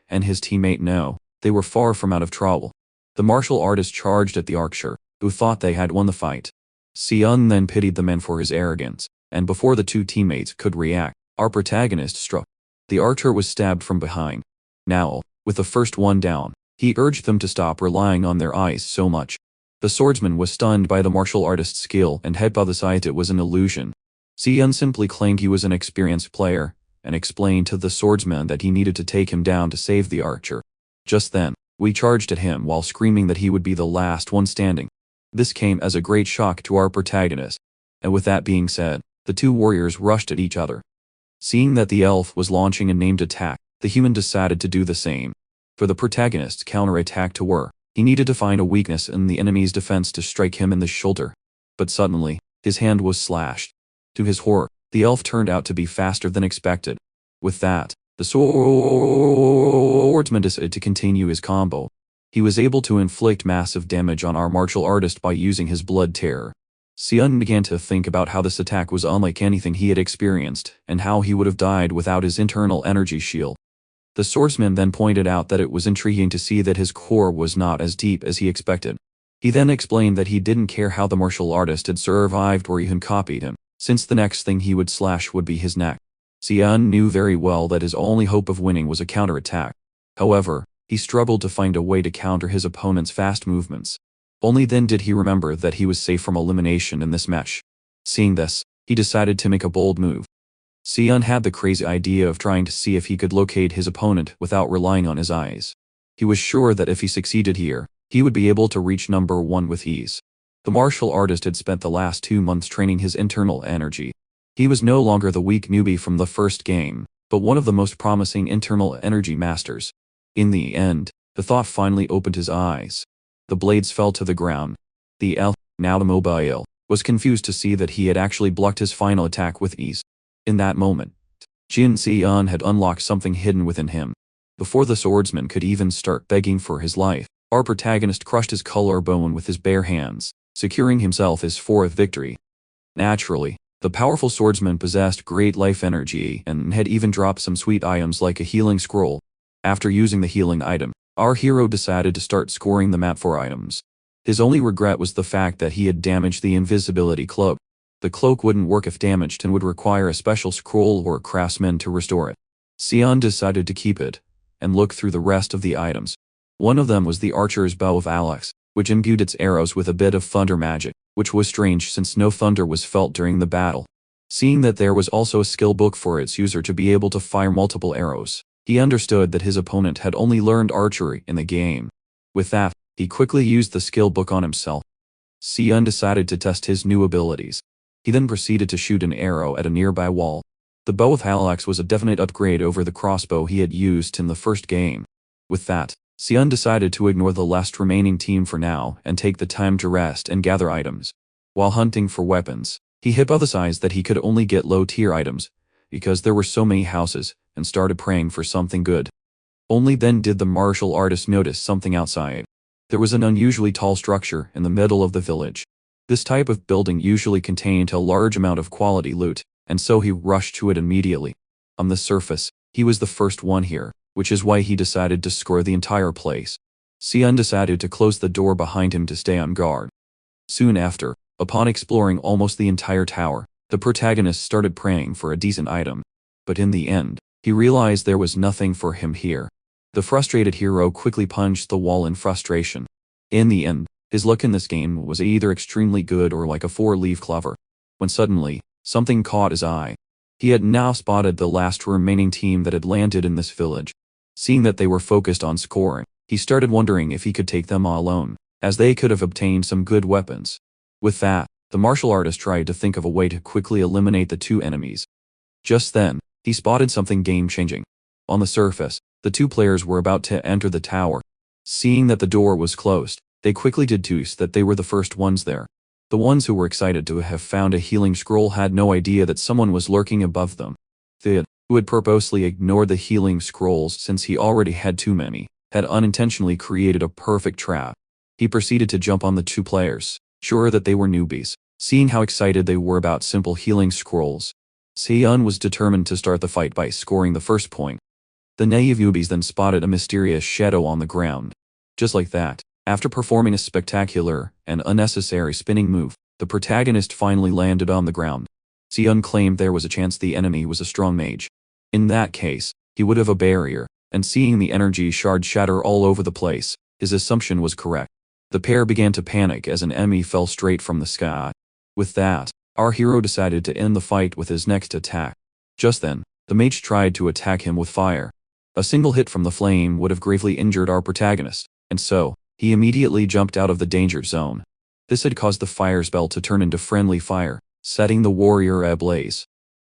and his teammate know, they were far from out of trouble. The martial artist charged at the archer, who thought they had won the fight. Seon then pitied the man for his arrogance, and before the 2 teammates could react, our protagonist struck. The archer was stabbed from behind. Now, with the first one down, he urged them to stop relying on their eyes so much. The swordsman was stunned by the martial artist's skill and hypothesized it was an illusion. Seon simply claimed he was an experienced player, and explained to the swordsman that he needed to take him down to save the archer. Just then, we charged at him while screaming that he would be the last one standing. This came as a great shock to our protagonist. And with that being said, the 2 warriors rushed at each other. Seeing that the elf was launching a named attack, the human decided to do the same. For the protagonist's counterattack to work, he needed to find a weakness in the enemy's defense to strike him in the shoulder. But suddenly, his hand was slashed. To his horror, the elf turned out to be faster than expected. With that, the swordsman decided to continue his combo. He was able to inflict massive damage on our martial artist by using his blood terror. Seon began to think about how this attack was unlike anything he had experienced, and how he would have died without his internal energy shield. The swordsman then pointed out that it was intriguing to see that his core was not as deep as he expected. He then explained that he didn't care how the martial artist had survived or even copied him, since the next thing he would slash would be his neck. Xian knew very well that his only hope of winning was a counterattack. However, he struggled to find a way to counter his opponent's fast movements. Only then did he remember that he was safe from elimination in this match. Seeing this, he decided to make a bold move. Xian had the crazy idea of trying to see if he could locate his opponent without relying on his eyes. He was sure that if he succeeded here, he would be able to reach number 1 with ease. The martial artist had spent the last 2 months training his internal energy. He was no longer the weak newbie from the first game, but one of the most promising internal energy masters. In the end, the thought finally opened his eyes. The blades fell to the ground. The elf, now immobile, was confused to see that he had actually blocked his final attack with ease. In that moment, Jin Xian had unlocked something hidden within him. Before the swordsman could even start begging for his life, our protagonist crushed his collarbone with his bare hands, securing himself his 4th victory. Naturally, the powerful swordsman possessed great life energy and had even dropped some sweet items like a healing scroll. After using the healing item, our hero decided to start scoring the map for items. His only regret was the fact that he had damaged the invisibility cloak. The cloak wouldn't work if damaged and would require a special scroll or craftsman to restore it. Xian decided to keep it and look through the rest of the items. One of them was the archer's bow of Alex, which imbued its arrows with a bit of thunder magic, which was strange since no thunder was felt during the battle. Seeing that there was also a skill book for its user to be able to fire multiple arrows, he understood that his opponent had only learned archery in the game. With that, he quickly used the skill book on himself. Xian decided to test his new abilities. He then proceeded to shoot an arrow at a nearby wall. The bow of Alex was a definite upgrade over the crossbow he had used in the first game. With that, Xian decided to ignore the last remaining team for now and take the time to rest and gather items. While hunting for weapons, he hypothesized that he could only get low-tier items, because there were so many houses, and started praying for something good. Only then did the martial artist notice something outside. There was an unusually tall structure in the middle of the village. This type of building usually contained a large amount of quality loot, and so he rushed to it immediately. On the surface, he was the first one here, which is why he decided to score the entire place. Xian decided to close the door behind him to stay on guard. Soon after, upon exploring almost the entire tower, the protagonist started praying for a decent item. But in the end, he realized there was nothing for him here. The frustrated hero quickly punched the wall in frustration. In the end, his luck in this game was either extremely good or like a 4-leaf clover. When suddenly, something caught his eye. He had now spotted the last remaining team that had landed in this village. Seeing that they were focused on scoring, he started wondering if he could take them all alone, as they could have obtained some good weapons. With that, the martial artist tried to think of a way to quickly eliminate the 2 enemies. Just then, he spotted something game-changing. On the surface, the 2 players were about to enter the tower. Seeing that the door was closed, they quickly deduced that they were the first ones there. The ones who were excited to have found a healing scroll had no idea that someone was lurking above them. Thid, who had purposely ignored the healing scrolls since he already had too many, had unintentionally created a perfect trap. He proceeded to jump on the 2 players, sure that they were newbies, seeing how excited they were about simple healing scrolls. Xian was determined to start the fight by scoring the first point. The naive newbies then spotted a mysterious shadow on the ground. Just like that, after performing a spectacular and unnecessary spinning move, the protagonist finally landed on the ground. Xian claimed there was a chance the enemy was a strong mage. In that case, he would have a barrier, and seeing the energy shard shatter all over the place, his assumption was correct. The pair began to panic as an enemy fell straight from the sky. With that, our hero decided to end the fight with his next attack. Just then, the mage tried to attack him with fire. A single hit from the flame would have gravely injured our protagonist, and so, he immediately jumped out of the danger zone. This had caused the fire spell to turn into friendly fire, setting the warrior ablaze.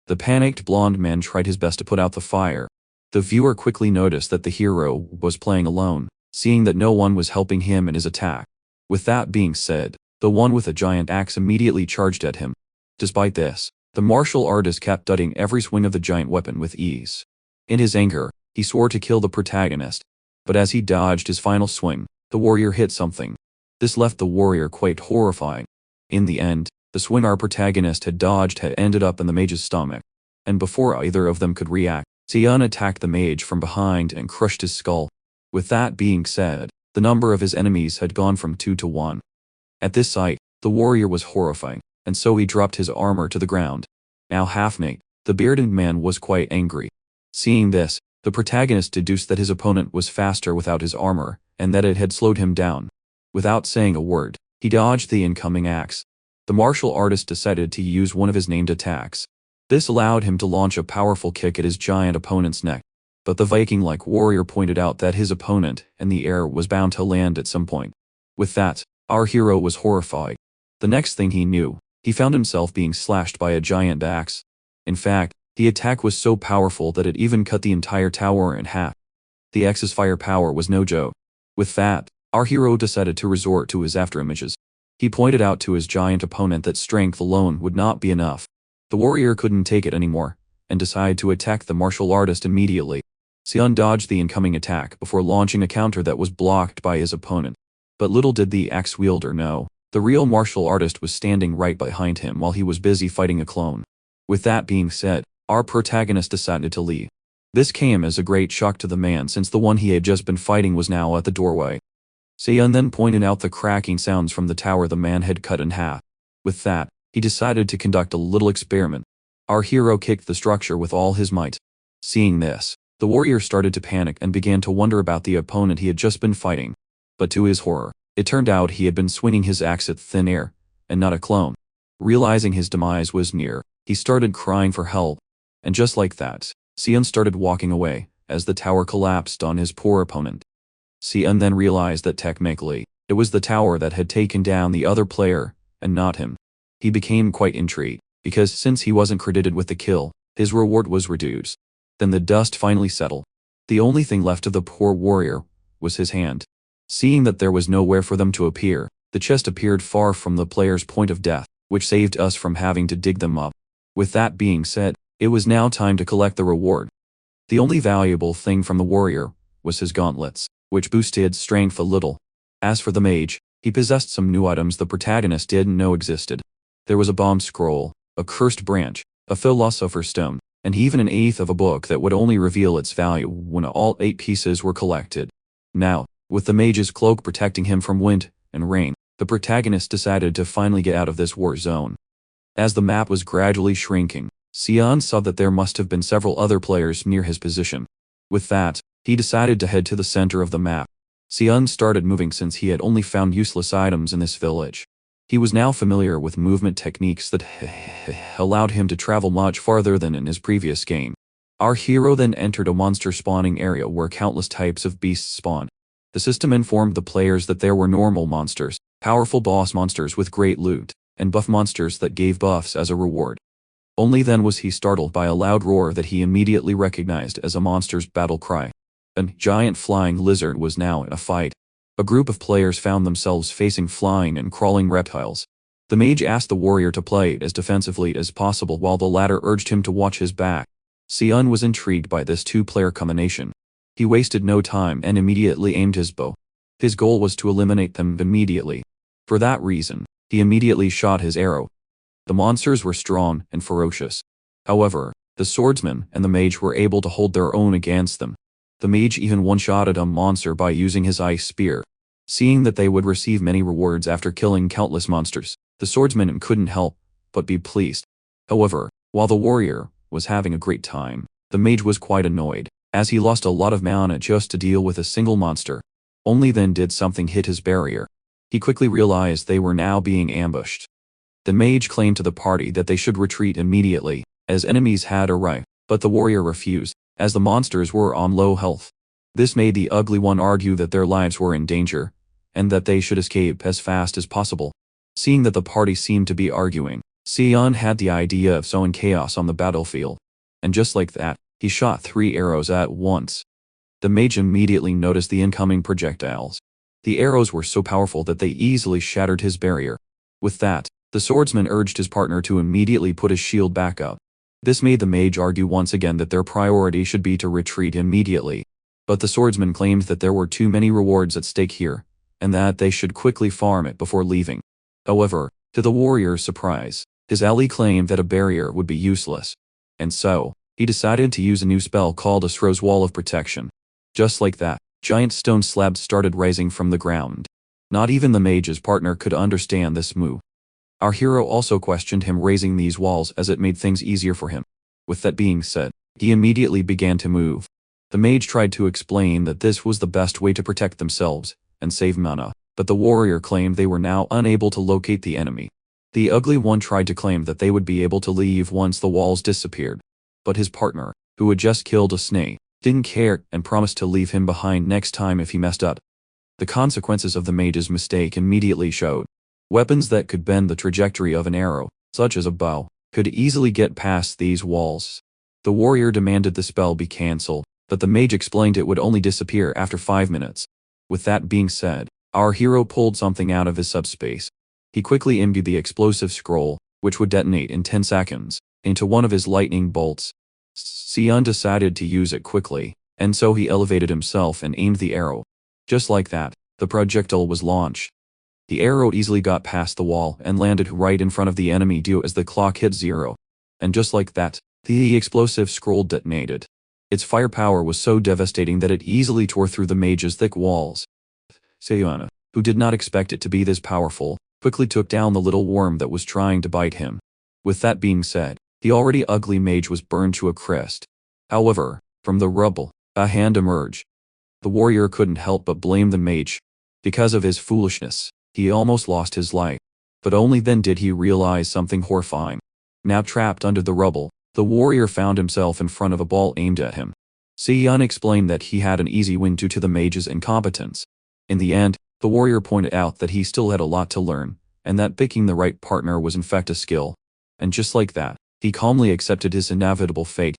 The panicked blonde man tried his best to put out the fire. The viewer quickly noticed that the hero was playing alone, seeing that no one was helping him in his attack. With that being said, the one with a giant axe immediately charged at him. Despite this, the martial artist kept dudding every swing of the giant weapon with ease. In his anger, he swore to kill the protagonist. But as he dodged his final swing, the warrior hit something. This left the warrior quite horrified. In the end, the swing our protagonist had dodged had ended up in the mage's stomach. And before either of them could react, Xian attacked the mage from behind and crushed his skull. With that being said, the number of his enemies had gone from 2 to 1. At this sight, the warrior was horrified, and so he dropped his armor to the ground. Now half-naked, the bearded man was quite angry. Seeing this, the protagonist deduced that his opponent was faster without his armor, and that it had slowed him down. Without saying a word, he dodged the incoming axe. The martial artist decided to use one of his named attacks. This allowed him to launch a powerful kick at his giant opponent's neck. But the Viking-like warrior pointed out that his opponent in the air was bound to land at some point. With that, our hero was horrified. The next thing he knew, he found himself being slashed by a giant axe. In fact, the attack was so powerful that it even cut the entire tower in half. The axe's firepower was no joke. With that, our hero decided to resort to his afterimages. He pointed out to his giant opponent that strength alone would not be enough. The warrior couldn't take it anymore, and decided to attack the martial artist immediately. Xian dodged the incoming attack before launching a counter that was blocked by his opponent. But little did the axe wielder know, the real martial artist was standing right behind him while he was busy fighting a clone. With that being said, our protagonist decided to leave. This came as a great shock to the man since the one he had just been fighting was now at the doorway. Xian then pointed out the cracking sounds from the tower the man had cut in half. With that, he decided to conduct a little experiment. Our hero kicked the structure with all his might. Seeing this, the warrior started to panic and began to wonder about the opponent he had just been fighting. But to his horror, it turned out he had been swinging his axe at thin air, and not a clone. Realizing his demise was near, he started crying for help. And just like that, Xian started walking away, as the tower collapsed on his poor opponent. Xian then realized that technically, it was the tower that had taken down the other player, and not him. He became quite intrigued, because since he wasn't credited with the kill, his reward was reduced. Then the dust finally settled. The only thing left of the poor warrior was his hand. Seeing that there was nowhere for them to appear, the chest appeared far from the player's point of death, which saved us from having to dig them up. With that being said, it was now time to collect the reward. The only valuable thing from the warrior was his gauntlets, which boosted strength a little. As for the mage, he possessed some new items the protagonist didn't know existed. There was a bomb scroll, a cursed branch, a philosopher's stone, and even an eighth of a book that would only reveal its value when all 8 pieces were collected. Now, with the mage's cloak protecting him from wind and rain, the protagonist decided to finally get out of this war zone. As the map was gradually shrinking, Xian saw that there must have been several other players near his position. With that, he decided to head to the center of the map. Xian started moving since he had only found useless items in this village. He was now familiar with movement techniques that allowed him to travel much farther than in his previous game. Our hero then entered a monster spawning area where countless types of beasts spawned. The system informed the players that there were normal monsters, powerful boss monsters with great loot, and buff monsters that gave buffs as a reward. Only then was he startled by a loud roar that he immediately recognized as a monster's battle cry. A giant flying lizard was now in a fight. A group of players found themselves facing flying and crawling reptiles. The mage asked the warrior to play as defensively as possible while the latter urged him to watch his back. Xian was intrigued by this 2-player combination. He wasted no time and immediately aimed his bow. His goal was to eliminate them immediately. For that reason, he immediately shot his arrow. The monsters were strong and ferocious. However, the swordsman and the mage were able to hold their own against them. The mage even one-shotted a monster by using his ice spear. Seeing that they would receive many rewards after killing countless monsters, the swordsman couldn't help but be pleased. However, while the warrior was having a great time, the mage was quite annoyed, as he lost a lot of mana just to deal with a single monster. Only then did something hit his barrier. He quickly realized they were now being ambushed. The mage claimed to the party that they should retreat immediately, as enemies had arrived, but the warrior refused, as the monsters were on low health. This made the ugly one argue that their lives were in danger, and that they should escape as fast as possible. Seeing that the party seemed to be arguing, Xian had the idea of sowing chaos on the battlefield. And just like that, he shot 3 arrows at once. The mage immediately noticed the incoming projectiles. The arrows were so powerful that they easily shattered his barrier. With that, the swordsman urged his partner to immediately put his shield back up. This made the mage argue once again that their priority should be to retreat immediately. But the swordsman claimed that there were too many rewards at stake here, and that they should quickly farm it before leaving. However, to the warrior's surprise, his ally claimed that a barrier would be useless. And so, he decided to use a new spell called Asro's Wall of Protection. Just like that, giant stone slabs started rising from the ground. Not even the mage's partner could understand this move. Our hero also questioned him raising these walls as it made things easier for him. With that being said, he immediately began to move. The mage tried to explain that this was the best way to protect themselves and save mana, but the warrior claimed they were now unable to locate the enemy. The ugly one tried to claim that they would be able to leave once the walls disappeared. But his partner, who had just killed a snake, didn't care and promised to leave him behind next time if he messed up. The consequences of the mage's mistake immediately showed. Weapons that could bend the trajectory of an arrow, such as a bow, could easily get past these walls. The warrior demanded the spell be cancelled, but the mage explained it would only disappear after 5 minutes. With that being said, our hero pulled something out of his subspace. He quickly imbued the explosive scroll, which would detonate in 10 seconds, into one of his lightning bolts. Sion decided to use it quickly, and so he elevated himself and aimed the arrow. Just like that, the projectile was launched. The arrow easily got past the wall and landed right in front of the enemy due as the clock hit 0. And just like that, the explosive scroll detonated. Its firepower was so devastating that it easily tore through the mage's thick walls. Sion, who did not expect it to be this powerful, quickly took down the little worm that was trying to bite him. With that being said, the already ugly mage was burned to a crisp. However, from the rubble, a hand emerged. The warrior couldn't help but blame the mage. Because of his foolishness, he almost lost his life. But only then did he realize something horrifying. Now trapped under the rubble, the warrior found himself in front of a ball aimed at him. Sion explained that he had an easy win due to the mage's incompetence. In the end, the warrior pointed out that he still had a lot to learn, and that picking the right partner was in fact a skill. And just like that, he calmly accepted his inevitable fate.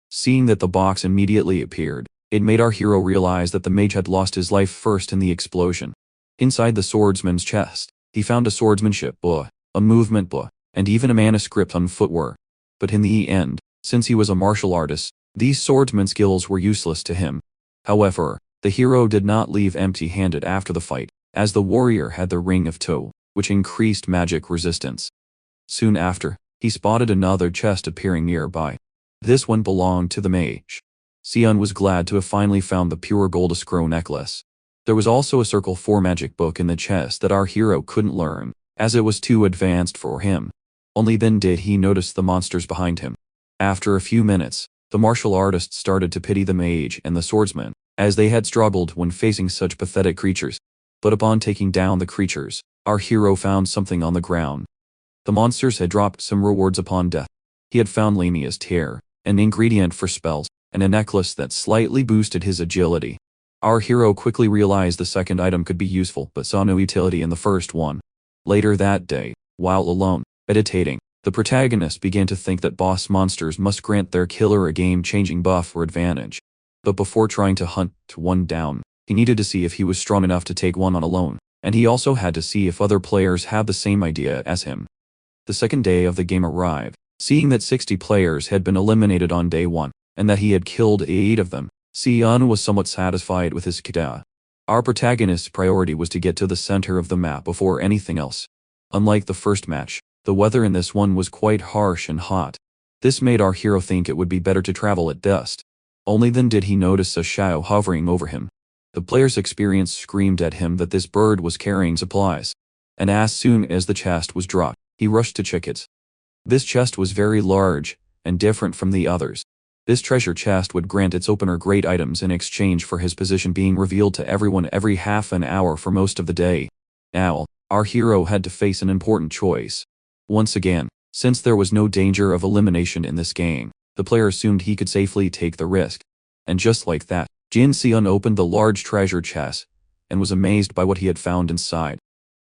Seeing that the box immediately appeared, it made our hero realize that the mage had lost his life first in the explosion. Inside the swordsman's chest, he found a swordsmanship book, a movement book, and even a manuscript on footwork. But in the end, since he was a martial artist, these swordsman skills were useless to him. However, the hero did not leave empty-handed after the fight, as the warrior had the Ring of Toe, which increased magic resistance. Soon after, he spotted another chest appearing nearby. This one belonged to the mage. Sion was glad to have finally found the pure gold scroll necklace. There was also a Circle 4 magic book in the chest that our hero couldn't learn, as it was too advanced for him. Only then did he notice the monsters behind him. After a few minutes, the martial artist started to pity the mage and the swordsman, as they had struggled when facing such pathetic creatures. But upon taking down the creatures, our hero found something on the ground. The monsters had dropped some rewards upon death. He had found Lamia's tear, an ingredient for spells, and a necklace that slightly boosted his agility. Our hero quickly realized the second item could be useful but saw no utility in the first one. Later that day, while alone, meditating, the protagonist began to think that boss monsters must grant their killer a game-changing buff or advantage. But before trying to hunt one down, he needed to see if he was strong enough to take one on alone, and he also had to see if other players had the same idea as him. The second day of the game arrived, seeing that 60 players had been eliminated on day 1, and that he had killed 8 of them. Sion was somewhat satisfied with his kida. Our protagonist's priority was to get to the center of the map before anything else. Unlike the first match, the weather in this one was quite harsh and hot. This made our hero think it would be better to travel at dusk. Only then did he notice a shadow hovering over him. The player's experience screamed at him that this bird was carrying supplies. And as soon as the chest was dropped, he rushed to check it. This chest was very large and different from the others. This treasure chest would grant its opener great items in exchange for his position being revealed to everyone every half an hour for most of the day. Now, our hero had to face an important choice. Once again, since there was no danger of elimination in this game, the player assumed he could safely take the risk. And just like that, Jin Sion opened the large treasure chest and was amazed by what he had found inside.